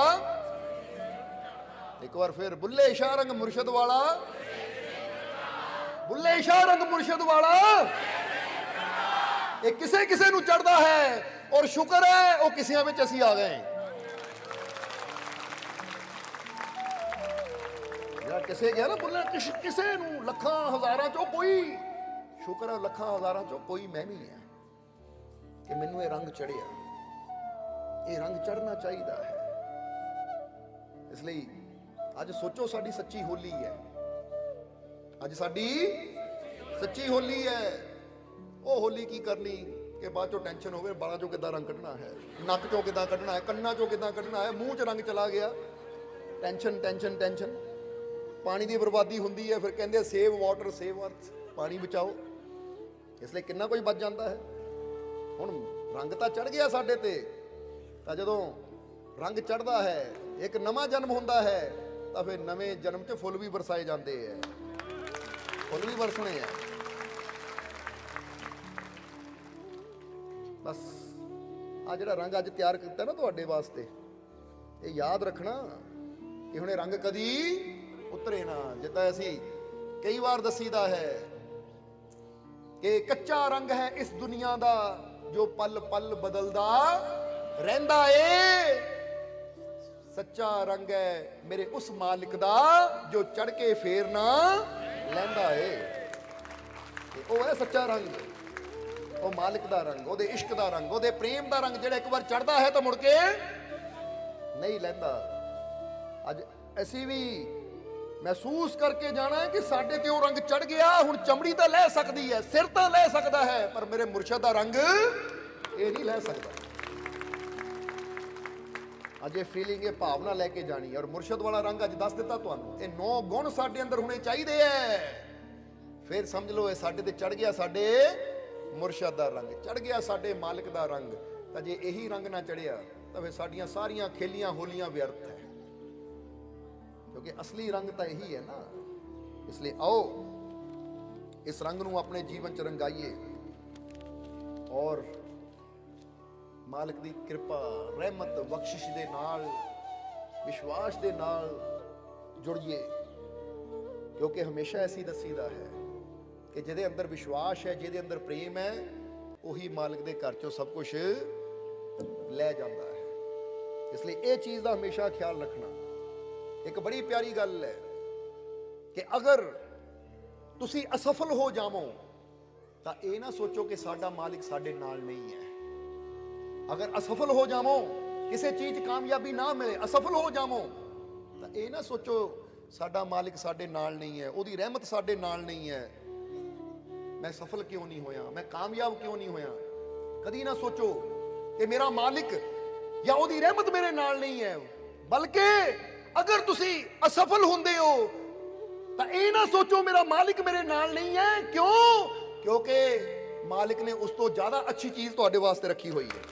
ਇੱਕ ਵਾਰ ਫਿਰ, ਬੁੱਲੇ ਸ਼ਾਹ ਰੰਗ ਮੁਰਸ਼ਦ ਵਾਲਾ, ਬੁੱਲੇ ਸ਼ਾਹ ਰੰਗ ਮੁਰਸ਼ਦ ਵਾਲਾ। ਇਹ ਕਿਸੇ ਕਿਸੇ ਨੂੰ ਚੜਦਾ ਹੈ, ਔਰ ਸ਼ੁਕਰ ਹੈ ਉਹ ਕਿਸਿਆਂ ਵਿੱਚ ਅਸੀਂ ਆ ਗਏ। ਜਿਹੜਾ ਕਿਸੇ ਗਿਆ ਨਾ ਬੁੱਲੇ, ਕਿਸੇ ਨੂੰ ਲੱਖਾਂ ਹਜ਼ਾਰਾਂ ਚੋਂ ਕੋਈ, ਸ਼ੁਕਰ ਹੈ ਲੱਖਾਂ ਹਜ਼ਾਰਾਂ ਚੋਂ ਕੋਈ ਮੈਂ ਵੀ ਹੈ ਕਿ ਮੈਨੂੰ ਇਹ ਰੰਗ ਚੜਿਆ। ਇਹ ਰੰਗ ਚੜਨਾ ਚਾਹੀਦਾ ਹੈ। ਇਸ ਲਈ ਅੱਜ ਸੋਚੋ, ਸਾਡੀ ਸੱਚੀ ਹੋਲੀ ਹੈ। ਅੱਜ ਸਾਡੀ ਸੱਚੀ ਹੋਲੀ ਹੈ। ਉਹ ਹੋਲੀ ਕੀ ਕਰਨੀ ਕਿ ਬਾਅਦ ਚੋਂ ਟੈਨਸ਼ਨ ਹੋਵੇ ਬਾਲਾਂ ਚੋਂ ਕਿੱਦਾਂ ਰੰਗ ਕੱਢਣਾ ਹੈ, ਨੱਕ ਚੋਂ ਕਿੱਦਾਂ ਕੱਢਣਾ ਹੈ, ਕੰਨਾਂ ਚੋਂ ਕਿੱਦਾਂ ਕੱਢਣਾ ਹੈ, ਮੂੰਹ 'ਚ ਰੰਗ ਚਲਾ ਗਿਆ। Tension tension tension. ਪਾਣੀ ਦੀ ਬਰਬਾਦੀ ਹੁੰਦੀ ਹੈ, ਫਿਰ ਕਹਿੰਦੇ ਸੇਵ ਵਾਟਰ ਸੇਵ ਅਰਥ, ਪਾਣੀ ਬਚਾਓ। ਇਸ ਲਈ ਕਿੰਨਾ ਕੁਝ ਬਚ ਜਾਂਦਾ ਹੈ। ਹੁਣ ਰੰਗ ਤਾਂ ਚੜ ਗਿਆ ਸਾਡੇ ਤੇ, ਤਾਂ ਜਦੋਂ ਰੰਗ ਚੜਦਾ ਹੈ, ਇੱਕ ਨਵਾਂ ਜਨਮ ਹੁੰਦਾ ਹੈ, ਤਾਂ ਫਿਰ ਨਵੇਂ ਜਨਮ 'ਚ ਫੁੱਲ ਵੀ ਬਰਸਾਏ ਜਾਂਦੇ ਹੈ। ਫੁੱਲ ਵੀ ਬਰਸਣੇ ਆ। ਬਸ ਆ ਜਿਹੜਾ ਰੰਗ ਅੱਜ ਤਿਆਰ ਕੀਤਾ ਨਾ ਤੁਹਾਡੇ ਵਾਸਤੇ, ਇਹ ਯਾਦ ਰੱਖਣਾ ਕਿ ਹੁਣ ਇਹ ਰੰਗ ਕਦੀ ਉਤਰੇ ਨਾ। ਜਿੱਦਾਂ ਅਸੀਂ ਕਈ ਵਾਰ ਦੱਸੀਦਾ ਹੈ ਕਿ ਕੱਚਾ ਰੰਗ ਹੈ ਇਸ ਦੁਨੀਆ ਦਾ, ਜੋ ਪਲ ਪਲ ਬਦਲਦਾ ਰਹਿੰਦਾ ਏ। ਸੱਚਾ ਰੰਗ ਹੈ ਮੇਰੇ ਉਸ ਮਾਲਿਕ ਦਾ ਜੋ ਚੜ ਕੇ ਫੇਰ ਨਾ ਲੈਂਦਾ ਏ। ਉਹ ਹੈ ਸੱਚਾ ਰੰਗ, ਉਹ ਮਾਲਿਕ ਦਾ ਰੰਗ, ਉਹਦੇ ਇਸ਼ਕ ਦਾ ਰੰਗ, ਉਹਦੇ ਪ੍ਰੇਮ ਦਾ ਰੰਗ, ਜਿਹੜਾ ਇੱਕ ਵਾਰ ਚੜਦਾ ਹੈ ਤਾਂ ਮੁੜ ਕੇ ਨਹੀਂ ਲੈਂਦਾ। ਅੱਜ ਅਸੀਂ ਵੀ ਮਹਿਸੂਸ ਕਰਕੇ ਜਾਣਾ ਹੈ ਕਿ ਸਾਡੇ ਤੇ ਉਹ ਰੰਗ ਚੜ ਗਿਆ। ਹੁਣ ਚਮੜੀ ਤਾਂ ਲੈ ਸਕਦੀ ਹੈ, ਸਿਰ ਤਾਂ ਲੈ ਸਕਦਾ ਹੈ, ਪਰ ਮੇਰੇ ਮੁਰਸ਼ਦ ਦਾ ਰੰਗ ਇਹ ਨਹੀਂ ਲੈ ਸਕਦਾ। ਅੱਜ ਇਹ ਫੀਲਿੰਗ, ਇਹ ਭਾਵਨਾ ਲੈ ਕੇ ਜਾਣੀ। ਔਰ ਮੁਰਸ਼ਦ ਵਾਲਾ ਰੰਗ ਅੱਜ ਦੱਸ ਦਿੱਤਾ ਤੁਹਾਨੂੰ। ਇਹ 9 ਗੁਣ ਸਾਡੇ ਅੰਦਰ ਹੋਣੇ ਚਾਹੀਦੇ ਐ। ਫਿਰ ਸਮਝ ਲਓ ਇਹ ਸਾਡੇ ਤੇ ਚੜ ਗਿਆ, ਸਾਡੇ ਮੁਰਸ਼ਦ ਦਾ ਰੰਗ ਚੜ ਗਿਆ, ਸਾਡੇ ਮਾਲਿਕ ਦਾ ਰੰਗ। ਤਾਂ ਜੇ ਇਹੀ ਰੰਗ ਨਾ ਚੜਿਆ ਤਾਂ ਫਿਰ ਸਾਡੀਆਂ ਸਾਰੀਆਂ ਖੇਲੀਆਂ ਹੋਲੀਆਂ ਵਿਅਰਥ ਹੈ, ਕਿਉਂਕਿ ਅਸਲੀ ਰੰਗ ਤਾਂ ਇਹੀ ਹੈ ਨਾ। ਇਸ ਲਈ ਆਓ ਇਸ ਰੰਗ ਨੂੰ ਆਪਣੇ ਜੀਵਨ ਚ ਰੰਗਾਈਏ ਔਰ ਮਾਲਕ ਦੀ ਕਿਰਪਾ, ਰਹਿਮਤ, ਬਖਸ਼ਿਸ਼ ਦੇ ਨਾਲ, ਵਿਸ਼ਵਾਸ ਦੇ ਨਾਲ ਜੁੜੀਏ। ਕਿਉਂਕਿ ਹਮੇਸ਼ਾ ਐਸੀ ਦੱਸੀਦਾ ਹੈ ਕਿ ਜਿਹਦੇ ਅੰਦਰ ਵਿਸ਼ਵਾਸ ਹੈ, ਜਿਹਦੇ ਅੰਦਰ ਪ੍ਰੇਮ ਹੈ, ਉਹੀ ਮਾਲਕ ਦੇ ਘਰ ਚੋਂ ਸਭ ਕੁਝ ਲੈ ਜਾਂਦਾ ਹੈ। ਇਸ ਲਈ ਇਹ ਚੀਜ਼ ਦਾ ਹਮੇਸ਼ਾ ਖਿਆਲ ਰੱਖਣਾ। ਇੱਕ ਬੜੀ ਪਿਆਰੀ ਗੱਲ ਹੈ ਕਿ ਅਗਰ ਤੁਸੀਂ ਅਸਫਲ ਹੋ ਜਾਵੋ ਤਾਂ ਇਹ ਨਾ ਸੋਚੋ ਕਿ ਸਾਡਾ ਮਾਲਿਕ ਸਾਡੇ ਨਾਲ ਨਹੀਂ ਹੈ। ਅਗਰ ਅਸਫਲ ਹੋ ਜਾਵੋ, ਕਿਸੇ ਚੀਜ਼ 'ਚ ਕਾਮਯਾਬੀ ਨਾ ਮਿਲੇ, ਅਸਫਲ ਹੋ ਜਾਵੋ, ਤਾਂ ਇਹ ਨਾ ਸੋਚੋ ਸਾਡਾ ਮਾਲਿਕ ਸਾਡੇ ਨਾਲ ਨਹੀਂ ਹੈ, ਉਹਦੀ ਰਹਿਮਤ ਸਾਡੇ ਨਾਲ ਨਹੀਂ ਹੈ, ਮੈਂ ਸਫਲ ਕਿਉਂ ਨਹੀਂ ਹੋਇਆ, ਮੈਂ ਕਾਮਯਾਬ ਕਿਉਂ ਨਹੀਂ ਹੋਇਆ। ਕਦੀ ਨਾ ਸੋਚੋ ਕਿ ਮੇਰਾ ਮਾਲਿਕ ਜਾਂ ਉਹਦੀ ਰਹਿਮਤ ਮੇਰੇ ਨਾਲ ਨਹੀਂ ਹੈ। ਬਲਕਿ ਅਗਰ ਤੁਸੀਂ ਅਸਫਲ ਹੁੰਦੇ ਹੋ ਤਾਂ ਇਹ ਨਾ ਸੋਚੋ ਮੇਰਾ ਮਾਲਿਕ ਮੇਰੇ ਨਾਲ ਨਹੀਂ ਹੈ। ਕਿਉਂ? ਕਿਉਂਕਿ ਮਾਲਿਕ ਨੇ ਉਸ ਤੋਂ ਜ਼ਿਆਦਾ ਅੱਛੀ ਚੀਜ਼ ਤੁਹਾਡੇ ਵਾਸਤੇ ਰੱਖੀ ਹੋਈ ਹੈ।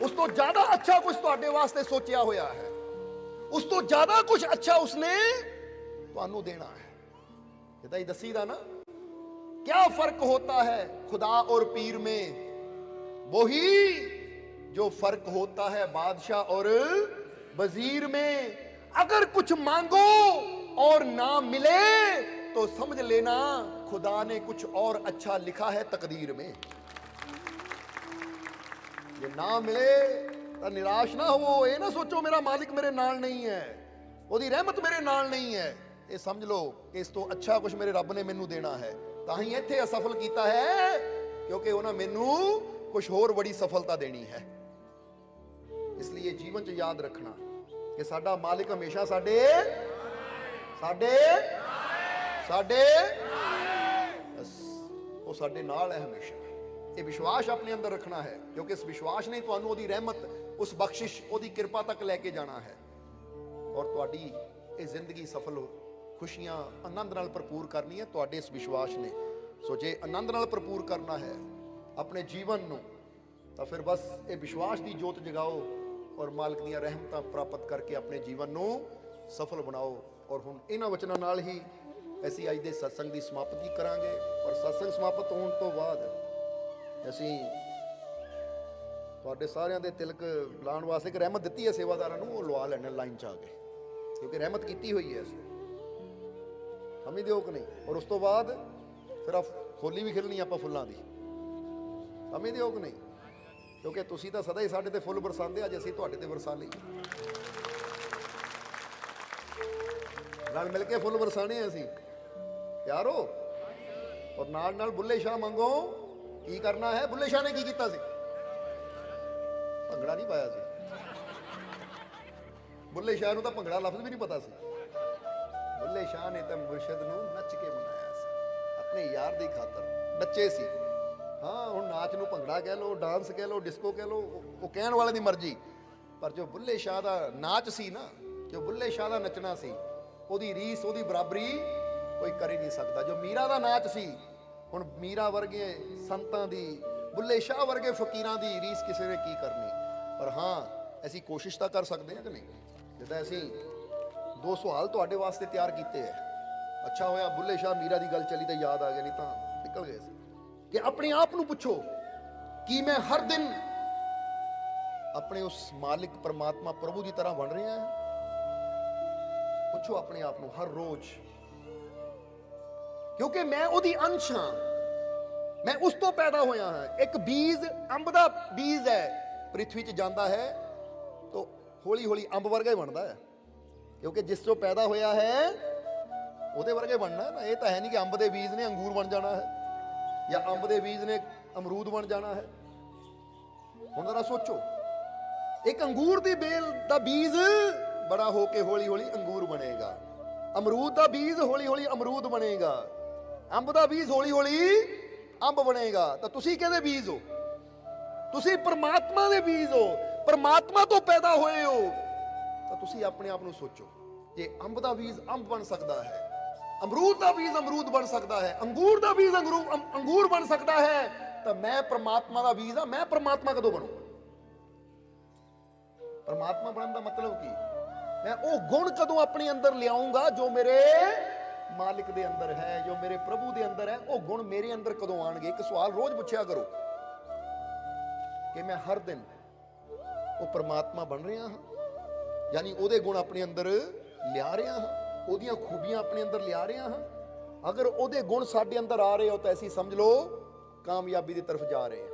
ਉਸ ਤੋਂ ਜ਼ਿਆਦਾ ਅੱਛਾ ਕੁਝ ਤੁਹਾਡੇ ਵਾਸਤੇ ਸੋਚਿਆ ਹੋਇਆ ਹੈ। ਉਸ ਤੋਂ ਜ਼ਿਆਦਾ ਕੁਝ ਅੱਛਾ ਉਸਨੇ ਤੁਹਾਨੂੰ ਦੇਣਾ ਹੈ। ਇਹਦਾ ਹੀ ਦੱਸੀਦਾ ਨਾ, क्या फर्क होता है खुदा और पीर में, वही जो फर्क होता है बादशाह और वजीर में। अगर कुछ मांगो और ना मिले तो समझ लेना खुदा ने कुछ और अच्छा लिखा है तकदीर में। जे ना मिले तो निराश ना हो, ये ना सोचो मेरा मालिक मेरे नाल नहीं है, ਉਹਦੀ ਰਹਿਮਤ ਮੇਰੇ ਨਾਲ ਨਹੀਂ ਹੈ। ਇਹ ਸਮਝ ਲਓ ਕਿ ਇਸ ਤੋਂ ਅੱਛਾ ਕੁਝ ਮੇਰੇ ਰੱਬ ਨੇ ਮੈਨੂੰ ਦੇਣਾ ਹੈ। ਤਾਂ ਹੀ ਇੱਥੇ ਅਸਫਲ ਕੀਤਾ ਹੈ, ਕਿਉਂਕਿ ਉਹਨਾਂ ਮੈਨੂੰ ਕੁਝ ਹੋਰ ਬੜੀ ਸਫਲਤਾ ਦੇਣੀ ਹੈ। ਇਸ ਲਈ ਜੀਵਨ 'ਚ ਯਾਦ ਰੱਖਣਾ ਕਿ ਸਾਡਾ ਮਾਲਿਕ ਹਮੇਸ਼ਾ ਸਾਡੇ ਉਹ ਸਾਡੇ ਨਾਲ ਹੈ ਹਮੇਸ਼ਾ। ਇਹ ਵਿਸ਼ਵਾਸ ਆਪਣੇ ਅੰਦਰ ਰੱਖਣਾ ਹੈ, ਕਿਉਂਕਿ ਇਸ ਵਿਸ਼ਵਾਸ ਨੇ ਤੁਹਾਨੂੰ ਉਹਦੀ ਰਹਿਮਤ, ਉਸ ਬਖਸ਼ਿਸ਼, ਉਹਦੀ ਕਿਰਪਾ ਤੱਕ ਲੈ ਕੇ ਜਾਣਾ ਹੈ। ਔਰ ਤੁਹਾਡੀ ਇਹ ਜ਼ਿੰਦਗੀ ਸਫਲ ਹੋ, ਖੁਸ਼ੀਆਂ ਆਨੰਦ ਨਾਲ ਭਰਪੂਰ ਕਰਨੀ ਹੈ ਤੁਹਾਡੇ ਇਸ ਵਿਸ਼ਵਾਸ ਨੇ। ਸੋ ਜੇ ਆਨੰਦ ਨਾਲ ਭਰਪੂਰ ਕਰਨਾ ਹੈ ਆਪਣੇ ਜੀਵਨ ਨੂੰ, ਤਾਂ ਫਿਰ ਬਸ ਇਹ ਵਿਸ਼ਵਾਸ ਦੀ ਜੋਤ ਜਗਾਓ ਔਰ ਮਾਲਕ ਦੀਆਂ ਰਹਿਮਤਾਂ ਪ੍ਰਾਪਤ ਕਰਕੇ ਆਪਣੇ ਜੀਵਨ ਨੂੰ ਸਫਲ ਬਣਾਓ। ਔਰ ਹੁਣ ਇਹਨਾਂ ਵਚਨਾਂ ਨਾਲ ਹੀ ਅਸੀਂ ਅੱਜ ਦੇ ਸਤਸੰਗ ਦੀ ਸਮਾਪਤੀ ਕਰਾਂਗੇ। ਔਰ ਸਤਸੰਗ ਸਮਾਪਤ ਹੋਣ ਤੋਂ ਬਾਅਦ ਅਸੀਂ ਤੁਹਾਡੇ ਸਾਰਿਆਂ ਦੇ ਤਿਲਕ ਲਾਉਣ ਵਾਸਤੇ ਇੱਕ ਰਹਿਮਤ ਦਿੱਤੀ ਹੈ ਸੇਵਾਦਾਰਾਂ ਨੂੰ, ਉਹ ਲਵਾ ਲੈਣਾ ਲਾਈਨ 'ਚ ਆ ਕੇ, ਕਿਉਂਕਿ ਰਹਿਮਤ ਕੀਤੀ ਹੋਈ ਹੈ ਅਸੀਂ, ਸਮਝਦੇ ਹੋ ਕਿ ਨਹੀਂ। ਔਰ ਉਸ ਤੋਂ ਬਾਅਦ ਫਿਰ ਹੋਲੀ ਵੀ ਖੇਲਣੀ ਆਪਾਂ ਫੁੱਲਾਂ ਦੀ, ਸਮਝਦੇ ਹੋ ਕਿ ਨਹੀਂ, ਕਿਉਂਕਿ ਤੁਸੀਂ ਤਾਂ ਸਦਾ ਹੀ ਸਾਡੇ ਤੇ ਫੁੱਲ ਬਰਸਾਉਂਦੇ, ਅੱਜ ਅਸੀਂ ਤੁਹਾਡੇ ਤੇ ਬਰਸਾ ਲਈ, ਨਾਲ ਮਿਲ ਕੇ ਫੁੱਲ ਬਰਸਾਣੇ ਆ ਅਸੀਂ ਯਾਰੋ। ਔਰ ਨਾਲ ਨਾਲ ਬੁੱਲੇ ਸ਼ਾਹ ਮੰਗੋ ਕੀ ਕਰਨਾ ਹੈ। ਬੁੱਲੇ ਸ਼ਾਹ ਨੇ ਕੀ ਕੀਤਾ ਸੀ? ਭੰਗੜਾ ਨਹੀਂ ਪਾਇਆ ਸੀ। ਬੁੱਲੇ ਸ਼ਾਹ ਨੂੰ ਤਾਂ ਭੰਗੜਾ ਲਫ਼ਜ਼ ਵੀ ਨਹੀਂ ਪਤਾ ਸੀ। ਬੁੱਲੇ ਸ਼ਾਹ ਨੇ ਤਾਂ ਮੁਰਸ਼ਦ ਨੂੰ ਨੱਚ ਕੇ ਮਨਾਇਆ ਸੀ, ਆਪਣੇ ਯਾਰ ਦੀ ਖਾਤਰ ਨੱਚੇ ਸੀ। ਹਾਂ, ਹੁਣ ਨਾਚ ਨੂੰ ਭੰਗੜਾ ਕਹਿ ਲਓ, ਡਾਂਸ ਕਹਿ ਲਓ, ਡਿਸਕੋ ਕਹਿ ਲਓ, ਉਹ ਕਹਿਣ ਵਾਲੇ ਦੀ ਮਰਜ਼ੀ। ਪਰ ਜੋ ਬੁੱਲੇ ਸ਼ਾਹ ਦਾ ਨਾਚ ਸੀ ਨਾ, ਜੋ ਬੁੱਲੇ ਸ਼ਾਹ ਦਾ ਨੱਚਣਾ ਸੀ, ਉਹਦੀ ਰੀਸ, ਉਹਦੀ ਬਰਾਬਰੀ ਕੋਈ ਕਰ ਹੀ ਨਹੀਂ ਸਕਦਾ। ਜੋ ਮੀਰਾ ਦਾ ਨਾਚ ਸੀ, ਹੁਣ ਮੀਰਾ ਵਰਗੇ ਸੰਤਾਂ ਦੀ, ਬੁੱਲੇ ਸ਼ਾਹ ਵਰਗੇ ਫਕੀਰਾਂ ਦੀ ਰੀਸ ਕਿਸੇ ਨੇ ਕੀ ਕਰਨੀ। ਪਰ ਹਾਂ, ਅਸੀਂ ਕੋਸ਼ਿਸ਼ ਤਾਂ ਕਰ ਸਕਦੇ ਹਾਂ ਕਿ ਨਹੀਂ। ਜਿੱਦਾਂ ਅਸੀਂ 2 ਸਵਾਲ ਤੁਹਾਡੇ ਵਾਸਤੇ ਤਿਆਰ ਕੀਤੇ ਹੈ, ਅੱਛਾ ਹੋਇਆ ਬੁੱਲੇ ਸ਼ਾਹ ਮੀਰਾ ਦੀ ਗੱਲ ਚੱਲੀ ਤਾਂ ਯਾਦ ਆ ਗਿਆ, ਨਹੀਂ ਤਾਂ ਨਿਕਲ ਗਏ ਸੀ। ਕਿ ਆਪਣੇ ਆਪ ਨੂੰ ਪੁੱਛੋ ਕਿ ਮੈਂ ਹਰ ਦਿਨ ਆਪਣੇ ਉਸ ਮਾਲਿਕ ਪਰਮਾਤਮਾ ਪ੍ਰਭੂ ਦੀ ਤਰ੍ਹਾਂ ਬਣ ਰਿਹਾ ਹਾਂ। ਪੁੱਛੋ ਆਪਣੇ ਆਪ ਨੂੰ ਹਰ ਰੋਜ਼, ਕਿਉਂਕਿ ਮੈਂ ਉਹਦੀ ਅੰਸ਼ ਹਾਂ। ਮੈਂ ਉਸ ਤੋਂ ਪੈਦਾ ਹੋਇਆ ਹਾਂ। ਇੱਕ ਬੀਜ, ਅੰਬ ਦਾ ਬੀਜ ਹੈ, ਪ੍ਰਿਥਵੀ 'ਚ ਜਾਂਦਾ ਹੈ ਤਾਂ ਹੌਲੀ ਹੌਲੀ ਅੰਬ ਵਰਗਾ ਹੀ ਬਣਦਾ ਹੈ, ਕਿਉਂਕਿ ਜਿਸ ਤੋਂ ਪੈਦਾ ਹੋਇਆ ਹੈ ਉਹਦੇ ਵਰਗੇ ਬਣਨਾ ਨਾ। ਇਹ ਤਾਂ ਹੈ ਨਹੀਂ ਕਿ ਅੰਬ ਦੇ ਬੀਜ ਨੇ ਅੰਗੂਰ ਬਣ ਜਾਣਾ ਹੈ ਜਾਂ ਅੰਬ ਦੇ ਬੀਜ ਨੇ ਅਮਰੂਦ ਬਣ ਜਾਣਾ ਹੈ। ਹੁਣ ਜ਼ਰਾ ਸੋਚੋ, ਇੱਕ ਅੰਗੂਰ ਦੀ ਬੇਲ ਦਾ ਬੀਜ ਬੜਾ ਹੋ ਕੇ ਹੌਲੀ ਹੌਲੀ ਅੰਗੂਰ ਬਣੇਗਾ, ਅਮਰੂਦ ਦਾ ਬੀਜ ਹੌਲੀ ਹੌਲੀ ਅਮਰੂਦ ਬਣੇਗਾ, ਅੰਬ ਦਾ ਬੀਜ ਹੌਲੀ ਹੌਲੀ ਅੰਬ ਬਣੇਗਾ। ਤਾਂ ਤੁਸੀਂ ਕਿਹਦੇ ਬੀਜ ਹੋ? ਤੁਸੀਂ ਪਰਮਾਤਮਾ ਦੇ ਬੀਜ ਹੋ, ਪਰਮਾਤਮਾ ਤੋਂ ਪੈਦਾ ਹੋਏ ਹੋ। ਤਾਂ ਤੁਸੀਂ ਆਪਣੇ ਆਪ ਨੂੰ ਸੋਚੋ, ਜੇ ਅੰਬ ਦਾ ਬੀਜ ਅੰਬ ਬਣ ਸਕਦਾ ਹੈ, ਅਮਰੂਦ ਦਾ ਬੀਜ ਅਮਰੂਦ ਬਣ ਸਕਦਾ ਹੈ, ਅੰਗੂਰ ਦਾ ਬੀਜ ਅੰਗੂਰ ਬਣ ਸਕਦਾ ਹੈ, ਤਾਂ ਮੈਂ ਪਰਮਾਤਮਾ ਦਾ ਬੀਜ ਹਾਂ। ਮੈਂ ਪਰਮਾਤਮਾ ਕਦੋਂ ਬਣੂ? ਪਰਮਾਤਮਾ ਬਣਨ ਦਾ ਮਤਲਬ ਕੀ? ਮੈਂ ਉਹ ਗੁਣ ਕਦੋਂ ਆਪਣੇ ਅੰਦਰ ਲਿਆਉਂਗਾ ਜੋ ਮੇਰੇ ਮਾਲਿਕ ਦੇ ਅੰਦਰ ਹੈ, ਜੋ ਮੇਰੇ ਪ੍ਰਭੂ ਦੇ ਅੰਦਰ ਹੈ। ਉਹ ਗੁਣ ਮੇਰੇ ਅੰਦਰ ਕਦੋਂ ਆਣਗੇ? ਇੱਕ ਸਵਾਲ ਰੋਜ਼ ਪੁੱਛਿਆ ਕਰੋ ਕਿ ਮੈਂ ਹਰ ਦਿਨ ਉਹ ਪਰਮਾਤਮਾ ਬਣ ਰਿਹਾ ਹਾਂ, ਯਾਨੀ ਉਹਦੇ ਗੁਣ ਆਪਣੇ ਅੰਦਰ ਲਿਆ ਰਿਹਾ ਹਾਂ, ਉਹਦੀਆਂ ਖੂਬੀਆਂ ਆਪਣੇ ਅੰਦਰ ਲਿਆ ਰਿਹਾ ਹਾਂ। ਅਗਰ ਉਹਦੇ ਗੁਣ ਸਾਡੇ ਅੰਦਰ ਆ ਰਹੇ ਹੋ ਤਾਂ ਅਸੀਂ ਸਮਝ ਲਓ ਕਾਮਯਾਬੀ ਦੀ ਤਰਫ ਜਾ ਰਹੇ ਹਾਂ,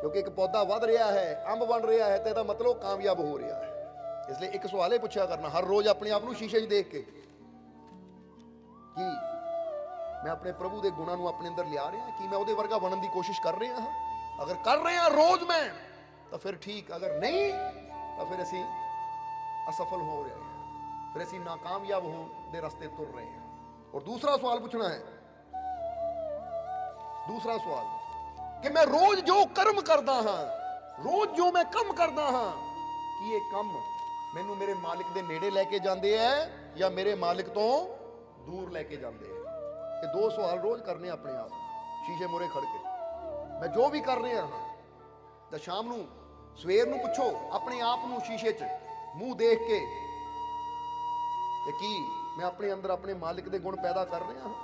ਕਿਉਂਕਿ ਇੱਕ ਪੌਦਾ ਵੱਧ ਰਿਹਾ ਹੈ, ਅੰਬ ਬਣ ਰਿਹਾ ਹੈ, ਤੇ ਇਹਦਾ ਮਤਲਬ ਕਾਮਯਾਬ ਹੋ ਰਿਹਾ ਹੈ। ਇਸ ਲਈ ਇੱਕ ਸਵਾਲ ਇਹ ਪੁੱਛਿਆ ਕਰਨਾ ਹਰ ਰੋਜ਼ ਆਪਣੇ ਆਪ ਨੂੰ ਸ਼ੀਸ਼ੇ 'ਚ ਦੇਖ ਕੇ, ਕਿ ਮੈਂ ਆਪਣੇ ਪ੍ਰਭੂ ਦੇ ਗੁਣਾਂ ਨੂੰ ਆਪਣੇ ਅੰਦਰ ਲਿਆ ਰਿਹਾ, ਕਿ ਮੈਂ ਉਹਦੇ ਵਰਗਾ ਬਣਨ ਦੀ ਕੋਸ਼ਿਸ਼ ਕਰ ਰਿਹਾ ਹਾਂ। ਅਗਰ ਕਰ ਰਹੇ ਹਾਂ ਰੋਜ਼ ਮੈਂ, ਤਾਂ ਫਿਰ ਠੀਕ, ਅਗਰ ਨਹੀਂ ਤਾਂ ਫਿਰ ਅਸੀਂ ਅਸਫਲ ਹੋ ਰਹੇ ਹਾਂ, ਫਿਰ ਅਸੀਂ ਨਾਕਾਮਯਾਬ ਹੋਣ ਦੇ ਰਸਤੇ ਤੁਰ ਰਹੇ ਹਾਂ। ਔਰ ਦੂਸਰਾ ਸਵਾਲ ਪੁੱਛਣਾ ਹੈ, ਦੂਸਰਾ ਸਵਾਲ ਕਿ ਮੈਂ ਰੋਜ਼ ਜੋ ਕਰਮ ਕਰਦਾ ਹਾਂ, ਰੋਜ਼ ਜੋ ਮੈਂ ਕੰਮ ਕਰਦਾ ਹਾਂ, ਕਿ ਇਹ ਕੰਮ ਮੈਨੂੰ ਮੇਰੇ ਮਾਲਿਕ ਦੇ ਨੇੜੇ ਲੈ ਕੇ ਜਾਂਦੇ ਐ ਜਾਂ ਮੇਰੇ ਮਾਲਿਕ ਤੋਂ ਦੂਰ ਲੈ ਕੇ ਜਾਂਦੇ ਐ? ਇਹ ਦੋ ਸਵਾਲ ਰੋਜ਼ ਕਰਨੇ ਆਪਣੇ ਆਪ, ਸ਼ੀਸ਼ੇ ਮੂਹਰੇ ਖੜ ਕੇ। ਮੈਂ ਜੋ ਵੀ ਕਰ ਰਿਹਾ ਹਾਂ, ਤਾਂ ਸ਼ਾਮ ਨੂੰ ਸਵੇਰ ਨੂੰ ਪੁੱਛੋ ਆਪਣੇ ਆਪ ਨੂੰ ਸ਼ੀਸ਼ੇ 'ਚ ਮੂੰਹ ਦੇਖ ਕੇ ਕਿ ਕੀ ਮੈਂ ਆਪਣੇ ਅੰਦਰ ਆਪਣੇ ਮਾਲਿਕ ਦੇ ਗੁਣ ਪੈਦਾ ਕਰ ਰਿਹਾ ਹਾਂ,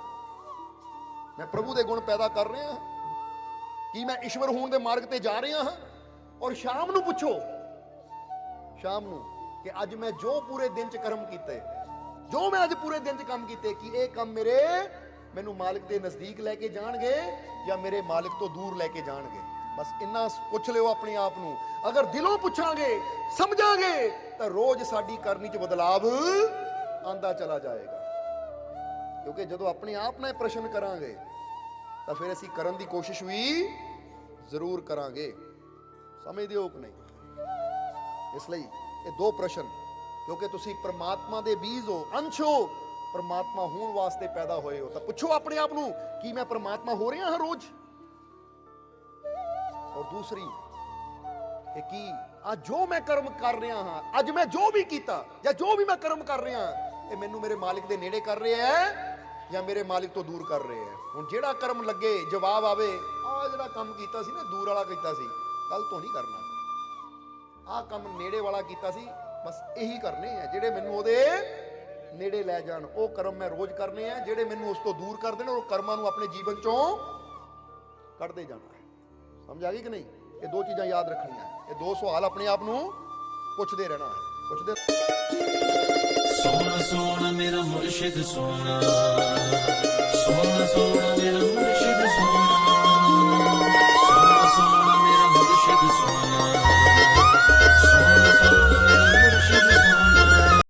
ਮੈਂ ਪ੍ਰਭੂ ਦੇ ਗੁਣ ਪੈਦਾ ਕਰ ਰਿਹਾ ਹਾਂ, ਕੀ ਮੈਂ ਈਸ਼ਵਰ ਹੋਣ ਦੇ ਮਾਰਗ ਤੇ ਜਾ ਰਿਹਾ ਹਾਂ? ਔਰ ਸ਼ਾਮ ਨੂੰ ਪੁੱਛੋ, ਸ਼ਾਮ ਨੂੰ, ਕਿ ਅੱਜ ਮੈਂ ਜੋ ਪੂਰੇ ਦਿਨ 'ਚ ਕਰਮ ਕੀਤੇ, ਜੋ ਮੈਂ ਅੱਜ ਪੂਰੇ ਦਿਨ 'ਚ ਕੰਮ ਕੀਤੇ, ਕਿ ਇਹ ਕੰਮ ਮੈਨੂੰ ਮਾਲਿਕ ਦੇ ਨਜ਼ਦੀਕ ਲੈ ਕੇ ਜਾਣਗੇ ਜਾਂ ਮੇਰੇ ਮਾਲਿਕ ਤੋਂ ਦੂਰ ਲੈ ਕੇ ਜਾਣਗੇ? ਬਸ ਇੰਨਾ ਪੁੱਛ ਲਿਓ ਆਪਣੇ ਆਪ ਨੂੰ। ਅਗਰ ਦਿਲੋਂ ਪੁੱਛਾਂਗੇ, ਸਮਝਾਂਗੇ, ਤਾਂ ਰੋਜ਼ ਸਾਡੀ ਕਰਨੀ 'ਚ ਬਦਲਾਵ ਆਂਦਾ ਚਲਾ ਜਾਏਗਾ। ਕਿਉਂਕਿ ਜਦੋਂ ਆਪਣੇ ਆਪ ਨਾਲ ਪ੍ਰਸ਼ਨ ਕਰਾਂਗੇ ਤਾਂ ਫਿਰ ਅਸੀਂ ਕਰਨ ਦੀ ਕੋਸ਼ਿਸ਼ ਵੀ ਜ਼ਰੂਰ ਕਰਾਂਗੇ। ਸਮਝਦੇ ਹੋ ਕਿ ਨਹੀਂ? ਇਸ ਲਈ ਇਹ ਦੋ ਪ੍ਰਸ਼ਨ, ਕਿਉਂਕਿ ਤੁਸੀਂ ਪਰਮਾਤਮਾ ਦੇ ਬੀਜ ਹੋ, ਅੰਸ਼ ਹੋ, ਪਰਮਾਤਮਾ ਹੋਣ ਵਾਸਤੇ ਪੈਦਾ ਹੋਏ ਹੋ, ਤਾਂ ਪੁੱਛੋ ਆਪਣੇ ਆਪ ਨੂੰ ਕਿ ਮੈਂ ਪਰਮਾਤਮਾ ਹੋ ਰਿਹਾ ਹਾਂ ਰੋਜ਼? ਔਰ ਦੂਸਰੀ ਕਿ ਕੀ ਅੱਜ ਜੋ ਮੈਂ ਕਰਮ ਕਰ ਰਿਹਾ ਹਾਂ, ਅੱਜ ਮੈਂ ਜੋ ਵੀ ਕੀਤਾ ਜਾਂ ਜੋ ਵੀ ਮੈਂ ਕਰਮ ਕਰ ਰਿਹਾ ਹਾਂ, ਇਹ ਮੈਨੂੰ ਮੇਰੇ ਮਾਲਿਕ ਦੇ ਨੇੜੇ ਕਰ ਰਿਹਾ ਹੈ ਜਾਂ ਮੇਰੇ ਮਾਲਿਕ ਤੋਂ ਦੂਰ ਕਰ ਰਿਹਾ ਹੈ? ਹੁਣ ਜਿਹੜਾ ਕਰਮ ਲੱਗੇ, ਜਵਾਬ ਆਵੇ ਆਹ ਜਿਹੜਾ ਕੰਮ ਕੀਤਾ ਸੀ ਨਾ, ਦੂਰ ਵਾਲਾ ਕੀਤਾ ਸੀ, ਕੱਲ ਤੋਂ ਨਹੀਂ ਕਰਨਾ। ਆਹ ਕੰਮ ਨੇੜੇ ਵਾਲਾ ਕੀਤਾ ਸੀ, ਬਸ ਇਹੀ ਕਰਨੇ ਆ ਜਿਹੜੇ ਮੈਨੂੰ ਉਹਦੇ ਨੇੜੇ ਲੈ ਜਾਣ। ਉਹ ਕਰਮ ਮੈਂ ਰੋਜ਼ ਕਰਨੇ ਆ ਜਿਹੜੇ ਮੈਨੂੰ ਉਸ ਤੋਂ ਦੂਰ ਕਰ ਦੇਣ, ਉਹ ਕਰਮਾਂ ਨੂੰ ਆਪਣੇ ਜੀਵਨ ਚੋਂ ਕੱਢਦੇ ਜਾਣਾ ਹੈ। ਸਮਝ ਆ ਗਈ ਕਿ ਨਹੀਂ? ਇਹ ਦੋ ਚੀਜ਼ਾਂ ਯਾਦ ਰੱਖਣੀਆਂ, ਇਹ ਦੋ ਸਵਾਲ ਆਪਣੇ ਆਪ ਨੂੰ ਪੁੱਛਦੇ ਰਹਿਣਾ ਹੈ। ਪੁੱਛਦੇ ਸੋਹਣਾ ਸੋਹਣਾ ਮੇਰਾ ਮੁਰਸ਼ਿਦ ਸੋਹਣਾ, ਸੋਹਣਾ ਸੋਹਣਾ ਮੇਰਾ ਮੁਰਸ਼ਿਦ ਸੋਹਣਾ।